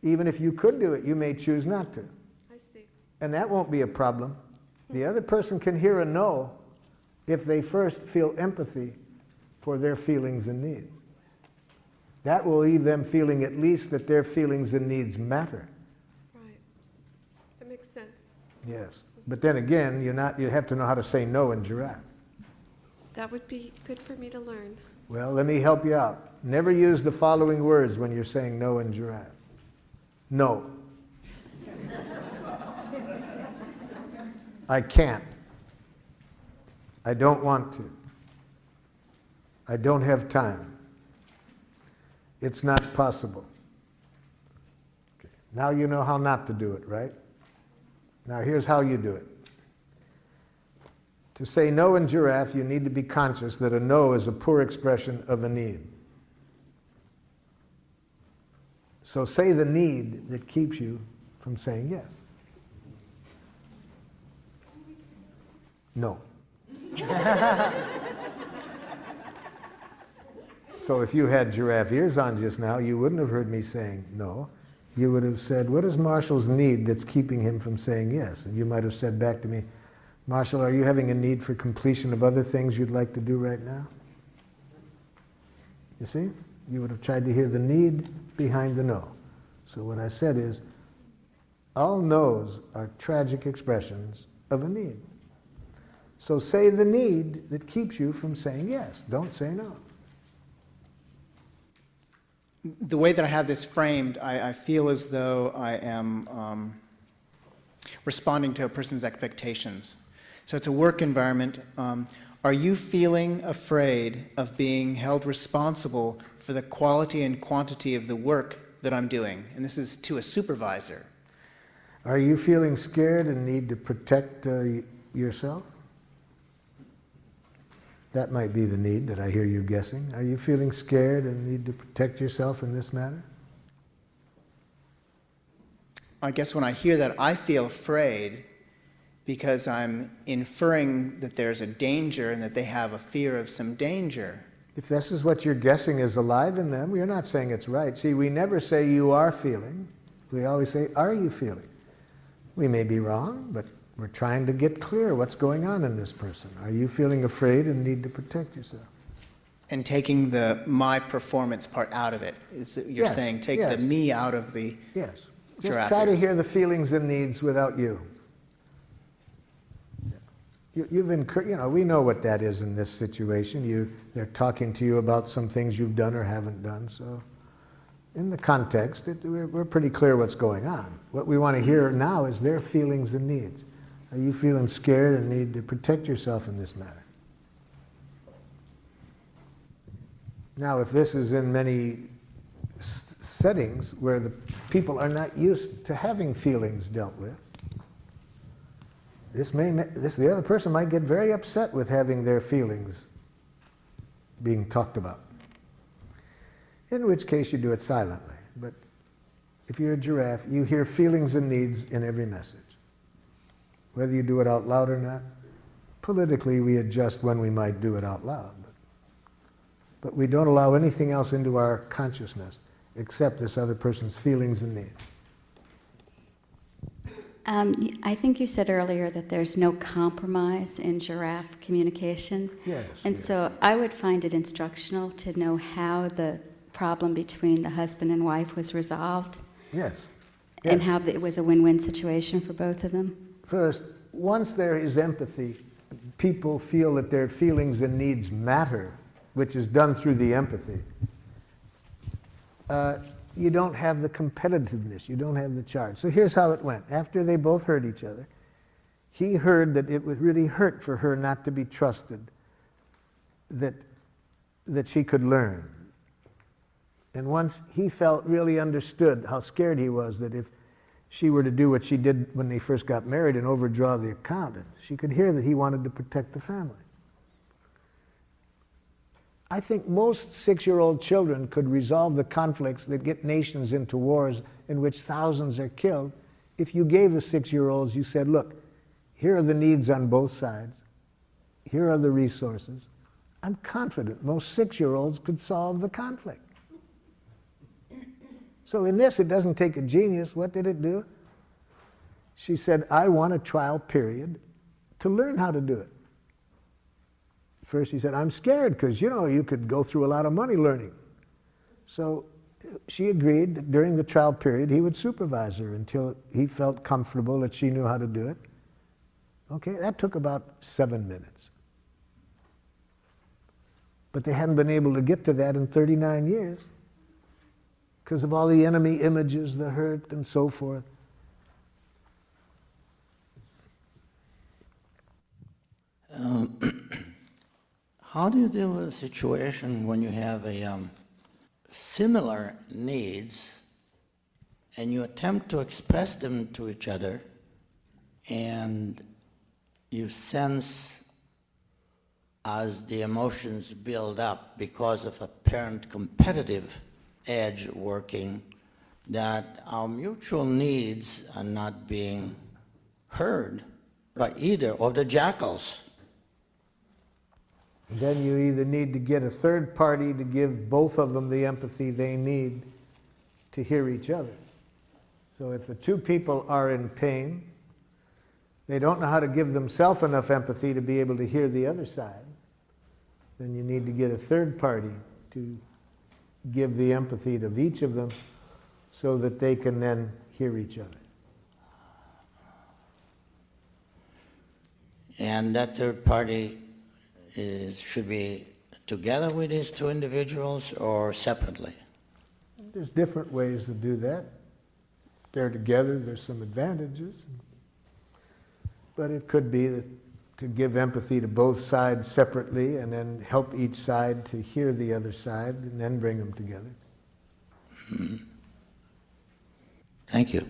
Even if you could do it, you may choose not to. I see. And that won't be a problem. The other person can hear a no if they first feel empathy for their feelings and needs. That will leave them feeling at least that their feelings and needs matter. Right. That makes sense. Yes. But then again, you have to know how to say no in giraffe. That would be good for me to learn. Well, let me help you out. Never use the following words when you're saying no in giraffe. No. I can't. I don't want to. I don't have time. It's not possible. Okay. Now you know how not to do it, right? Now here's how you do it. To say no in giraffe, you need to be conscious that a no is a poor expression of a need. So say the need that keeps you from saying yes. No. So if you had giraffe ears on just now, you wouldn't have heard me saying no. You would have said, what is Marshall's need that's keeping him from saying yes? And you might have said back to me, Marshall, are you having a need for completion of other things you'd like to do right now? You see? You would have tried to hear the need behind the no. So what I said is, all no's are tragic expressions of a need. So say the need that keeps you from saying yes. Don't say no. The way that I have this framed, I feel as though I am responding to a person's expectations. So it's a work environment. Are you feeling afraid of being held responsible for the quality and quantity of the work that I'm doing? And this is to a supervisor. Are you feeling scared and need to protect yourself? That might be the need that I hear you guessing. Are you feeling scared and need to protect yourself in this matter? I guess when I hear that, I feel afraid because I'm inferring that there's a danger and that they have a fear of some danger. If this is what you're guessing is alive in them, you're not saying it's right. See, we never say you are feeling. We always say, are you feeling? We may be wrong, but we're trying to get clear what's going on in this person. Are you feeling afraid and need to protect yourself? And taking the my performance part out of it. You're Yes, saying take yes. the me out of the Yes. Just giraffe try to ears. hear the feelings and needs without you. We know what that is in this situation. They're talking to you about some things you've done or haven't done. So in the context, we're pretty clear what's going on. What we want to hear now is their feelings and needs. Are you feeling scared and need to protect yourself in this matter? Now, if this is in many settings where the people are not used to having feelings dealt with, the other person might get very upset with having their feelings being talked about. In which case you do it silently. But if you're a giraffe, you hear feelings and needs in every message. Whether you do it out loud or not, Politically, we adjust when we might do it out loud. But we don't allow anything else into our consciousness except this other person's feelings and needs. I think you said earlier that there's no compromise in giraffe communication. Yes. And yes. so I would find it instructional to know how the problem between the husband and wife was resolved. Yes. And Yes. how it was a win-win situation for both of them. First, once there is empathy, people feel that their feelings and needs matter, which is done through the empathy. You don't have the competitiveness, you don't have the charge. So here's how it went. After they both heard each other, he heard that it would really hurt for her not to be trusted, that she could learn. And once he felt really understood how scared he was that if she were to do what she did when they first got married and overdraw the account, she could hear that he wanted to protect the family. I think most 6-year-old children could resolve the conflicts that get nations into wars in which thousands are killed if you gave the 6-year-olds, you said, look, here are the needs on both sides. Here are the resources. I'm confident most 6-year-olds could solve the conflict. So in this, it doesn't take a genius. What did it do? She said, I want a trial period to learn how to do it. First he said, I'm scared because, you could go through a lot of money learning. So she agreed that during the trial period he would supervise her until he felt comfortable that she knew how to do it. Okay, that took about 7 minutes. But they hadn't been able to get to that in 39 years because of all the enemy images, the hurt, and so forth. How do you deal with a situation when you have similar needs and you attempt to express them to each other and you sense as the emotions build up because of apparent competitive edge working that our mutual needs are not being heard by either of the jackals? Then you either need to get a third party to give both of them the empathy they need to hear each other. So if the two people are in pain, they don't know how to give themselves enough empathy to be able to hear the other side, then you need to get a third party to give the empathy of each of them so that they can then hear each other. And that third party should be together with these two individuals or separately? There's different ways to do that. They're together, there's some advantages. But it could be that to give empathy to both sides separately and then help each side to hear the other side and then bring them together. Mm-hmm. Thank you.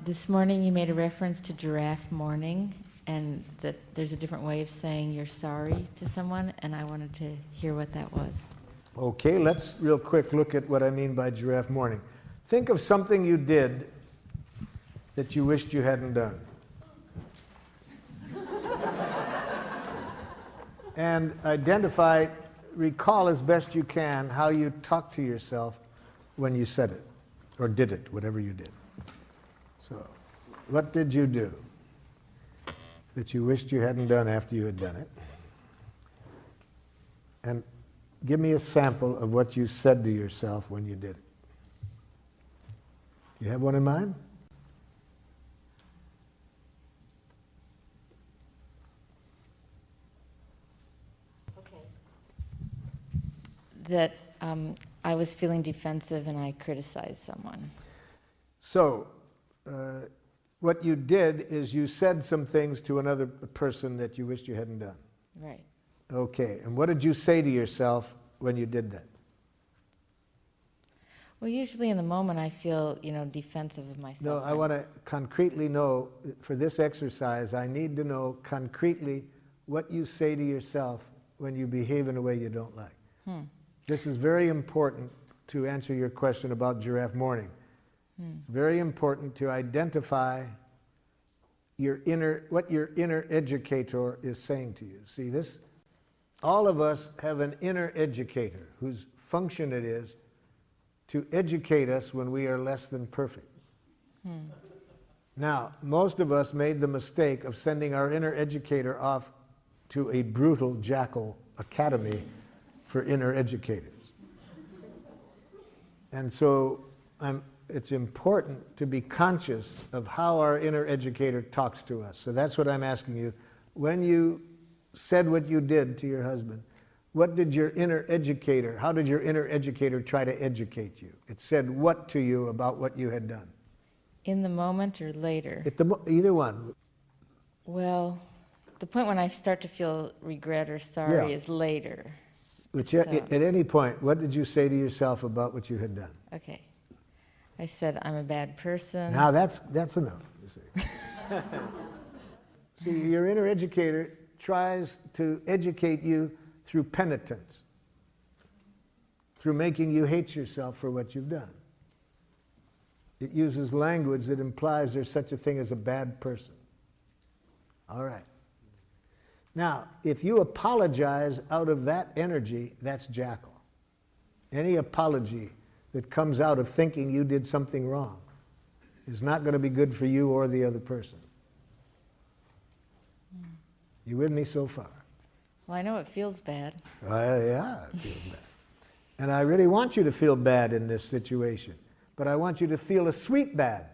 This morning you made a reference to giraffe mourning and that there's a different way of saying you're sorry to someone, and I wanted to hear what that was. Okay, let's real quick look at what I mean by giraffe mourning. Think of something you did that you wished you hadn't done. And recall as best you can how you talked to yourself when you said it, or did it, whatever you did. So, what did you do that you wished you hadn't done after you had done it? And give me a sample of what you said to yourself when you did it. You have one in mind? That I was feeling defensive and I criticized someone. So, what you did is you said some things to another person that you wished you hadn't done. Right. Okay, and what did you say to yourself when you did that? Well, usually in the moment I feel, defensive of myself. No, I want to concretely know, for this exercise, I need to know concretely what you say to yourself when you behave in a way you don't like. This is very important to answer your question about giraffe morning. It's very important to identify what your inner educator is saying to you. See, all of us have an inner educator whose function it is to educate us when we are less than perfect. Now, most of us made the mistake of sending our inner educator off to a brutal jackal academy for inner educators. And so it's important to be conscious of how our inner educator talks to us. So that's what I'm asking you. When you said what you did to your husband, what did your inner educator, how did your inner educator try to educate you? It said what to you about what you had done? In the moment or later? Either one. Well, the point when I start to feel regret or sorry is later. Which at any point, what did you say to yourself about what you had done? Okay. I said, I'm a bad person. Now that's enough, you see. See, your inner educator tries to educate you through penitence, through making you hate yourself for what you've done. It uses language that implies there's such a thing as a bad person. All right. Now, if you apologize out of that energy, that's jackal. Any apology that comes out of thinking you did something wrong is not going to be good for you or the other person. You with me so far? Well, I know it feels bad. Yeah, it feels bad. And I really want you to feel bad in this situation, but I want you to feel a sweet bad.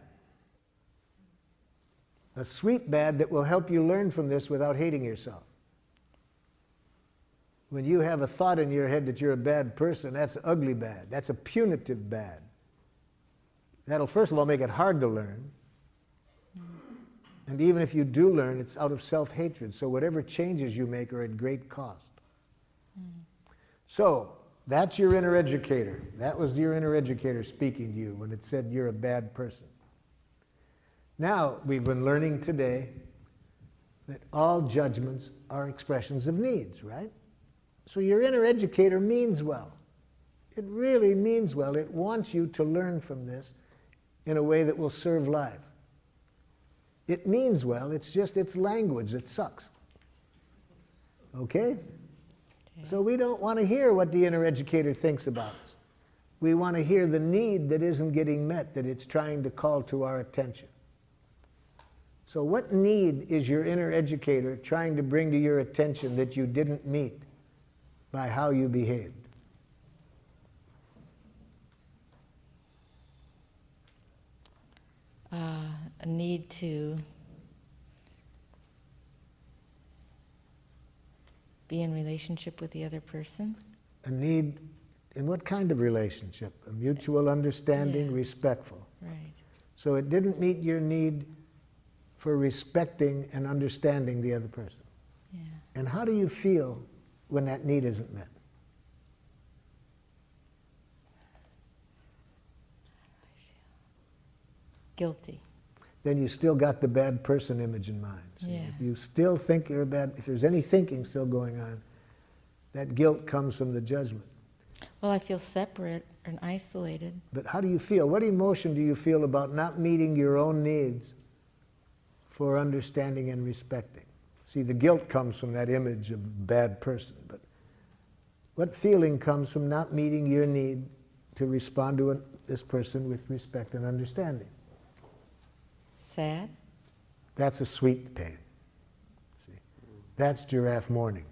A sweet bad that will help you learn from this without hating yourself. When you have a thought in your head that you're a bad person, that's ugly bad. That's a punitive bad. That'll first of all make it hard to learn. And even if you do learn, it's out of self-hatred. So whatever changes you make are at great cost. So that's your inner educator. That was your inner educator speaking to you when it said you're a bad person. Now, we've been learning today that all judgments are expressions of needs, right? So your inner educator means well. It really means well. It wants you to learn from this in a way that will serve life. It means well, it's just its language that sucks. Okay? So we don't want to hear what the inner educator thinks about us. We want to hear the need that isn't getting met, that it's trying to call to our attention. So what need is your inner educator trying to bring to your attention that you didn't meet by how you behaved? A need to be in relationship with the other person. A need in what kind of relationship? A mutual understanding, respectful. Right. So it didn't meet your need for respecting and understanding the other person. Yeah. And how do you feel when that need isn't met? Guilty. Then you still got the bad person image in mind. See, Yeah. if you still think you're bad, if there's any thinking still going on, that guilt comes from the judgment. Well, I feel separate and isolated. But how do you feel? What emotion do you feel about not meeting your own needs for understanding and respecting? See, the guilt comes from that image of bad person, but what feeling comes from not meeting your need to respond to this person with respect and understanding? Sad? That's a sweet pain. See, that's giraffe mourning.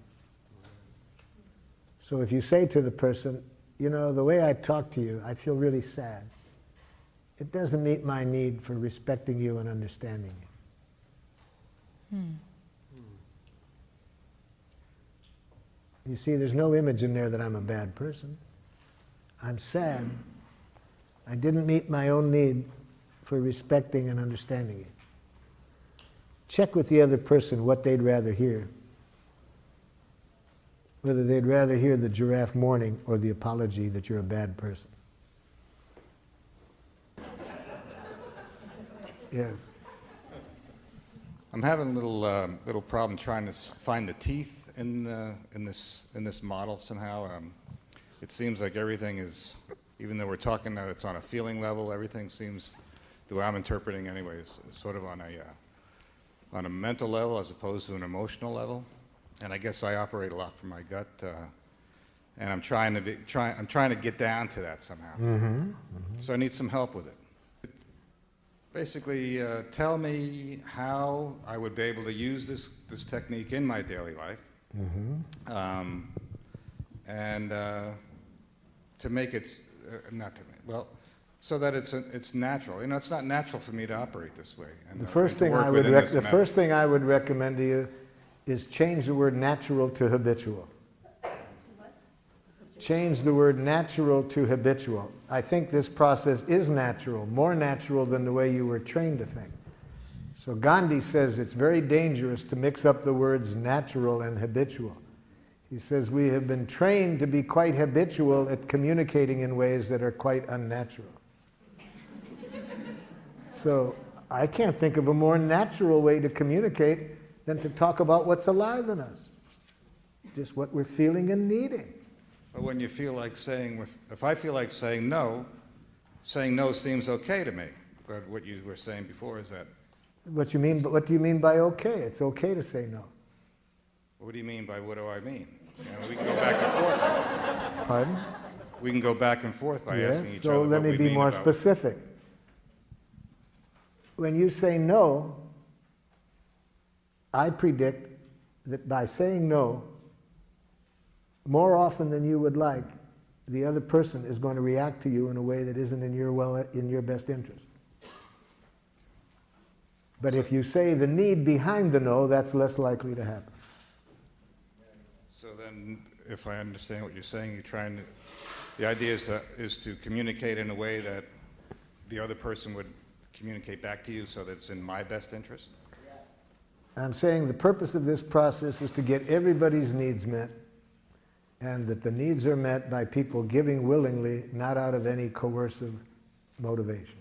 So if you say to the person, you know, the way I talk to you, I feel really sad. It doesn't meet my need for respecting you and understanding you. You see, there's no image in there that I'm a bad person. I'm sad. I didn't meet my own need for respecting and understanding you. Check with the other person what they'd rather hear. Whether they'd rather hear the giraffe mourning or the apology that you're a bad person. Yes. I'm having a little problem trying to find the teeth in this model somehow. it seems like everything is, even though we're talking that it's on a feeling level, everything seems, the way I'm interpreting anyways, is sort of on a mental level as opposed to an emotional level. And I guess I operate a lot from my gut, and I'm trying to get down to that somehow. So I need some help with it. Basically, tell me how I would be able to use this technique in my daily life, and to make it so that it's natural. You know, it's not natural for me to operate this way. And, The first thing I would recommend to you is change the word natural to habitual. Change the word natural to habitual. I think this process is natural, more natural than the way you were trained to think. So Gandhi says it's very dangerous to mix up the words natural and habitual. He says we have been trained to be quite habitual at communicating in ways that are quite unnatural. So I can't think of a more natural way to communicate than to talk about what's alive in us, just what we're feeling and needing. But when you feel like saying, if I feel like saying no seems okay to me. But what you were saying before is that. What do you mean by okay? It's okay to say no. What do you mean by what do I mean? You know, we can go back and forth. Pardon? We can go back and forth by asking each other. So let what me we be mean more about specific. When you say no, I predict that by saying no, more often than you would like, the other person is going to react to you in a way that isn't in your best interest. But if you say the need behind the no, that's less likely to happen. So then, if I understand what you're saying, the idea is to communicate in a way that the other person would communicate back to you so that it's in my best interest? I'm saying the purpose of this process is to get everybody's needs met, and that the needs are met by people giving willingly, not out of any coercive motivation.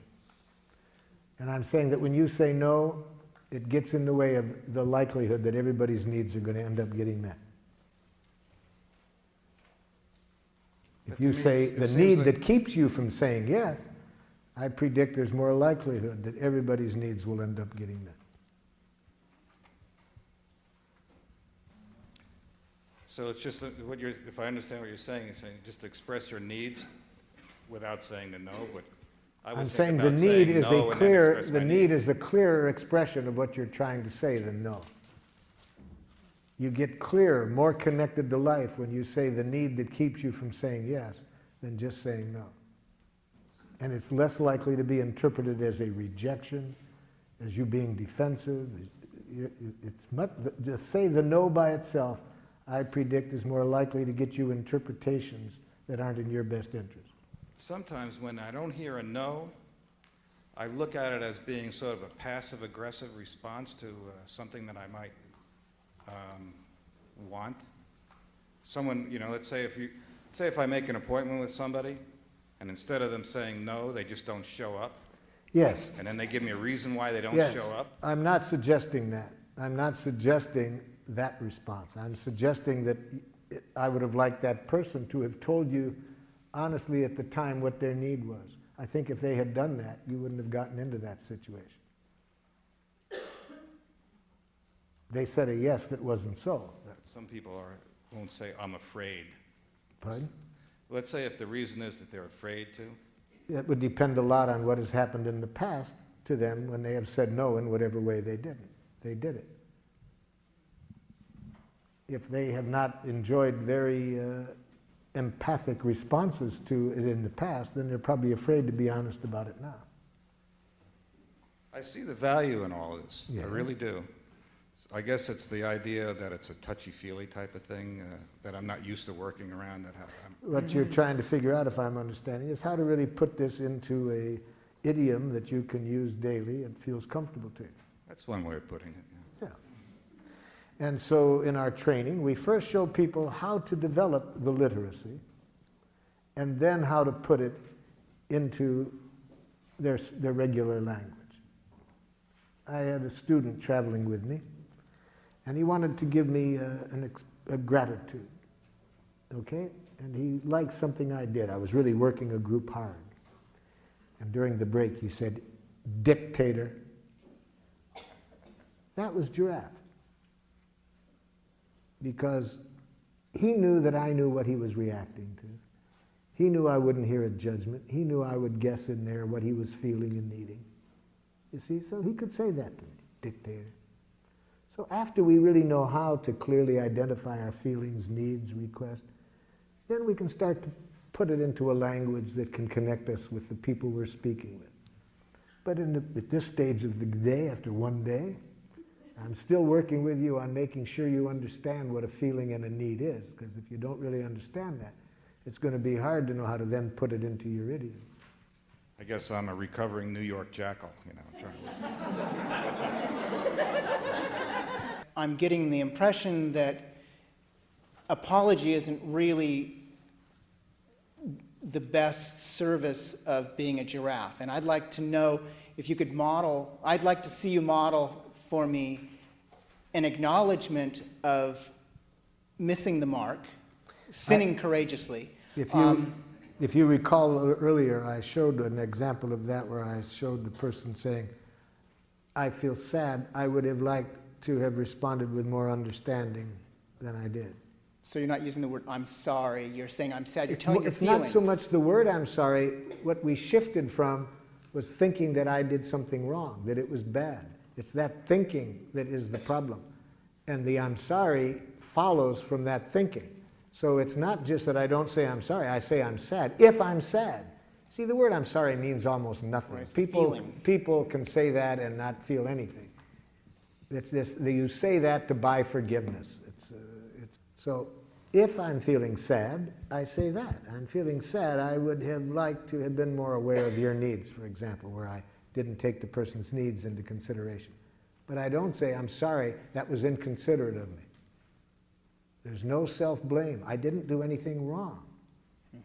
And I'm saying that when you say no, it gets in the way of the likelihood that everybody's needs are going to end up getting met. If you say the need that keeps you from saying yes, I predict there's more likelihood that everybody's needs will end up getting met. So it's just if I understand what you're saying, just express your needs without saying the no. But I'm saying the need is a clearer expression of what you're trying to say than no. You get clearer, more connected to life when you say the need that keeps you from saying yes than just saying no. And it's less likely to be interpreted as a rejection, as you being defensive. Just say the no by itself, I predict, is more likely to get you interpretations that aren't in your best interest. Sometimes when I don't hear a no, I look at it as being sort of a passive-aggressive response to something that I might want. Someone, let's say if I make an appointment with somebody, and instead of them saying no, they just don't show up. Yes. And then they give me a reason why they don't show up. I'm not suggesting that. I'm not suggesting that response. I'm suggesting that I would have liked that person to have told you honestly at the time what their need was. I think if they had done that, you wouldn't have gotten into that situation. They said a yes that wasn't so. Some people won't say, I'm afraid. Pardon? Let's say if the reason is that they're afraid to. It would depend a lot on what has happened in the past to them when they have said no in whatever way they did it. If they have not enjoyed very empathic responses to it in the past, then they're probably afraid to be honest about it now. I see the value in all of this. Yeah. I really do. I guess it's the idea that it's a touchy-feely type of thing that I'm not used to working around. What you're trying to figure out, if I'm understanding, is how to really put this into a idiom that you can use daily and feels comfortable to you. That's one way of putting it. Yeah. And so in our training, we first show people how to develop the literacy and then how to put it into their regular language. I had a student traveling with me, and he wanted to give me a gratitude, okay? and he liked something I did. I was really working a group hard. And during the break, he said, "Dictator." That was Giraffe. Because he knew that I knew what he was reacting to. He knew I wouldn't hear a judgment. He knew I would guess in there what he was feeling and needing. You see, so he could say that to me, "Dictator." So after we really know how to clearly identify our feelings, needs, requests, then we can start to put it into a language that can connect us with the people we're speaking with. But at this stage of the day, after one day, I'm still working with you on making sure you understand what a feeling and a need is, because if you don't really understand that, it's going to be hard to know how to then put it into your idiom. I guess I'm a recovering New York jackal, you know. I'm getting the impression that apology isn't really the best service of being a giraffe. And I'd like to know if you could model, I'd like to see you model for me an acknowledgement of missing the mark, sinning courageously. If you recall earlier, I showed an example of that where I showed the person saying, "I feel sad. I would have liked to have responded with more understanding than I did." So you're not using the word "I'm sorry," you're saying "I'm sad," you're telling your It's feelings. not so much the word "I'm sorry." What we shifted from was thinking that I did something wrong, that it was bad. It's that thinking that is the problem. And the "I'm sorry" follows from that thinking. So it's not just that I don't say "I'm sorry," I say "I'm sad." If I'm sad. See, the word "I'm sorry" means almost nothing. Right, people can say that and not feel anything. It's this, you say that to buy forgiveness. So if I'm feeling sad, I say that. I'm feeling sad. I would have liked to have been more aware of your needs, for example, where I didn't take the person's needs into consideration. But I don't say, "I'm sorry, that was inconsiderate of me." There's no self-blame. I didn't do anything wrong.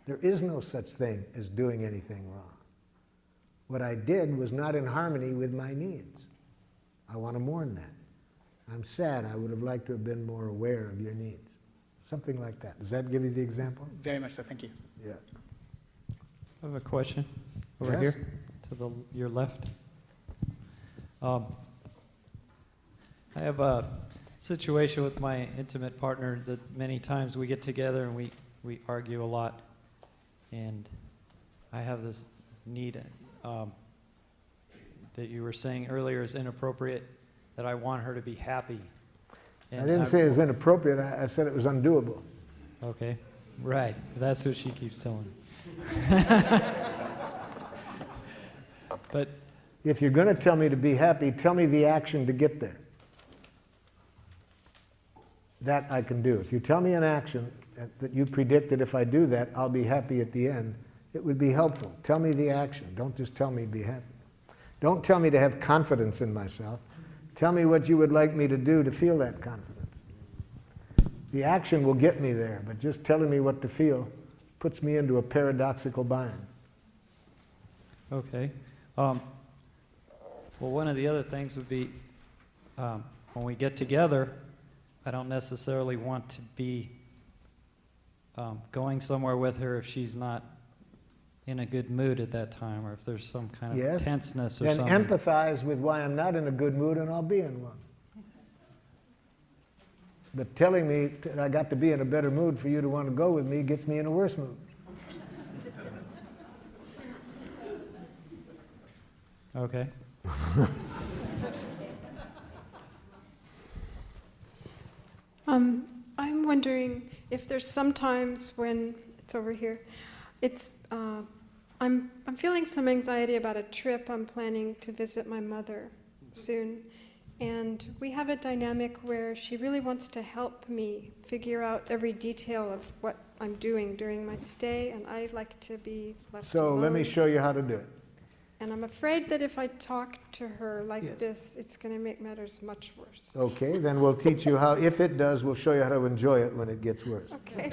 There is no such thing as doing anything wrong. What I did was not in harmony with my needs. I want to mourn that. I'm sad. I would have liked to have been more aware of your needs. Something like that. Does that give you the example? Very much so, thank you. Yeah. I have a question over Yes? here to your left. I have a situation with my intimate partner that many times we get together and we argue a lot. And I have this need that you were saying earlier is inappropriate, that I want her to be happy. I didn't say it was inappropriate. I said it was undoable. Okay, right. That's what she keeps telling me. But if you're going to tell me to be happy, tell me the action to get there. That I can do. If you tell me an action that you predict that if I do that, I'll be happy at the end, it would be helpful. Tell me the action. Don't just tell me be happy. Don't tell me to have confidence in myself. Tell me what you would like me to do to feel that confidence. The action will get me there, but just telling me what to feel puts me into a paradoxical bind. okay. Well, one of the other things would be when we get together, I don't necessarily want to be going somewhere with her if she's not in a good mood at that time, or if there's some kind of Yes. tenseness or Then something. empathize with why I'm not in a good mood and I'll be in one. But telling me that I got to be in a better mood for you to want to go with me gets me in a worse mood. Okay. I'm wondering if there's sometimes when it's over here, it's I'm feeling some anxiety about a trip I'm planning to visit my mother soon, and we have a dynamic where she really wants to help me figure out every detail of what I'm doing during my stay, and I like to be left So alone. let me show you how to do it. And I'm afraid that if I talk to her like Yes. this, it's going to make matters much worse. Okay, then we'll teach you how, if it does, we'll show you how to enjoy it when it gets worse. Okay.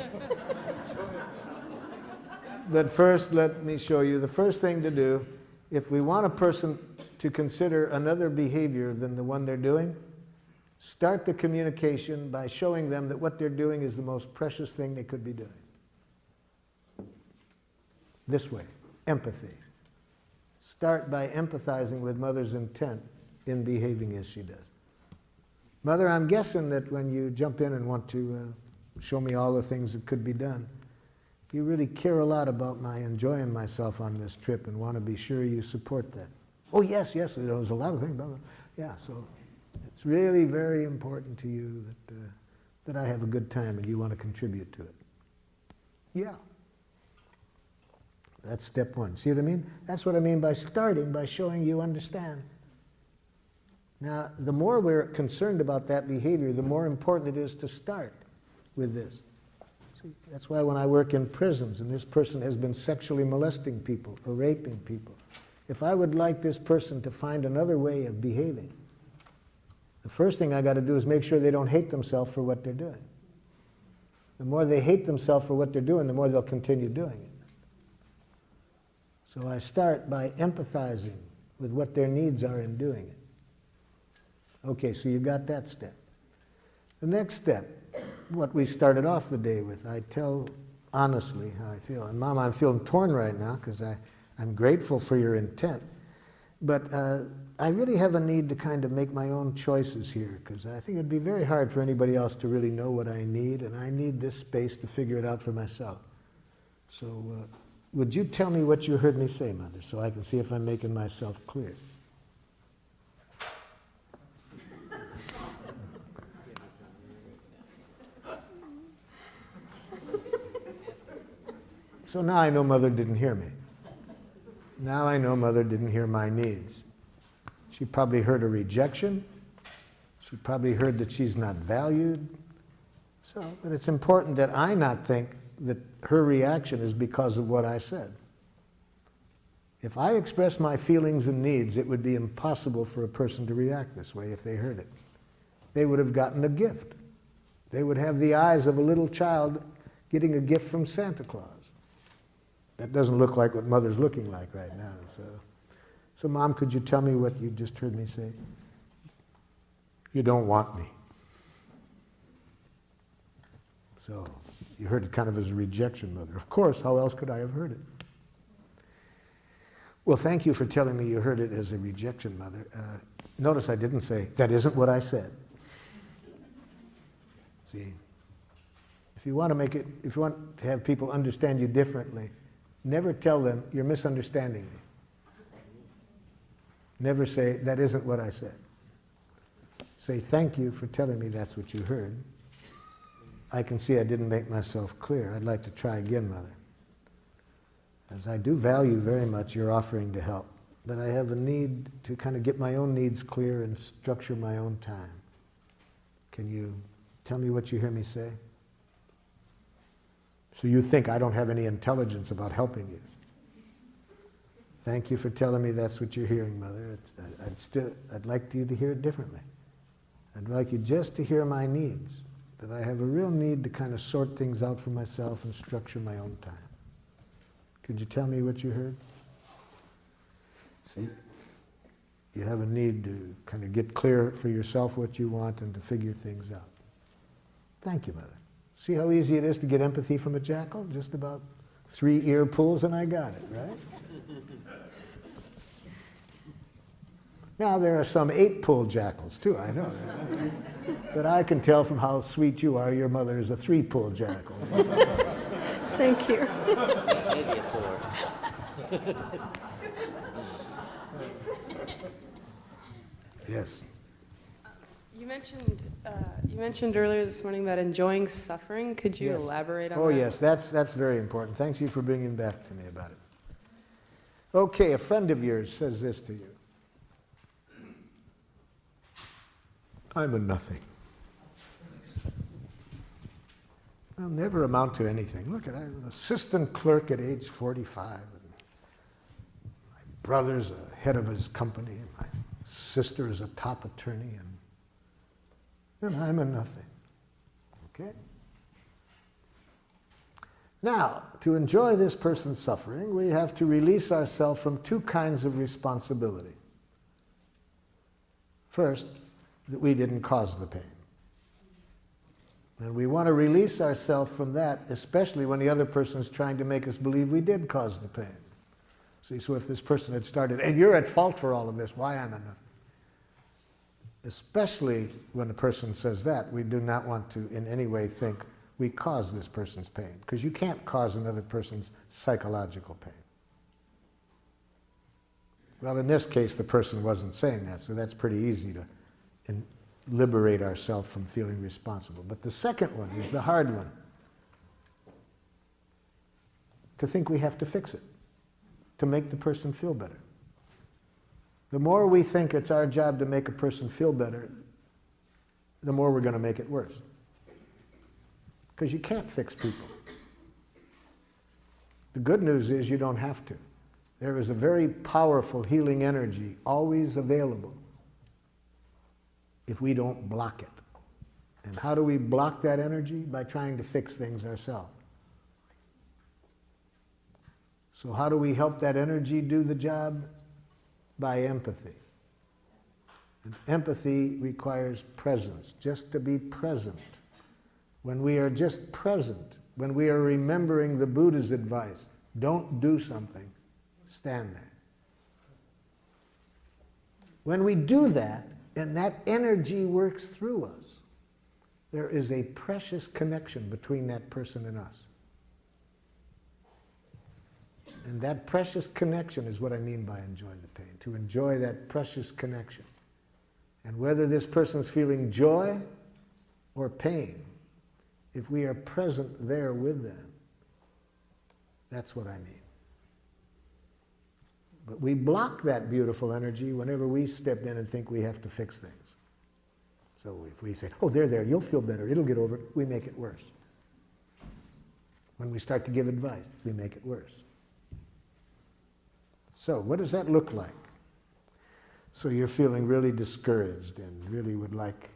But first, let me show you the first thing to do. If we want a person to consider another behavior than the one they're doing, start the communication by showing them that what they're doing is the most precious thing they could be doing. this way, empathy. Start by empathizing with Mother's intent in behaving as she does. Mother, I'm guessing that when you jump in and want to show me all the things that could be done, you really care a lot about my enjoying myself on this trip and want to be sure you support that. Oh, yes, there's a lot of things. Blah, blah. Yeah, so it's really very important to you that I have a good time and you want to contribute to it. Yeah. That's step one. See what I mean? That's what I mean by starting, by showing you understand. Now, the more we're concerned about that behavior, the more important it is to start with this. See, that's why when I work in prisons and this person has been sexually molesting people or raping people, if I would like this person to find another way of behaving, the first thing I got to do is make sure they don't hate themselves for what they're doing. The more they hate themselves for what they're doing, the more they'll continue doing it. So I start by empathizing with what their needs are in doing it. Okay, so you got that step. The next step, what we started off the day with, I tell honestly how I feel. And Mom, I'm feeling torn right now because I'm grateful for your intent. But I really have a need to kind of make my own choices here because I think it'd be very hard for anybody else to really know what I need, and I need this space to figure it out for myself. So would you tell me what you heard me say, Mother, so I can see if I'm making myself clear? So now I know Mother didn't hear me. Now I know Mother didn't hear my needs. She probably heard a rejection. She probably heard that she's not valued. But it's important that I not think that her reaction is because of what I said. If I express my feelings and needs, it would be impossible for a person to react this way if they heard it. They would have gotten a gift. They would have the eyes of a little child getting a gift from Santa Claus. That doesn't look like what Mother's looking like right now. So Mom, could you tell me what you just heard me say? You don't want me. So you heard it kind of as a rejection, Mother. Of course, how else could I have heard it? Well, thank you for telling me you heard it as a rejection, Mother. Notice I didn't say, that isn't what I said. See, if you want to have people understand you differently, never tell them, you're misunderstanding me. Never say, that isn't what I said. Say, thank you for telling me that's what you heard. I can see I didn't make myself clear. I'd like to try again, Mother. As I do value very much your offering to help, but I have a need to kind of get my own needs clear and structure my own time. Can you tell me what you hear me say? So you think I don't have any intelligence about helping you. Thank you for telling me that's what you're hearing, Mother. I'd like you to hear it differently. I'd like you just to hear my needs, that I have a real need to kind of sort things out for myself and structure my own time. Could you tell me what you heard? See, you have a need to kind of get clear for yourself what you want and to figure things out. Thank you, Mother. See how easy it is to get empathy from a jackal? Just about 3 ear pulls and I got it, right? Now there are some 8-pull jackals too, I know that. But I can tell from how sweet you are, your mother is a 3-pull jackal. Thank you. Yes. You mentioned earlier this morning about enjoying suffering. Could you elaborate on that? Oh yes, that's very important. Thank you for bringing back to me about it. Okay, a friend of yours says this to you. I'm a nothing. I'll never amount to anything. Look, I'm an assistant clerk at age 45. And my brother's a head of his company. And my sister is a top attorney. And I'm a nothing. Okay? Now, to enjoy this person's suffering, we have to release ourselves from 2 kinds of responsibility. First, that we didn't cause the pain. And we want to release ourselves from that, especially when the other person is trying to make us believe we did cause the pain. See, so if this person had started, and you're at fault for all of this, why am I nothing? Especially when a person says that, we do not want to in any way think we caused this person's pain, because you can't cause another person's psychological pain. Well, in this case, the person wasn't saying that, so that's pretty easy to liberate ourselves from feeling responsible. But the second one is the hard one. To think we have to fix it, to make the person feel better. The more we think it's our job to make a person feel better, the more we're going to make it worse. Because you can't fix people. The good news is you don't have to. There is a very powerful healing energy always available if we don't block it. And how do we block that energy? By trying to fix things ourselves. So how do we help that energy do the job? By empathy. And empathy requires presence, just to be present. When we are just present, when we are remembering the Buddha's advice, don't do something, stand there. When we do that, and that energy works through us, there is a precious connection between that person and us. And that precious connection is what I mean by enjoy the pain, to enjoy that precious connection. And whether this person's feeling joy or pain, if we are present there with them, that's what I mean. But we block that beautiful energy whenever we step in and think we have to fix things. So if we say, oh, there, you'll feel better, it'll get over it, we make it worse. When we start to give advice, we make it worse. So what does that look like? So you're feeling really discouraged and really would like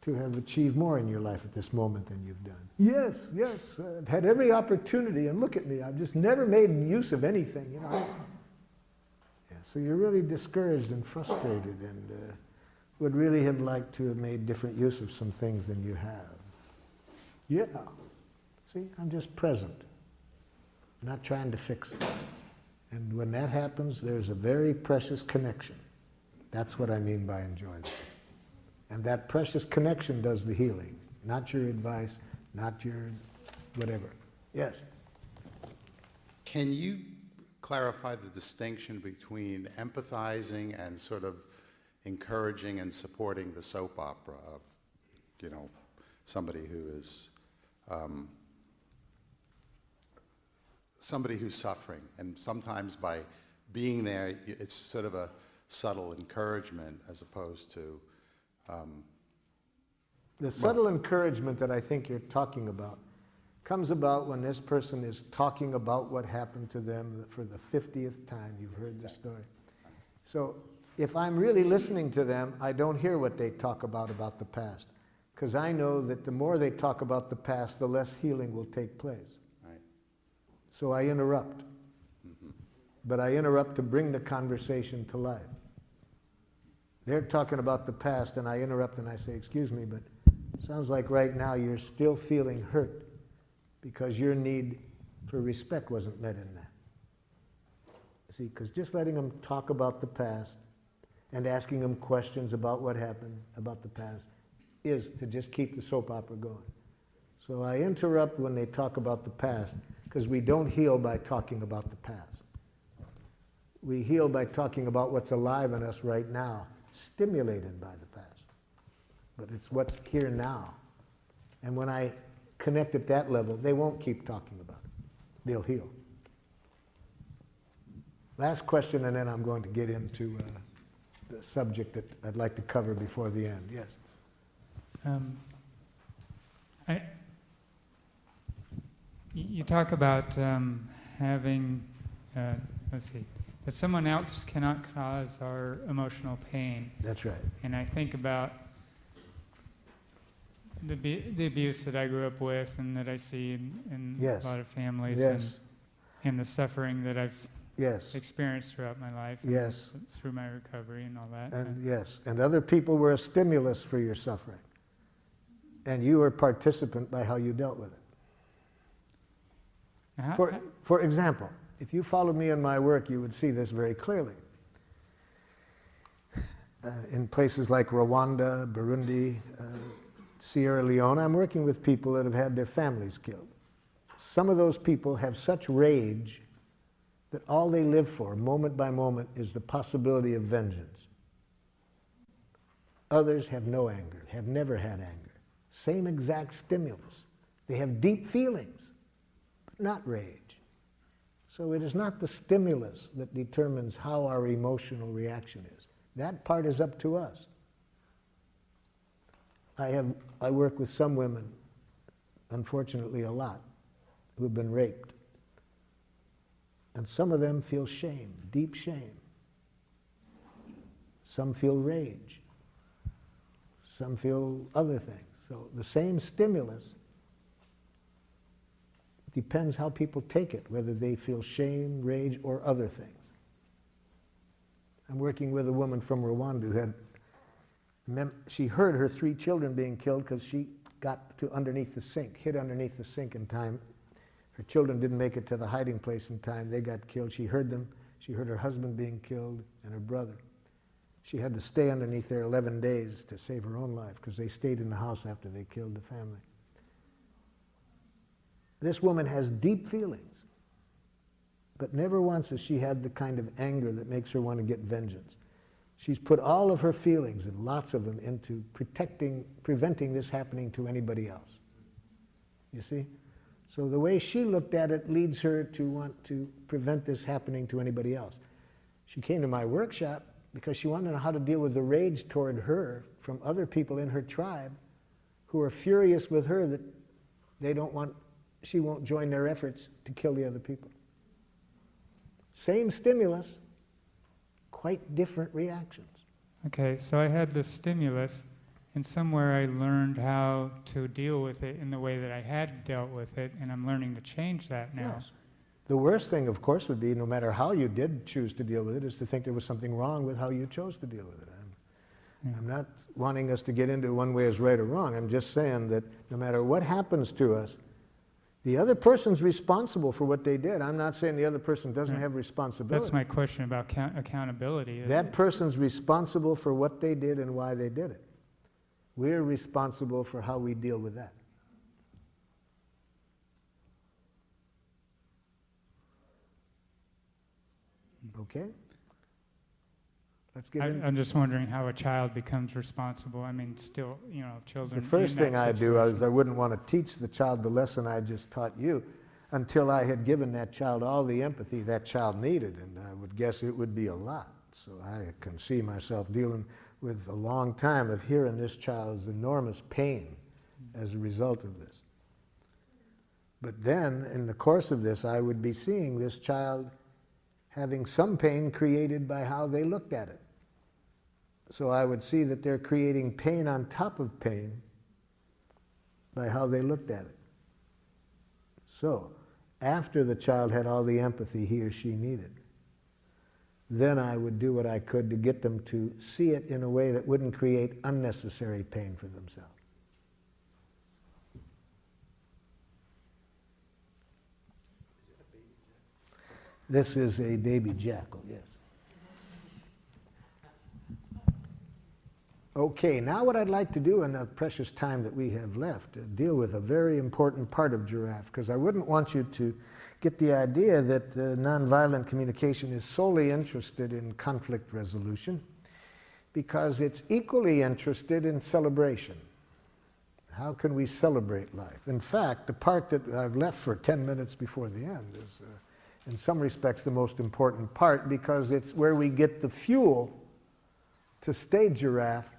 to have achieved more in your life at this moment than you've done. Yes, I've had every opportunity, and look at me, I've just never made use of anything, you know. Yeah, so you're really discouraged and frustrated and would really have liked to have made different use of some things than you have. Yeah. See, I'm just present. I'm not trying to fix it. And when that happens, there's a very precious connection. That's what I mean by enjoyment. And that precious connection does the healing, not your advice, not your whatever. Yes? Can you clarify the distinction between empathizing and sort of encouraging and supporting the soap opera of, you know, somebody who is somebody who's suffering, and sometimes by being there, it's sort of a subtle encouragement as opposed to the subtle encouragement that I think you're talking about comes about when this person is talking about what happened to them for the 50th time you've heard the story. So if I'm really listening to them, I don't hear what they talk about the past, because I know that the more they talk about the past, the less healing will take place. Right. So I interrupt. But I interrupt to bring the conversation to life. They're talking about the past, and I interrupt and I say, excuse me, but it sounds like right now you're still feeling hurt because your need for respect wasn't met in that. See, because just letting them talk about the past and asking them questions about what happened about the past is to just keep the soap opera going. So I interrupt when they talk about the past, because we don't heal by talking about the past. We heal by talking about what's alive in us right now, stimulated by the past. But it's what's here now. And when I connect at that level, they won't keep talking about it. They'll heal. Last question, and then I'm going to get into the subject that I'd like to cover before the end. Yes? You talk about having, let's see, that someone else cannot cause our emotional pain. That's right. And I think about the abuse that I grew up with and that I see in Yes. a lot of families, Yes. and the suffering that I've Yes. experienced throughout my life, and Yes. through my recovery and all that. And yes, and other people were a stimulus for your suffering. And you were a participant by how you dealt with it. For example, if you followed me in my work, you would see this very clearly. In places like Rwanda, Burundi, Sierra Leone, I'm working with people that have had their families killed. Some of those people have such rage that all they live for, moment by moment, is the possibility of vengeance. Others have no anger, have never had anger. Same exact stimulus. They have deep feelings, but not rage. So it is not the stimulus that determines how our emotional reaction is. That part is up to us. I work with some women, unfortunately a lot, who have been raped. And some of them feel shame, deep shame. Some feel rage. Some feel other things. So the same stimulus depends how people take it, whether they feel shame, rage, or other things. I'm working with a woman from Rwanda who had, she heard her 3 children being killed because she got to underneath the sink, hid underneath the sink in time. Her children didn't make it to the hiding place in time. They got killed. She heard them. She heard her husband being killed and her brother. She had to stay underneath there 11 days to save her own life because they stayed in the house after they killed the family. This woman has deep feelings, but never once has she had the kind of anger that makes her want to get vengeance. She's put all of her feelings, and lots of them, into preventing this happening to anybody else. You see? So the way she looked at it leads her to want to prevent this happening to anybody else. She came to my workshop because she wanted to know how to deal with the rage toward her from other people in her tribe who are furious with her that she won't join their efforts to kill the other people. Same stimulus, quite different reactions. Okay, so I had the stimulus, and somewhere I learned how to deal with it in the way that I had dealt with it, and I'm learning to change that now. Yes. The worst thing, of course, would be, no matter how you did choose to deal with it, is to think there was something wrong with how you chose to deal with it. I'm not wanting us to get into one way is right or wrong. I'm just saying that no matter what happens to us, the other person's responsible for what they did. I'm not saying the other person doesn't have responsibility. That's my question about accountability. That person's responsible for what they did and why they did it. We're responsible for how we deal with that. Okay? Let's get in. I'm just wondering how a child becomes responsible. I mean, still, children. The first thing I do is I wouldn't want to teach the child the lesson I just taught you until I had given that child all the empathy that child needed, and I would guess it would be a lot. So I can see myself dealing with a long time of hearing this child's enormous pain as a result of this. But then, in the course of this, I would be seeing this child having some pain created by how they looked at it. So I would see that they're creating pain on top of pain by how they looked at it. So, after the child had all the empathy he or she needed, then I would do what I could to get them to see it in a way that wouldn't create unnecessary pain for themselves. This is a baby jackal, yes. Okay, now what I'd like to do in the precious time that we have left, deal with a very important part of giraffe, because I wouldn't want you to get the idea that nonviolent communication is solely interested in conflict resolution, because it's equally interested in celebration. How can we celebrate life? In fact, the part that I've left for 10 minutes before the end is in some respects the most important part, because it's where we get the fuel to stay giraffe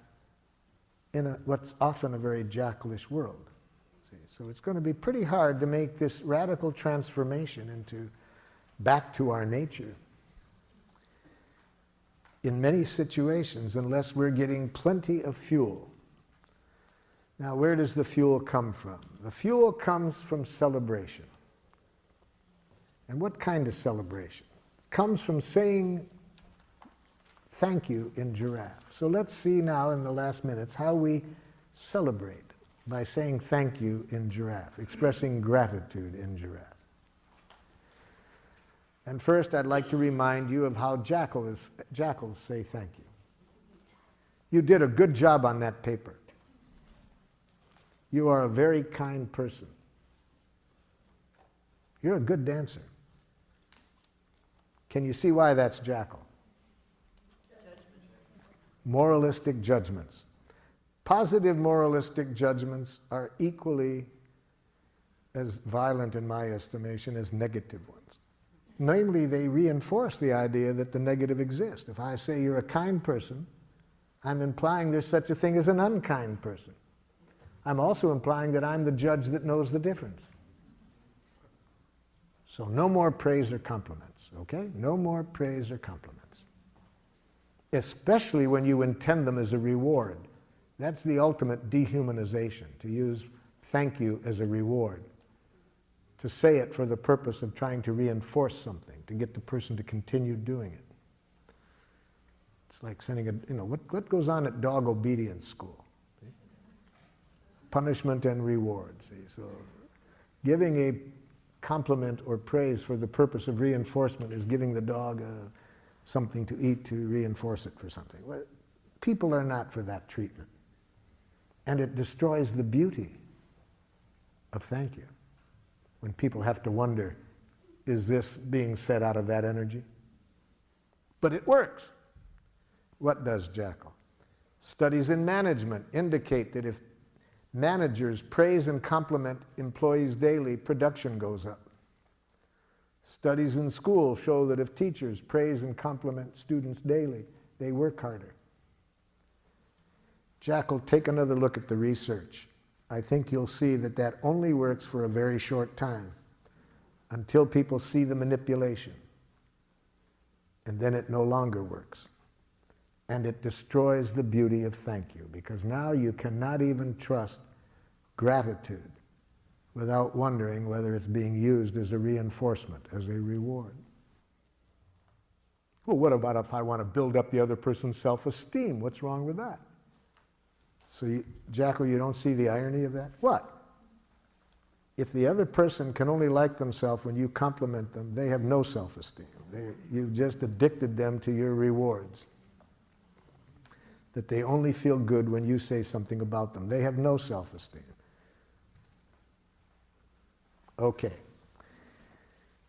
in what's often a very jackalish world. See? So it's going to be pretty hard to make this radical transformation back to our nature in many situations unless we're getting plenty of fuel. Now, where does the fuel come from? The fuel comes from celebration. And what kind of celebration? It comes from saying thank you in giraffe. So let's see now in the last minutes how we celebrate by saying thank you in giraffe, expressing gratitude in giraffe. And first, I'd like to remind you of how jackals say thank you. You did a good job on that paper. You are a very kind person. You're a good dancer. Can you see why that's jackal? Moralistic judgments. Positive moralistic judgments are equally as violent in my estimation as negative ones. Namely, they reinforce the idea that the negative exists. If I say you're a kind person, I'm implying there's such a thing as an unkind person. I'm also implying that I'm the judge that knows the difference. So no more praise or compliments, okay? No more praise or compliments. Especially when you intend them as a reward. That's the ultimate dehumanization, to use thank you as a reward. To say it for the purpose of trying to reinforce something, to get the person to continue doing it. It's like sending what goes on at dog obedience school? See? Punishment and reward, see? So giving a compliment or praise for the purpose of reinforcement is giving the dog something to eat to reinforce it for something. Well, people are not for that treatment. And it destroys the beauty of thank you. When people have to wonder, is this being said out of that energy? But it works. What does jackal? Studies in management indicate that if managers praise and compliment employees daily, production goes up. Studies in school show that if teachers praise and compliment students daily, they work harder. Jackal, take another look at the research. I think you'll see that that only works for a very short time, until people see the manipulation. And then it no longer works. And it destroys the beauty of thank you, because now you cannot even trust gratitude without wondering whether it's being used as a reinforcement, as a reward. Well, what about if I want to build up the other person's self-esteem? What's wrong with that? So, Jackal, you don't see the irony of that? What? If the other person can only like themselves when you compliment them, they have no self-esteem. You've just addicted them to your rewards. That they only feel good when you say something about them. They have no self-esteem. Okay.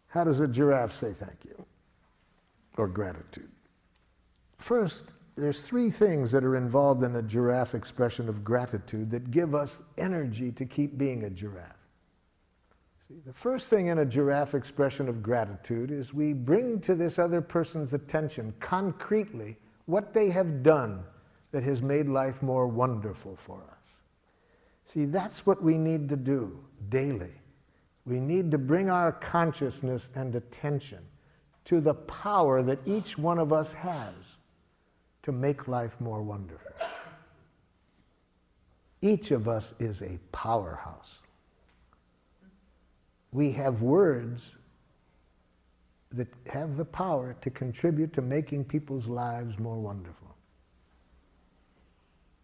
How does a giraffe say thank you? Or gratitude? First, there's three things that are involved in a giraffe expression of gratitude that give us energy to keep being a giraffe. See, the first thing in a giraffe expression of gratitude is we bring to this other person's attention concretely what they have done that has made life more wonderful for us. See, that's what we need to do daily. We need to bring our consciousness and attention to the power that each one of us has to make life more wonderful. Each of us is a powerhouse. We have words that have the power to contribute to making people's lives more wonderful.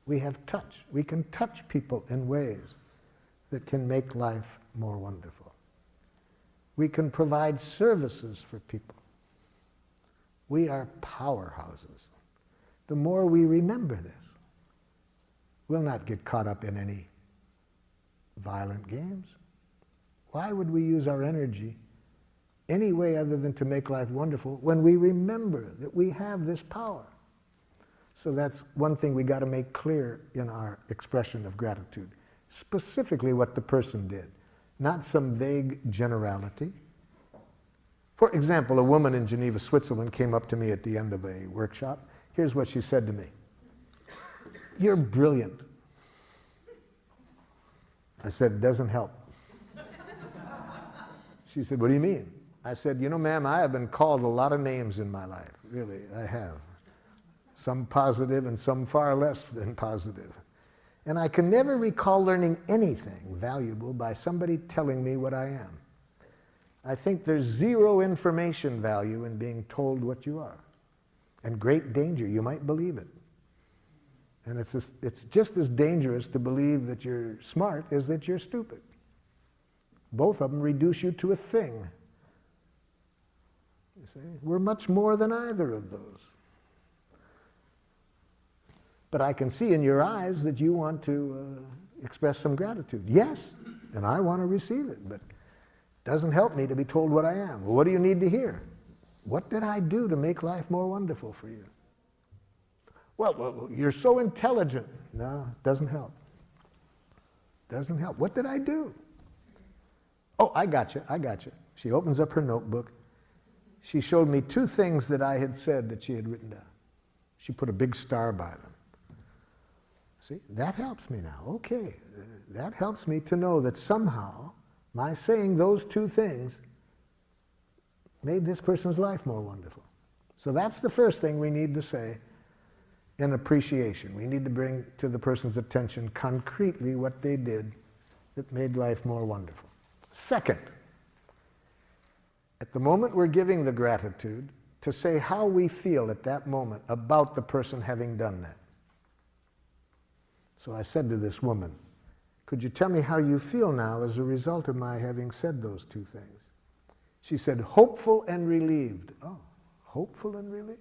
We have touch. We can touch people in ways that can make life more wonderful. We can provide services for people. We are powerhouses. The more we remember this, we'll not get caught up in any violent games. Why would we use our energy any way other than to make life wonderful when we remember that we have this power? So that's one thing we got to make clear in our expression of gratitude. Specifically what the person did, not some vague generality. For example, a woman in Geneva, Switzerland came up to me at the end of a workshop. Here's what she said to me. "You're brilliant." I said, "It doesn't help." She said, "What do you mean?" I said, "You know, ma'am, I have been called a lot of names in my life. Really, I have. Some positive and some far less than positive. And I can never recall learning anything valuable by somebody telling me what I am. I think there's zero information value in being told what you are. And great danger, you might believe it. And it's just as dangerous to believe that you're smart as that you're stupid. Both of them reduce you to a thing. You see, we're much more than either of those. But I can see in your eyes that you want to express some gratitude. Yes, and I want to receive it, but it doesn't help me to be told what I am. Well, what do you need to hear? What did I do to make life more wonderful for you? Well, you're so intelligent. No, it doesn't help. Doesn't help. What did I do? Oh, I got you. She opens up her notebook. She showed me 2 things that I had said that she had written down. She put a big star by them. See, that helps me now. Okay, that helps me to know that somehow my saying those 2 things made this person's life more wonderful. So that's the first thing we need to say in appreciation. We need to bring to the person's attention concretely what they did that made life more wonderful. Second, at the moment we're giving the gratitude, to say how we feel at that moment about the person having done that. So I said to this woman, could you tell me how you feel now as a result of my having said those 2 things? She said, hopeful and relieved. Oh, hopeful and relieved.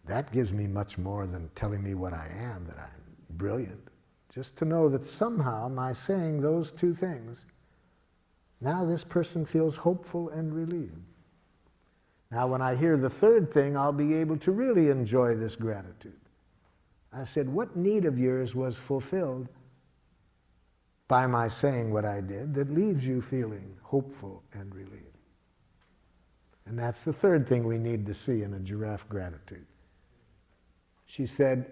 That gives me much more than telling me what I am, that I'm brilliant. Just to know that somehow my saying those 2 things, now this person feels hopeful and relieved. Now when I hear the 3rd thing, I'll be able to really enjoy this gratitude. I said, what need of yours was fulfilled by my saying what I did that leaves you feeling hopeful and relieved? And that's the 3rd thing we need to see in a giraffe gratitude. She said,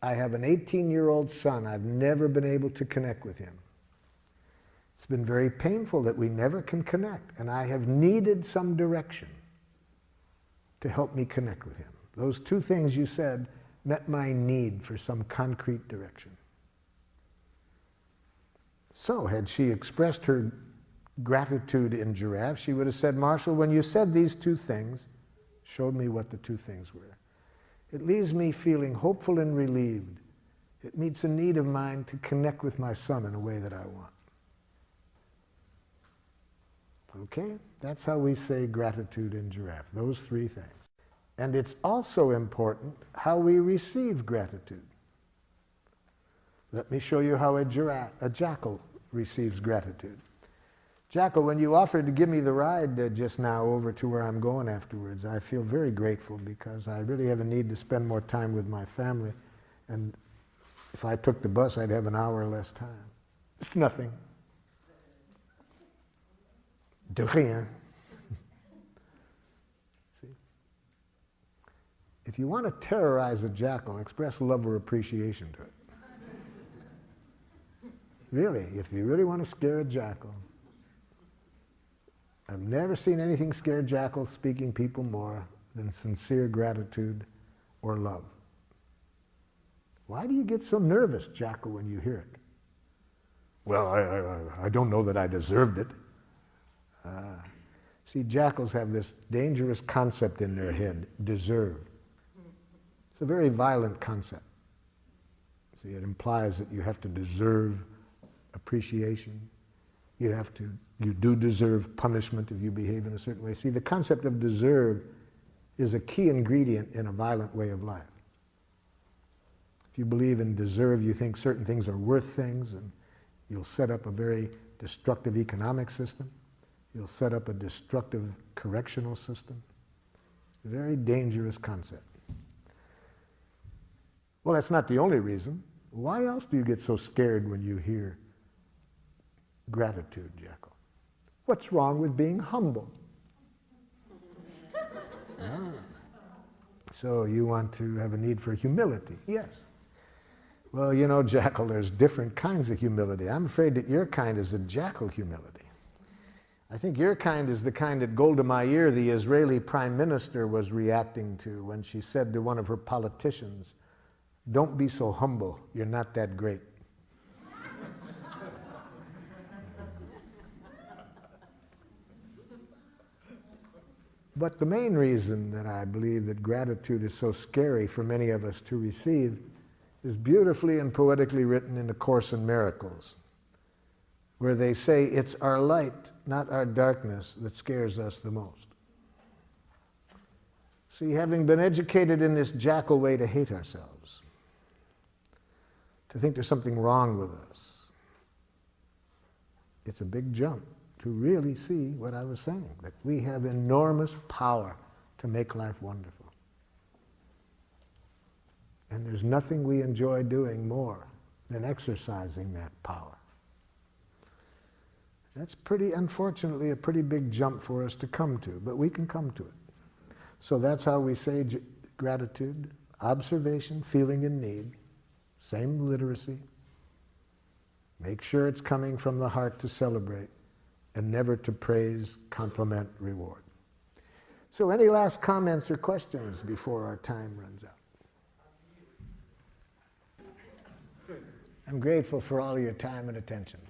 I have an 18-year-old son. I've never been able to connect with him. It's been very painful that we never can connect, and I have needed some direction to help me connect with him. Those 2 things you said met my need for some concrete direction. So had she expressed her gratitude in giraffe, she would have said, Marshall, when you said these 2 things, showed me what the 2 things were. It leaves me feeling hopeful and relieved. It meets a need of mine to connect with my son in a way that I want. Okay? That's how we say gratitude in giraffe, those 3 things. And it's also important how we receive gratitude. Let me show you how a jackal receives gratitude. Jackal, when you offered to give me the ride just now over to where I'm going afterwards, I feel very grateful because I really have a need to spend more time with my family. And if I took the bus, I'd have an hour less time. It's nothing. De rien. See? If you want to terrorize a jackal, express love or appreciation to it. Really, if you really want to scare a jackal. I've never seen anything scare jackals speaking people more than sincere gratitude or love. Why do you get so nervous, jackal, when you hear it? Well, I don't know that I deserved it. See, jackals have this dangerous concept in their head, deserve. It's a very violent concept. See, it implies that you have to deserve appreciation. You do deserve punishment if you behave in a certain way. See, the concept of deserve is a key ingredient in a violent way of life. If you believe in deserve, you think certain things are worth things, and you'll set up a very destructive economic system. You'll set up a destructive correctional system. A very dangerous concept. Well, that's not the only reason. Why else do you get so scared when you hear gratitude, Jackal? What's wrong with being humble? So you want to have a need for humility? Yes. Well, you know, Jackal, there's different kinds of humility. I'm afraid that your kind is a jackal humility. I think your kind is the kind that Golda Meir, the Israeli prime minister, was reacting to when she said to one of her politicians, "Don't be so humble, you're not that great." But the main reason that I believe that gratitude is so scary for many of us to receive is beautifully and poetically written in A Course in Miracles, where they say it's our light, not our darkness, that scares us the most. See, having been educated in this jackal way to hate ourselves, to think there's something wrong with us, it's a big jump to really see what I was saying, that we have enormous power to make life wonderful. And there's nothing we enjoy doing more than exercising that power. That's unfortunately, a pretty big jump for us to come to, but we can come to it. So that's how we say gratitude: observation, feeling, and need. Same literacy. Make sure it's coming from the heart to celebrate, and never to praise, compliment, reward. So any last comments or questions before our time runs out? I'm grateful for all your time and attention.